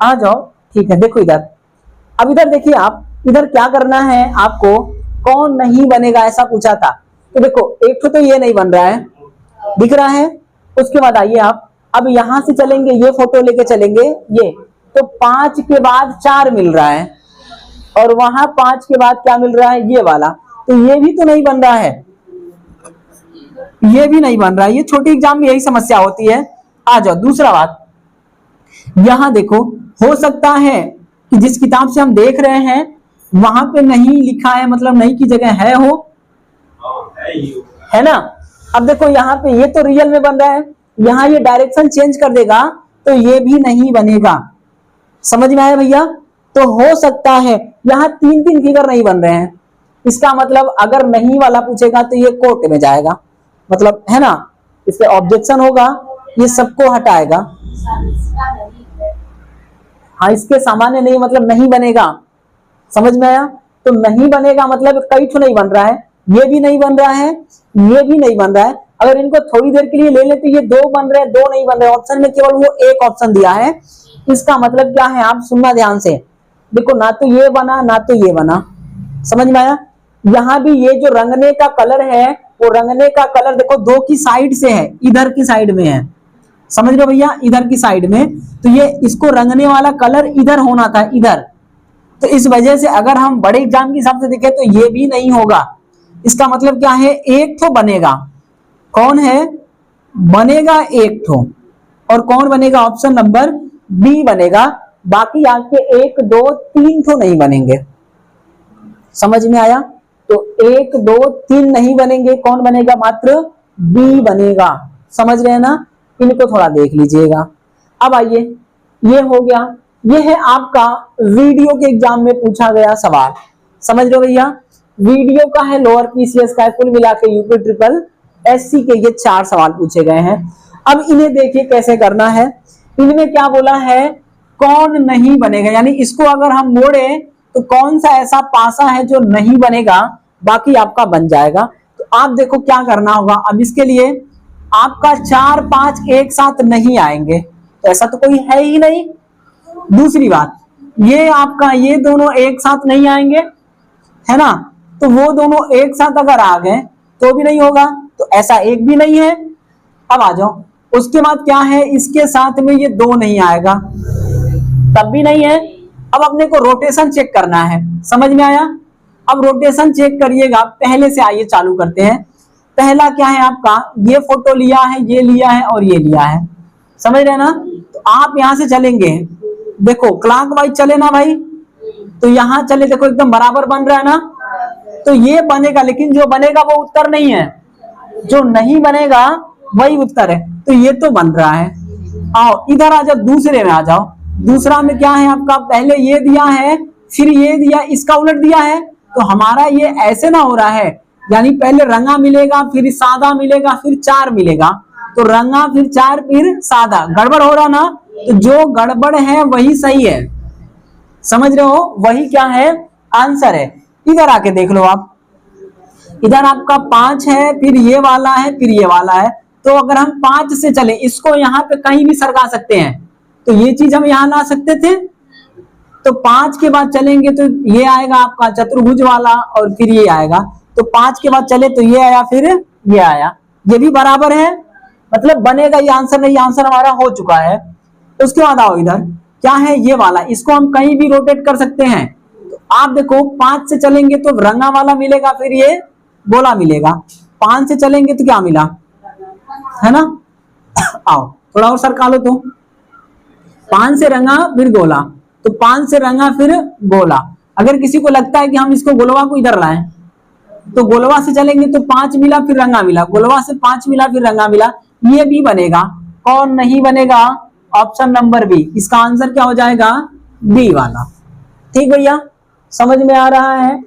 आ जाओ, ठीक है। देखो इधर, अब इधर देखिए, आप इधर क्या करना है आपको, कौन नहीं बनेगा ऐसा पूछा था। तो देखो एक तो ये नहीं बन रहा है, दिख रहा है। उसके बाद आइए आप, अब यहां से चलेंगे, ये फोटो लेके चलेंगे, ये तो 5 के बाद 4 मिल रहा है, और वहां 5 के बाद क्या मिल रहा है, ये वाला, तो ये भी तो नहीं बन रहा है, ये भी नहीं बन रहा है। ये छोटी एग्जाम में यही समस्या होती है। आ जाओ दूसरा बात, यहां देखो, हो सकता है कि जिस किताब से हम देख रहे हैं वहां पे नहीं लिखा है, मतलब नहीं की जगह है हो, है ना। अब देखो यहाँ पे ये तो रियल में बन रहा है, यहाँ ये डायरेक्शन चेंज कर देगा तो ये भी नहीं बनेगा। समझ में आया भैया। तो हो सकता है यहाँ 3 फिगर नहीं बन रहे हैं, इसका मतलब अगर नहीं वाला पूछेगा तो ये कोर्ट में जाएगा, मतलब है ना, इस पे ऑब्जेक्शन होगा, ये सबको हटाएगा। हाँ, इसके सामान्य नहीं मतलब नहीं बनेगा। समझ में आया। तो नहीं बनेगा मतलब कई तो नहीं बन रहा है, ये भी नहीं बन रहा है, ये भी नहीं बन रहा है। अगर इनको थोड़ी देर के लिए ले लेते, ये 2 बन रहे हैं, 2 नहीं बन रहे, ऑप्शन में केवल वो एक ऑप्शन दिया है। इसका मतलब क्या है, आप सुनना ध्यान से, देखो ना तो ये बना ना तो ये बना। समझ में आया। यहाँ भी ये जो रंगने का कलर है, वो रंगने का कलर देखो 2 की साइड से है, इधर की साइड में है। समझ रहे हो भैया, इधर की साइड में, तो ये इसको रंगने वाला कलर इधर होना था, इधर। तो इस वजह से अगर हम बड़े एग्जाम के हिसाब से देखें तो ये भी नहीं होगा। इसका मतलब क्या है, एक तो बनेगा, कौन है, बनेगा एक तो, और कौन बनेगा, ऑप्शन नंबर बी बनेगा। बाकी आपके 1 2 3 तो नहीं बनेंगे। समझ में आया। तो 1 2 3 नहीं बनेंगे, कौन बनेगा, मात्र बी बनेगा। समझ रहे हैं ना। इनको थोड़ा देख लीजिएगा। अब आइए, ये हो गया, ये है आपका वीडियो के एग्जाम में पूछा गया सवाल। समझ रहे हो भैया। वीडियो का है, लोअर पीसीएस का है, कुल मिला के यूपी ट्रिपल एससी के ये 4 सवाल पूछे गए हैं। अब इन्हें देखिए कैसे करना है। इनमें क्या बोला है, कौन नहीं बनेगा, यानी इसको अगर हम मोड़े तो कौन सा ऐसा पासा है जो नहीं बनेगा, बाकी आपका बन जाएगा। तो आप देखो क्या करना होगा। अब इसके लिए आपका 4 5 एक साथ नहीं आएंगे, तो ऐसा तो कोई है ही नहीं। दूसरी बात, ये आपका ये दोनों एक साथ नहीं आएंगे, है ना, तो वो दोनों एक साथ अगर आ गए तो भी नहीं होगा, तो ऐसा एक भी नहीं है। अब आ जाओ, उसके बाद क्या है, इसके साथ में ये 2 नहीं आएगा, तब भी नहीं है। अब अपने को रोटेशन चेक करना है। समझ में आया। अब रोटेशन चेक करिएगा, पहले से आइए चालू करते हैं। पहला क्या है आपका, ये फोटो लिया है, ये लिया है और ये लिया है। समझ रहे ना। तो आप यहां से चलेंगे, देखो क्लॉकवाइज चले ना भाई, तो यहां चले, देखो एकदम बराबर बन रहा है ना, तो ये बनेगा, लेकिन जो बनेगा वो उत्तर नहीं है, जो नहीं बनेगा वही उत्तर है। तो ये तो बन रहा है। आओ इधर आ जाओ, दूसरे में आ जाओ। दूसरा में क्या है आपका, पहले ये दिया है, फिर ये दिया, इसका उलट दिया है, तो हमारा ये ऐसे ना हो रहा है, यानी पहले रंगा मिलेगा, फिर सादा मिलेगा, फिर 4 मिलेगा, तो रंगा फिर 4 फिर सादा, गड़बड़ हो रहा ना। तो जो गड़बड़ है वही सही है। समझ रहे हो, वही क्या है, आंसर है। इधर आके देख लो आप, इधर आपका 5 है, फिर ये वाला है, फिर ये वाला है। तो अगर हम 5 से चले, इसको यहाँ पे कहीं भी सरका सकते हैं, तो ये चीज हम यहाँ ला सकते थे। तो 5 के बाद चलेंगे तो ये आएगा आपका चतुर्भुज वाला, और फिर ये आएगा। तो 5 के बाद चले तो ये आया, फिर ये आया, ये भी बराबर है, मतलब बनेगा। ये आंसर नहीं, आंसर हमारा हो चुका है। उसके बाद आओ इधर, क्या है, ये वाला, इसको हम कहीं भी रोटेट कर सकते हैं। तो आप देखो 5 से चलेंगे तो रंगा वाला मिलेगा, फिर ये गोला मिलेगा। 5 से चलेंगे तो क्या मिला, है ना। आओ थोड़ा और सरका लो, तो 5 से रंगा फिर गोला, तो 5 से रंगा फिर गोला। अगर किसी को लगता है कि हम इसको गोलवा को इधर लाएं, तो गोलवा से चलेंगे तो 5 मिला फिर रंगा मिला, गोलवा से 5 मिला फिर रंगा मिला, ये भी बनेगा। कौन नहीं बनेगा, ऑप्शन नंबर बी। इसका आंसर क्या हो जाएगा, बी वाला। ठीक भैया, समझ में आ रहा है।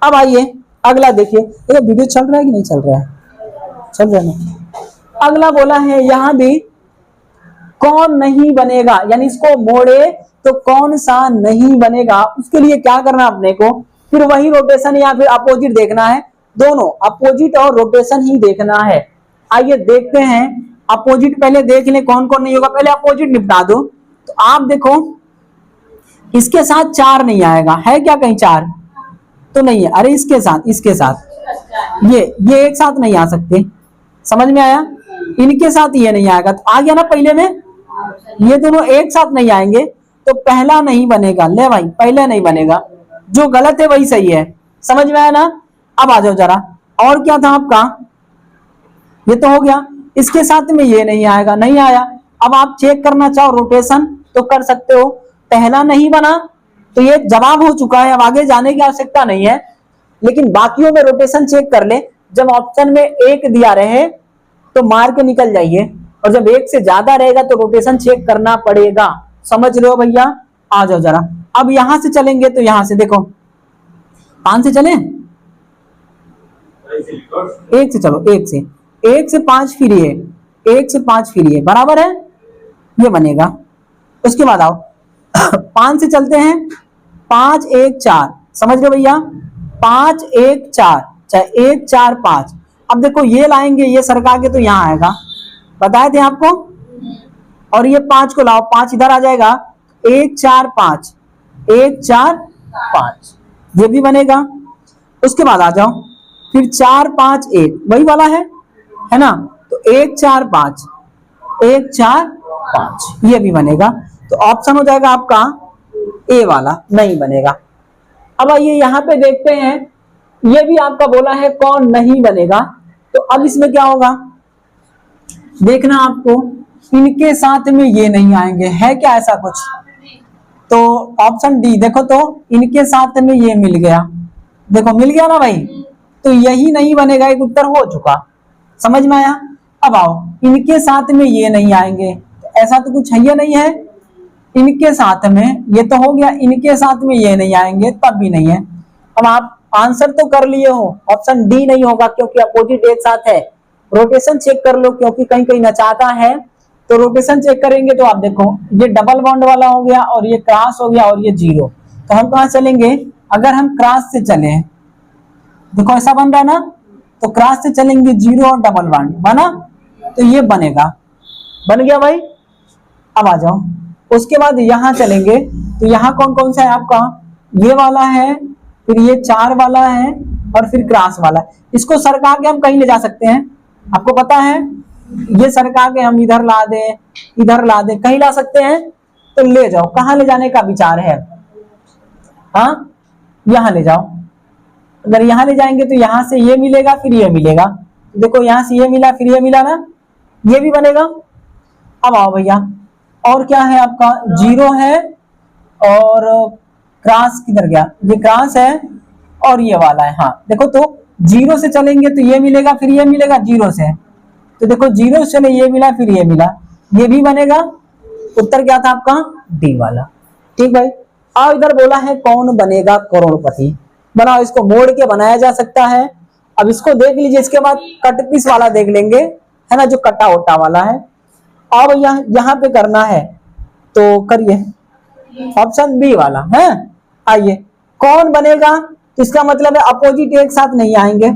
अब आइए अगला देखिए, ये वीडियो चल रहा है कि नहीं चल रहा है, चल रहा है ना। अगला बोला है यहाँ भी कौन नहीं बनेगा, यानी इसको मोड़े तो कौन सा नहीं बनेगा। उसके लिए क्या करना अपने को, फिर वही रोटेशन या फिर अपोजिट देखना है, दोनों अपोजिट और रोटेशन ही देखना है। आइए देखते हैं, अपोजिट पहले देख लें कौन कौन नहीं होगा, पहले अपोजिट निपटा दो। तो आप देखो इसके साथ 4 नहीं आएगा, है क्या कहीं 4 तो नहीं है। अरे इसके साथ ये एक साथ नहीं आ सकते। समझ में आया। इनके साथ ये नहीं आएगा, तो आ गया ना पहले में, ये दोनों एक साथ नहीं आएंगे, तो पहला नहीं बनेगा। ले भाई पहले नहीं बनेगा, जो गलत है वही सही है। समझ में आया ना? अब आ जाओ जरा, और क्या था आपका, ये तो हो गया, इसके साथ में ये नहीं आएगा, नहीं आया। अब आप चेक करना चाहो रोटेशन तो कर सकते हो, पहला नहीं बना तो ये जवाब हो चुका है, अब आगे जाने की आवश्यकता नहीं है। लेकिन बाकियों में रोटेशन चेक कर ले, जब ऑप्शन में एक दिया रहे तो मार के निकल जाइए, और जब एक से ज्यादा रहेगा तो रोटेशन चेक करना पड़ेगा। समझ रहे हो भैया? आ जाओ जरा, अब यहां से चलेंगे तो यहां से देखो, 5 से चले, एक से चलो, एक से 5 फिर ये, 1 से 5 फिर ये बराबर है, ये बनेगा। उसके बाद आओ 5 से चलते हैं, 5 1 4, समझ रहे भैया? 5 1 4, चाहे 1 4 5। अब देखो ये लाएंगे, ये सरका के तो यहाँ आएगा, बताए थे आपको। और ये 5 को लाओ, 5 इधर आ जाएगा, 1 4 5, 1 4 5, ये भी बनेगा। उसके बाद आ जाओ फिर 4 5 1, वही वाला है ना? तो 1 4 5, 1 4 5, ये भी बनेगा। तो ऑप्शन हो जाएगा आपका ए वाला, नहीं बनेगा। अब आइए यहाँ पे देखते हैं, ये भी आपका बोला है कौन नहीं बनेगा। तो अब इसमें क्या होगा, देखना आपको, इनके साथ में ये नहीं आएंगे, है क्या ऐसा कुछ? तो ऑप्शन डी देखो, तो इनके साथ में ये मिल गया, देखो मिल गया ना भाई, तो यही नहीं बनेगा, एक उत्तर हो चुका। समझ में आया? अब आओ, इनके साथ में ये नहीं आएंगे, तो ऐसा तो कुछ है ये नहीं है। इनके साथ में ये तो हो गया, इनके साथ में ये नहीं आएंगे, तब भी नहीं है। अब आप आंसर तो कर लिए हो, ऑप्शन डी नहीं होगा क्योंकि अपोजिट एक साथ है। रोटेशन चेक कर लो, क्योंकि कहीं कहीं नचाता है, तो रोटेशन चेक करेंगे तो आप देखो ये डबल बॉन्ड वाला हो गया, और ये क्रॉस हो गया, और ये जीरो। तो हम कहां चलेंगे, अगर हम क्रॉस से चले, देखो ऐसा बन रहा है ना, तो क्रॉस से चलेंगे, जीरो और डबल बॉन्ड बना, तो ये बनेगा, बन गया भाई। अब आ जाओ, उसके बाद यहां चलेंगे, तो यहाँ कौन कौन सा है आपका, ये वाला है, फिर ये 4 वाला है, और फिर क्रॉस वाला है। इसको सरका के हम कहीं ले जा सकते हैं, आपको पता है, ये सरका के हम इधर ला दे, इधर ला दे, कहीं ला सकते हैं, तो ले जाओ, कहां ले जाने का विचार है? हाँ, यहां ले जाओ। अगर यहां ले जाएंगे तो यहां से ये मिलेगा, फिर ये मिलेगा, देखो यहां से ये मिला, फिर ये मिला ना, ये भी बनेगा। अब आओ भैया, और क्या है आपका, जीरो है, और क्रॉस किधर गया, ये क्रॉस है, और ये वाला है। हाँ देखो, तो जीरो से चलेंगे तो ये मिलेगा, फिर ये मिलेगा, जीरो से, तो देखो जीरो से चले, ये मिला, फिर ये मिला, ये भी बनेगा। उत्तर क्या था आपका, डी वाला। ठीक भाई। अब इधर बोला है कौन बनेगा करोड़पति, बनाओ, इसको मोड़ के बनाया जा सकता है। अब इसको देख लीजिए, इसके बाद कट पीस वाला देख लेंगे, है ना, जो कटा ओटा वाला है। अब यहाँ पे करना है तो करिए, ऑप्शन बी वाला है। आइए, कौन बनेगा, तो इसका मतलब है अपोजिट एक साथ नहीं आएंगे।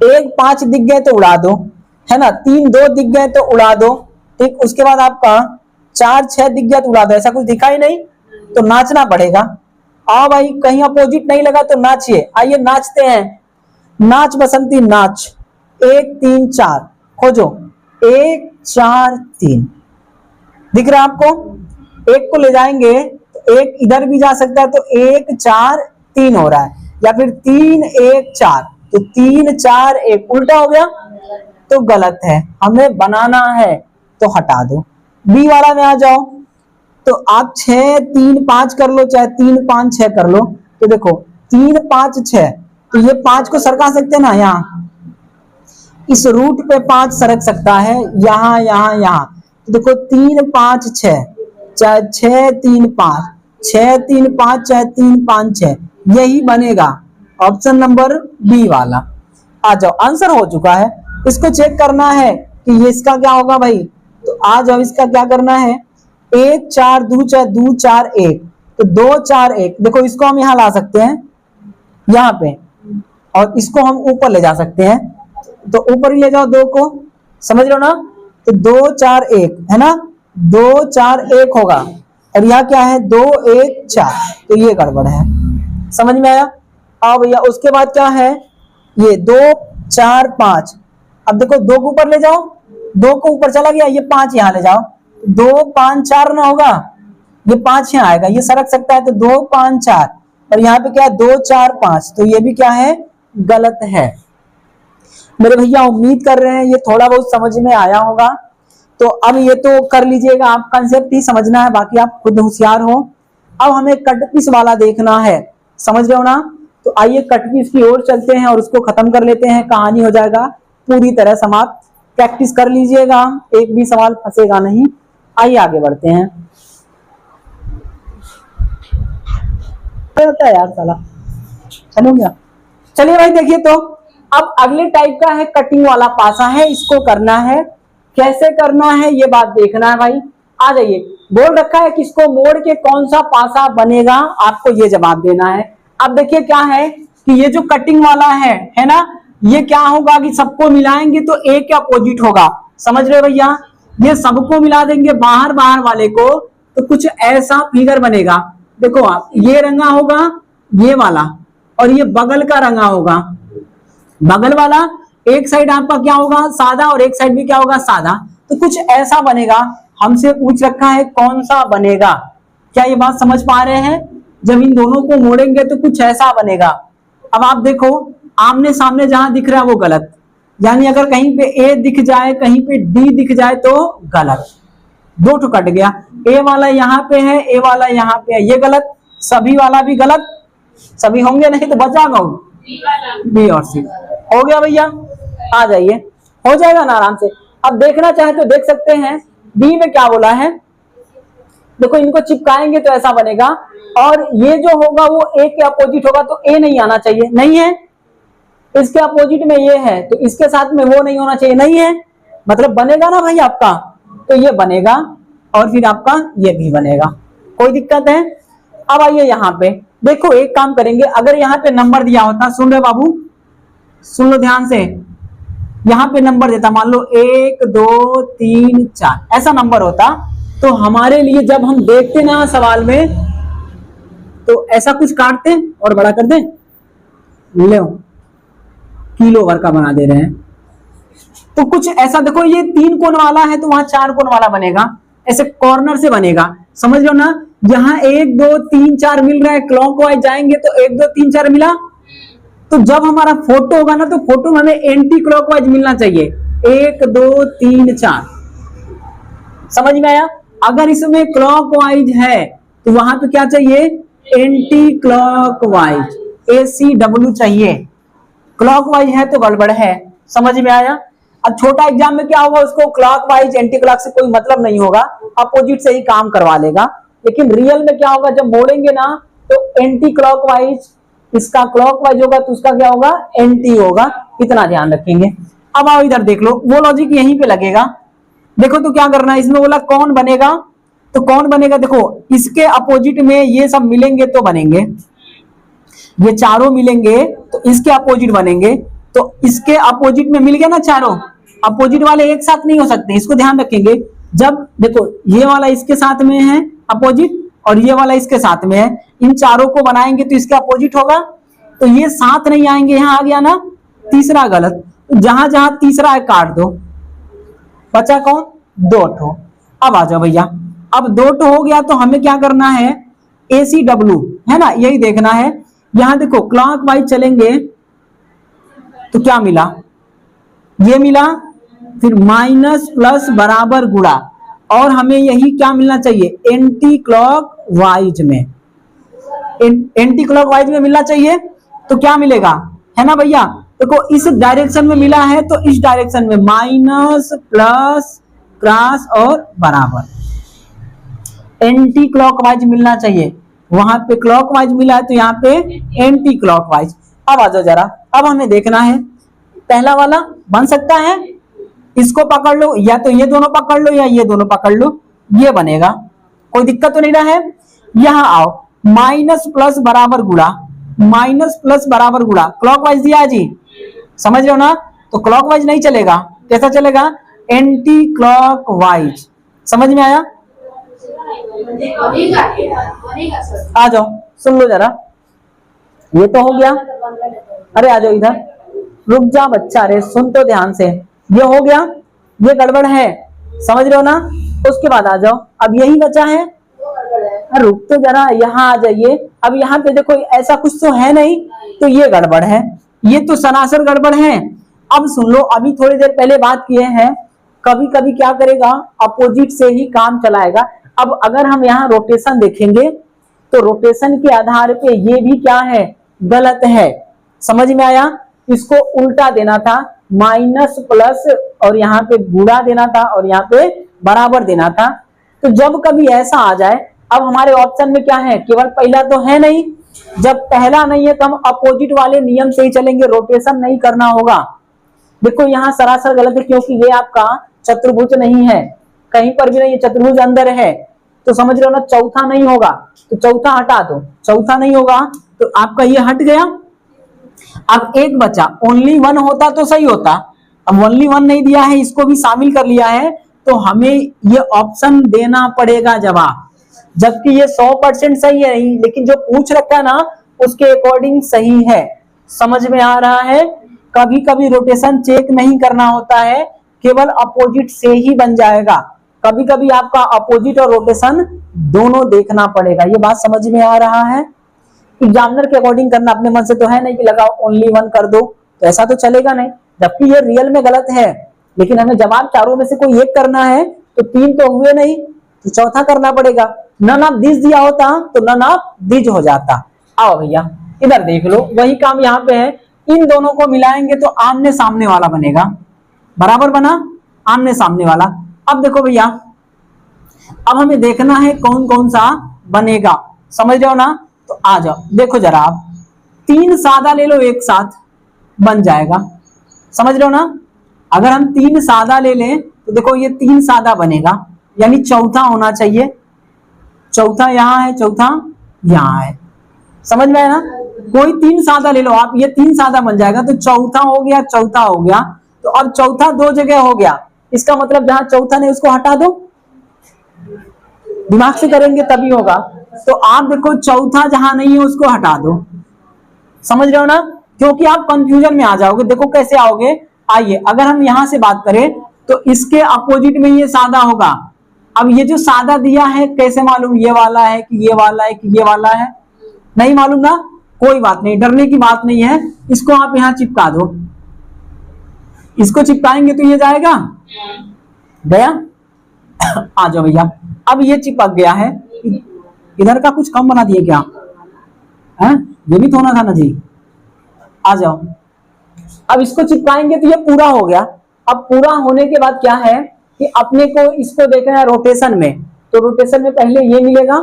1 5 दिख गए तो उड़ा दो, है ना, 3 2 दिख गए तो उड़ा दो। ठीक, उसके बाद आपका 4 6 दिख गया तो उड़ा दो, ऐसा कुछ दिखा ही नहीं तो नाचना पड़ेगा। आओ भाई, कहीं अपोजिट नहीं लगा तो नाचिए, आइए नाचते हैं, नाच बसंती नाच। 1 3 4 खोजो, 1 4 3 दिख रहा है आपको, एक को ले जाएंगे तो एक इधर भी जा सकता है, तो 1 4 3 हो रहा है, या फिर 3 1 4, तो 3 4 1 उल्टा हो गया, तो गलत है, हमें बनाना है, तो हटा दो। बी वाला में आ जाओ, तो आप 6 3 5 कर लो, चाहे 3 5 6 कर लो, तो देखो 3 5 6, तो ये 5 को सरका सकते हैं ना, यहाँ इस रूट पे 5 सरक सकता है, यहाँ यहाँ यहाँ, तो देखो 3 5 6, चाहे 6 3 5, 6 3 5, चाहे 3 5 6, यही बनेगा, ऑप्शन नंबर बी वाला। आ जाओ, आंसर हो चुका है। इसको चेक करना है कि ये इसका क्या होगा भाई, तो आ जाओ, इसका क्या करना है, 1 4 2 चाहे 2 4 1, तो 2 4 1, देखो इसको हम यहाँ ला सकते हैं, यहाँ पे, और इसको हम ऊपर ले जा सकते हैं, तो ऊपर ही ले जाओ 2 को, समझ लो ना, तो 2 4 1 है ना, 2 4 1 होगा, और यहाँ क्या है 2 1 4, तो ये गड़बड़ है, समझ में आया। आओ भैया, उसके बाद क्या है, ये 2 4 5, अब देखो 2 को ऊपर ले जाओ, 2 को ऊपर चला गया, ये 5 यहाँ ले जाओ, 2 5 4 ना होगा, ये 5 यहाँ आएगा, ये सरक सकता है, तो 2 5 4, और यहाँ पे क्या है 2 4 5, तो ये भी क्या है गलत है। मेरे भैया उम्मीद कर रहे हैं ये थोड़ा बहुत समझ में आया होगा। तो अब ये तो कर लीजिएगा, आप कंसेप्ट ही समझना है, बाकी आप खुद होशियार हो। अब हमें कट पीस वाला देखना है, समझ रहे हो ना। तो आइए कट पीस की ओर चलते हैं और उसको खत्म कर लेते हैं, कहानी हो जाएगा पूरी तरह समाप्त। प्रैक्टिस कर लीजिएगा, एक भी सवाल फंसेगा नहीं। आइए आगे बढ़ते हैं। होता है यार साला, चलो गया। चलिए भाई देखिए, तो अब अगले टाइप का है कटिंग वाला पासा है, इसको करना है। कैसे करना है ये बात देखना है भाई। आ जाइए, बोल रखा है किसको मोड़ के कौन सा पासा बनेगा, आपको ये जवाब देना है। अब देखिए क्या है कि ये जो कटिंग वाला है ना, ये क्या होगा कि सबको मिलाएंगे तो ए के अपोजिट होगा, समझ रहे हो भैया। ये सबको मिला देंगे बाहर बाहर वाले को, तो कुछ ऐसा फिगर बनेगा। देखो आप, ये रंगा होगा ये वाला, और ये बगल का रंगा होगा। बगल वाला एक साइड आपका क्या होगा सादा, और एक साइड भी क्या होगा सादा, तो कुछ ऐसा बनेगा। हमसे पूछ रखा है कौन सा बनेगा। क्या ये बात समझ पा रहे हैं? जब इन दोनों को मोड़ेंगे तो कुछ ऐसा बनेगा। अब आप देखो, आमने सामने जहां दिख रहा है वो गलत, यानी अगर कहीं पे ए दिख जाए कहीं पे डी दिख जाए तो गलत। दो ठो कट गया, ए वाला यहाँ पे है, ए वाला यहाँ पे है, ये गलत। सभी वाला भी गलत, सभी होंगे नहीं तो बचागा बी और सी। हो गया भैया, आ जाइए, हो जाएगा ना आराम से। अब देखना चाहे तो देख सकते हैं डी में क्या बोला है। देखो इनको चिपकाएंगे तो ऐसा बनेगा, और ये जो होगा वो ए के अपोजिट होगा, तो ए नहीं आना चाहिए, नहीं है। इसके अपोजिट में ये है तो इसके साथ में वो नहीं होना चाहिए, नहीं है। मतलब बनेगा ना भाई आपका, तो ये बनेगा और फिर आपका ये भी बनेगा, कोई दिक्कत है। अब आइए यहाँ पे देखो, एक काम करेंगे, अगर यहाँ पे नंबर दिया होता, सुन रहे बाबू, सुन लो ध्यान से, यहाँ पे नंबर देता, मान लो 1 2 3 4 ऐसा नंबर होता, तो हमारे लिए जब हम देखते ना सवाल में, तो ऐसा कुछ काटते और बड़ा कर दे, ले किलो भर का बना दे रहे हैं। तो कुछ ऐसा देखो, ये 3 कोण वाला है तो वहां 4 कोण वाला बनेगा, ऐसे कॉर्नर से बनेगा, समझ लो ना। यहाँ 1 2 3 4 मिल रहा है, क्लॉकवाइज जाएंगे तो 1 2 3 4 मिला। तो जब हमारा फोटो होगा ना, तो फोटो में हमें एंटी क्लॉकवाइज मिलना चाहिए, 1 2 3 4, समझ में आया। अगर इसमें क्लॉकवाइज है तो वहां पे क्या चाहिए, एंटी क्लॉकवाइज, ACW चाहिए। क्लॉकवाइज है तो गड़बड़ है, समझ में आया। अब छोटा एग्जाम में क्या होगा, उसको क्लॉकवाइज एंटी क्लॉक से कोई मतलब नहीं होगा, अपोजिट से ही काम करवा लेगा। लेकिन रियल में क्या होगा, जब मोड़ेंगे ना तो एंटी क्लॉकवाइज, इसका क्लॉकवाइज होगा तो उसका क्या होगा, एंटी होगा, इतना ध्यान रखेंगे। अब आओ इधर देख लो, वो लॉजिक यहीं पे लगेगा। देखो तो क्या करना है, इसमें बोला कौन बनेगा, तो कौन बनेगा, देखो इसके अपोजिट में ये सब मिलेंगे तो बनेंगे, ये चारों मिलेंगे तो इसके अपोजिट बनेंगे। तो इसके अपोजिट में मिल गया ना चारों, अपोजिट वाले एक साथ नहीं हो सकते, इसको ध्यान रखेंगे। जब देखो ये वाला इसके साथ में है अपोजिट, और ये वाला इसके साथ में है, इन चारों को बनाएंगे तो इसके अपोजिट होगा, तो ये साथ नहीं आएंगे, यहां आ गया ना तीसरा गलत। तो जहां जहां तीसरा है काट दो, बचा कौन, 2 ठो। अब आ जाओ भैया, अब 2 ठो हो गया, तो हमें क्या करना है, ACW है ना, यही देखना है। यहां देखो क्लॉकवाइज चलेंगे तो क्या मिला, ये मिला, फिर माइनस प्लस बराबर गुणा, और हमें यही क्या मिलना चाहिए, एंटी क्लॉकवाइज में, एंटी क्लॉकवाइज में मिलना चाहिए। तो क्या मिलेगा, है ना भैया, देखो इस डायरेक्शन में मिला है तो इस डायरेक्शन में माइनस प्लस क्रॉस और बराबर, एंटी क्लॉकवाइज मिलना चाहिए। वहां पे क्लॉकवाइज मिला है तो यहाँ पे एंटी क्लॉकवाइज। अब आ जाओ जरा, अब हमें देखना है पहला वाला बन सकता है, इसको पकड़ लो, या तो ये दोनों पकड़ लो या ये दोनों पकड़ लो, ये बनेगा, कोई दिक्कत तो नहीं रहा है। यहां आओ, माइनस प्लस बराबर गुणा, माइनस प्लस बराबर गुणा, क्लॉकवाइज दिया है जी, समझ रहे हो ना। तो क्लॉकवाइज नहीं चलेगा, कैसा चलेगा, एंटी क्लॉकवाइज, समझ में आया। आ जाओ सुन लो जरा, ये तो हो गया। अरे आ जाओ इधर, रुक जा बच्चा, रे सुन तो ध्यान से, ये हो गया, ये गड़बड़ है, समझ रहे हो ना। उसके बाद आ जाओ, अब यही बचा है, रुक तो जरा, यहाँ आ जाइए। अब यहाँ पे देखो ऐसा कुछ तो है नहीं, तो ये गड़बड़ है, ये तो सरासर गड़बड़ है। अब सुन लो, अभी थोड़ी देर पहले बात किए हैं, कभी कभी क्या करेगा, अपोजिट से ही काम चलाएगा। अब अगर हम यहाँ रोटेशन देखेंगे तो रोटेशन के आधार पे ये भी क्या है, गलत है। समझ में आया? इसको उल्टा देना था, माइनस प्लस, और यहाँ पे गुणा देना था, और यहाँ पे बराबर देना था। तो जब कभी ऐसा आ जाए, अब हमारे ऑप्शन में क्या है, केवल पहला तो है नहीं। जब पहला नहीं है तो हम अपोजिट वाले नियम से ही चलेंगे, रोटेशन नहीं करना होगा। देखो यहाँ सरासर गलत है, क्योंकि ये आपका चतुर्भुज नहीं है, कहीं पर भी नहीं है, चतुर्भुज अंदर है। तो समझ रहे हो ना, चौथा नहीं होगा, तो चौथा हटा दो, चौथा नहीं होगा तो आपका ये हट गया। अब एक बचा, ओनली वन होता तो सही होता। अब ओनली वन नहीं दिया है, इसको भी शामिल कर लिया है, तो हमें ये ऑप्शन देना पड़ेगा जवाब। जबकि ये 100% सही है, लेकिन जो पूछ रखा है ना उसके अकॉर्डिंग सही है। समझ में आ रहा है? कभी कभी रोटेशन चेक नहीं करना होता है, केवल अपोजिट से ही बन जाएगा। कभी कभी आपका अपोजिट और रोटेशन दोनों देखना पड़ेगा। ये बात समझ में आ रहा है? एग्जामिनर के अकॉर्डिंग करना, अपने मन से तो है नहीं कि लगाओ ओनली वन कर दो, तो ऐसा तो चलेगा नहीं। जबकि ये रियल में गलत है, लेकिन हमें जवाब चारों में से कोई एक करना है, तो तीन तो हुए नहीं, तो चौथा करना पड़ेगा। नन ऑफ दिस दिया होता तो नन ऑफ दिस हो जाता। आओ भैया इधर देख लो, वही काम यहाँ पे है। इन दोनों को मिलाएंगे तो आमने सामने वाला बनेगा, बराबर बना, आमने सामने वाला। अब देखो भैया, अब हमें देखना है कौन कौन सा बनेगा, समझ रहे हो ना? तो आ जाओ, देखो जरा आप, तीन सादा ले लो एक साथ, बन जाएगा। समझ रहे हो ना? अगर हम तीन सादा ले लें तो देखो ये तीन सादा बनेगा, यानी चौथा होना चाहिए। चौथा यहाँ है, चौथा यहाँ है, समझ में आया ना? कोई तीन सादा ले लो आप, ये तीन सादा बन जाएगा, तो चौथा हो गया, चौथा हो गया। तो अब चौथा दो जगह हो गया, इसका मतलब जहां चौथा नहीं उसको हटा दो, दिमाग से करेंगे तभी होगा। तो आप देखो चौथा जहां नहीं है उसको हटा दो, समझ रहे हो ना? क्योंकि आप कंफ्यूजन में आ जाओगे। देखो कैसे आओगे, आइए अगर हम यहां से बात करें तो इसके अपोजिट में ये सादा होगा। अब ये जो सादा दिया है कैसे मालूम, ये वाला है कि ये वाला है कि ये वाला है, नहीं मालूम ना? कोई बात नहीं, डरने की बात नहीं है। इसको आप यहाँ चिपका दो, इसको चिपकाएंगे तो ये जाएगा, गया। आ जाओ भैया, अब ये चिपक गया है। इधर का कुछ कम बना दिए क्या है? ये भी तो होना था ना जी। आ जाओ, अब इसको चिपकाएंगे तो ये पूरा हो गया। अब पूरा होने के बाद क्या है कि अपने को इसको देखना है रोटेशन में, तो रोटेशन में पहले ये मिलेगा,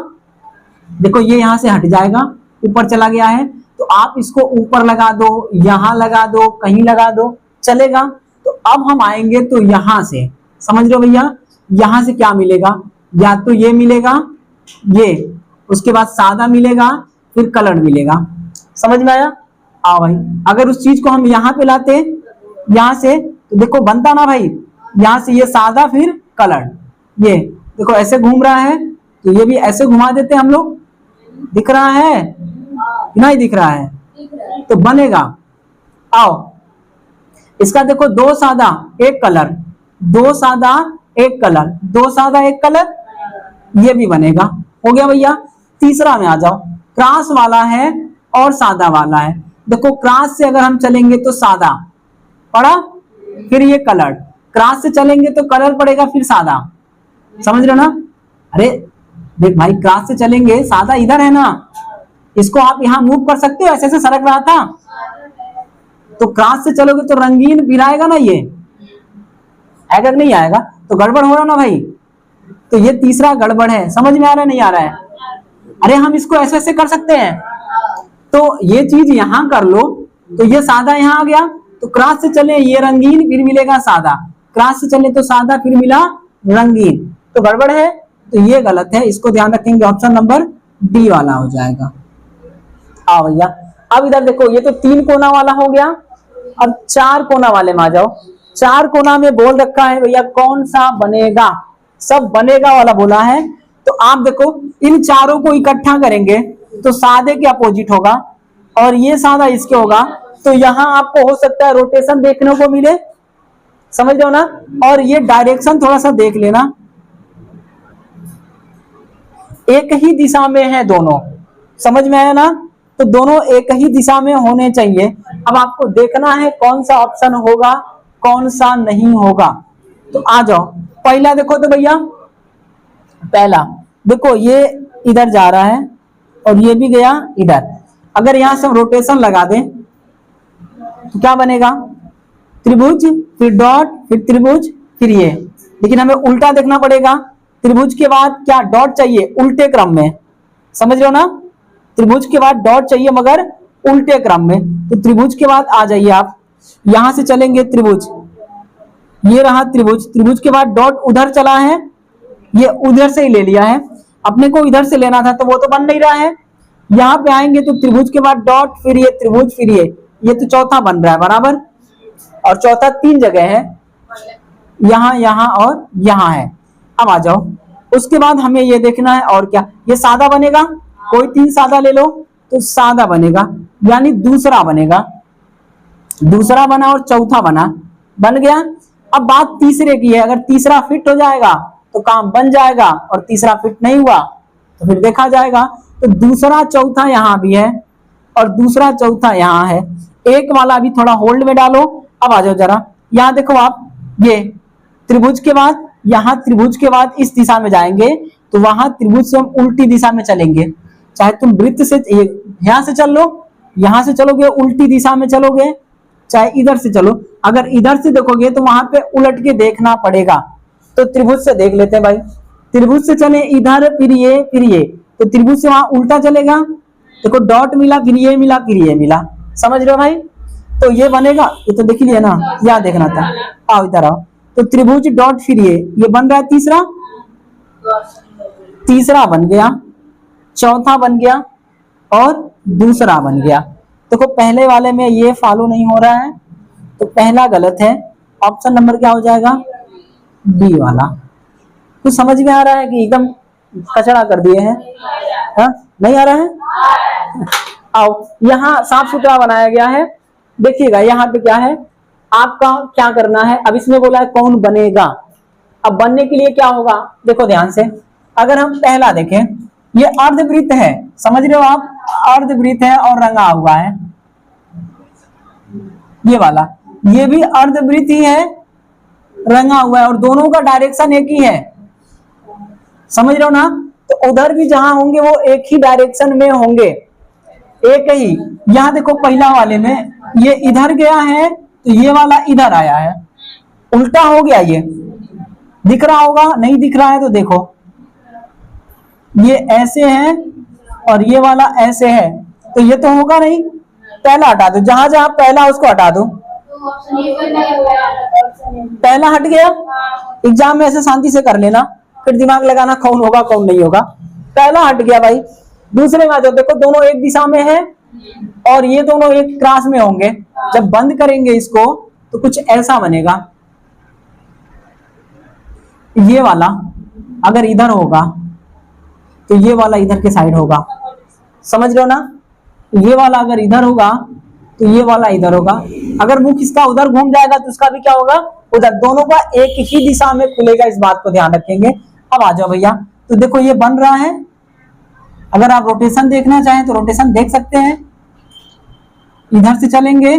देखो ये यहां से हट जाएगा, ऊपर चला गया है, तो आप इसको ऊपर लगा दो, यहां लगा दो, कहीं लगा दो, चलेगा। तो अब हम आएंगे तो यहां से, समझ रहे हो भैया, यहां से क्या मिलेगा, या तो ये मिलेगा, ये, उसके बाद सादा मिलेगा, फिर कलर मिलेगा। समझ में आया? आओ भाई, अगर उस चीज को हम यहाँ पे लाते यहां से, तो देखो बनता ना भाई, यहां से ये सादा फिर कलर, ये देखो ऐसे घूम रहा है, तो ये भी ऐसे घुमा देते हम लोग। दिख रहा है? नहीं दिख रहा है? तो बनेगा। आओ, इसका देखो दो सादा एक कलर, दो सादा एक कलर, दो सादा एक कलर, ये भी बनेगा। हो गया भैया। तीसरा में आ जाओ, क्रॉस वाला है और सादा वाला है। देखो क्रॉस से अगर हम चलेंगे तो सादा पड़ा, फिर ये कलर, क्रॉस से चलेंगे तो कलर पड़ेगा, फिर सादा। समझ रहे हो ना? अरे देख भाई, क्रॉस से चलेंगे, सादा इधर है ना, इसको आप यहाँ मूव कर सकते हो, ऐसे ऐसे सरक रहा था, तो क्रॉस से चलोगे तो रंगीन फिर आएगा ना, ये आएगा नहीं आएगा? तो गड़बड़ हो रहा ना भाई। तो ये तीसरा गड़बड़ है। समझ में आ रहा है नहीं आ रहा है? अरे हम इसको ऐसे ऐसे कर सकते हैं, तो ये चीज यहां कर लो, तो ये सादा यहां आ गया, तो क्रॉस से चले ये रंगीन, फिर मिलेगा सादा, क्रॉस से चले तो सादा, फिर मिला रंगीन, तो गड़बड़ है, तो ये गलत है। इसको ध्यान रखेंगे, ऑप्शन नंबर डी वाला हो जाएगा। आओ भैया, अब इधर देखो, ये तो तीन कोना वाला हो गया, अब चार कोना वाले में आ जाओ। चार कोना में बोल रखा है भैया कौन सा बनेगा, सब बनेगा वाला बोला है। तो आप देखो इन चारों को इकट्ठा करेंगे तो सादे के अपोजिट होगा, और ये सादा इसके होगा, तो यहां आपको हो सकता है रोटेशन देखने को मिले। समझ रहे हो ना? और ये डायरेक्शन थोड़ा सा देख लेना, एक ही दिशा में है दोनों, समझ में आया ना? तो दोनों एक ही दिशा में होने चाहिए। अब आपको देखना है कौन सा ऑप्शन होगा कौन सा नहीं होगा। तो आ जाओ, पहला देखो तो भैया, पहला देखो ये इधर जा रहा है और ये भी गया इधर। अगर यहां से हम रोटेशन लगा दें तो क्या बनेगा? त्रिभुज, फिर डॉट, फिर त्रिभुज, फिर ये। लेकिन हमें उल्टा देखना पड़ेगा, त्रिभुज के बाद क्या डॉट चाहिए उल्टे क्रम में, समझ रहे हो ना? त्रिभुज के बाद डॉट चाहिए मगर उल्टे क्रम में। तो त्रिभुज के बाद आ जाइए आप, यहां से चलेंगे त्रिभुज, ये रहा त्रिभुज, त्रिभुज के बाद डॉट उधर चला है, ये उधर से ही ले लिया है, अपने को इधर से लेना था तो वो तो बन नहीं रहा है। यहाँ पे आएंगे तो त्रिभुज के बाद डॉट, फिर ये त्रिभुज, फिर ये तो चौथा बन रहा है बराबर। और चौथा 3 जगह है, यहाँ, यहाँ और यहाँ है। अब आ जाओ, उसके बाद हमें ये देखना है और क्या, ये सादा बनेगा, कोई 3 सादा ले लो तो सादा बनेगा, यानी दूसरा बनेगा, दूसरा बना और चौथा बन गया। अब बात तीसरे की है, अगर तीसरा फिट हो जाएगा तो काम बन जाएगा और तीसरा फिट नहीं हुआ तो फिर देखा जाएगा। तो दूसरा चौथा यहाँ भी है और दूसरा चौथा यहाँ है। एक वाला भी थोड़ा होल्ड में डालो। अब आ जाओ जरा, यहाँ देखो आप, ये त्रिभुज के बाद, यहाँ त्रिभुज के बाद इस दिशा में जाएंगे तो वहां त्रिभुज से हम उल्टी दिशा में चलेंगे। चाहे तुम वृत्त से यहाँ से चल लो, यहाँ से चलोगे उल्टी दिशा में चलोगे, चाहे इधर से चलो। अगर इधर से देखोगे तो वहां पे उलट के देखना पड़ेगा। तो त्रिभुज से देख लेते हैं भाई, त्रिभुज से चले इधर, फिर ये, तो त्रिभुज से वहां उल्टा चलेगा, देखो डॉट मिला, फिर ये मिला, फिर ये मिला, समझ रहे हो भाई? तो ये बनेगा, ये तो देख लिया ना, यहाँ देखना था। आओ इधर आओ, तो त्रिभुज डॉट फिर ये बन रहा है तीसरा, तीसरा बन गया, चौथा बन गया और दूसरा बन गया। देखो पहले वाले में ये फॉलो नहीं हो रहा है तो पहला गलत है, ऑप्शन नंबर क्या हो जाएगा? बी वाला। कुछ समझ में आ रहा है कि एकदम कचरा कर दिए हैं? हाँ, नहीं आ रहा है? आओ, यहाँ साफ सुथरा बनाया गया है, देखिएगा यहाँ पे क्या है, आपका क्या करना है। अब इसमें बोला है कौन बनेगा, अब बनने के लिए क्या होगा, देखो ध्यान से। अगर हम पहला देखें, ये अर्धवृत्त है, समझ रहे हो आप? अर्धवृत्त है और रंगा हुआ है, ये वाला, ये भी अर्धवृत्त ही है, रंगा हुआ है और दोनों का डायरेक्शन एक ही है, समझ रहे हो ना? तो उधर भी जहां होंगे वो एक ही डायरेक्शन में होंगे, एक ही। यहां देखो पहला वाले में ये इधर गया है तो ये वाला इधर आया है, उल्टा हो गया। ये दिख रहा होगा, नहीं दिख रहा है तो देखो, ये ऐसे है और ये वाला ऐसे है, तो ये तो होगा नहीं। पहला हटा दो, जहां जहां पहला उसको हटा दो, पहला हट गया। एग्जाम में ऐसे शांति से कर लेना, फिर दिमाग लगाना कौन होगा कौन नहीं होगा। पहला हट गया भाई, दूसरे में आ जाओ, देखो दोनों एक दिशा में है और ये दोनों एक क्रास में होंगे। जब बंद करेंगे इसको तो कुछ ऐसा बनेगा, ये वाला अगर इधर होगा तो ये वाला इधर के साइड होगा, समझ रहे हो ना? ये वाला अगर इधर होगा तो ये वाला इधर होगा, अगर मुख इसका उधर घूम जाएगा तो उसका भी क्या होगा, उधर। दोनों का एक ही दिशा में खुलेगा, इस बात को ध्यान रखेंगे। अब आ जाओ भैया, तो देखो ये बन रहा है। अगर आप रोटेशन देखना चाहें तो रोटेशन देख सकते हैं, इधर से चलेंगे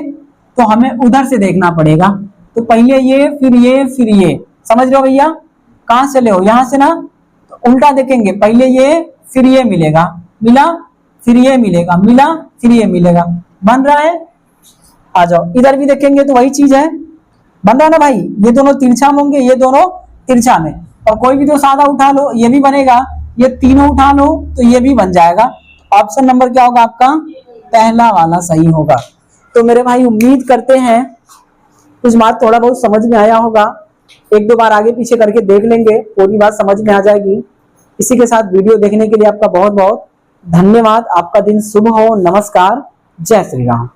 तो हमें उधर से देखना पड़ेगा। तो पहले ये, फिर ये, फिर ये, समझ रहे हो भैया? कहां से ले हो, यहां से ना, तो उल्टा देखेंगे, पहले ये फिर ये मिलेगा, मिला, फिर ये मिलेगा, मिला, फिर ये मिलेगा, बन रहा है। आ जाओ इधर भी देखेंगे तो वही चीज है, बन रहा है ना भाई? ये दोनों तिरछा में होंगे, ये दोनों तिरछा में, और कोई भी तो सादा उठा लो, ये भी बनेगा, ये तीनों उठा लो तो ये भी बन जाएगा। ऑप्शन नंबर क्या होगा आपका? पहला वाला सही होगा। तो मेरे भाई उम्मीद करते हैं कुछ बात थोड़ा बहुत समझ में आया होगा, एक दो बार आगे पीछे करके देख लेंगे, पूरी बात समझ में आ जाएगी। इसी के साथ वीडियो देखने के लिए आपका बहुत बहुत धन्यवाद। आपका दिन शुभ हो। नमस्कार, जय श्री राम।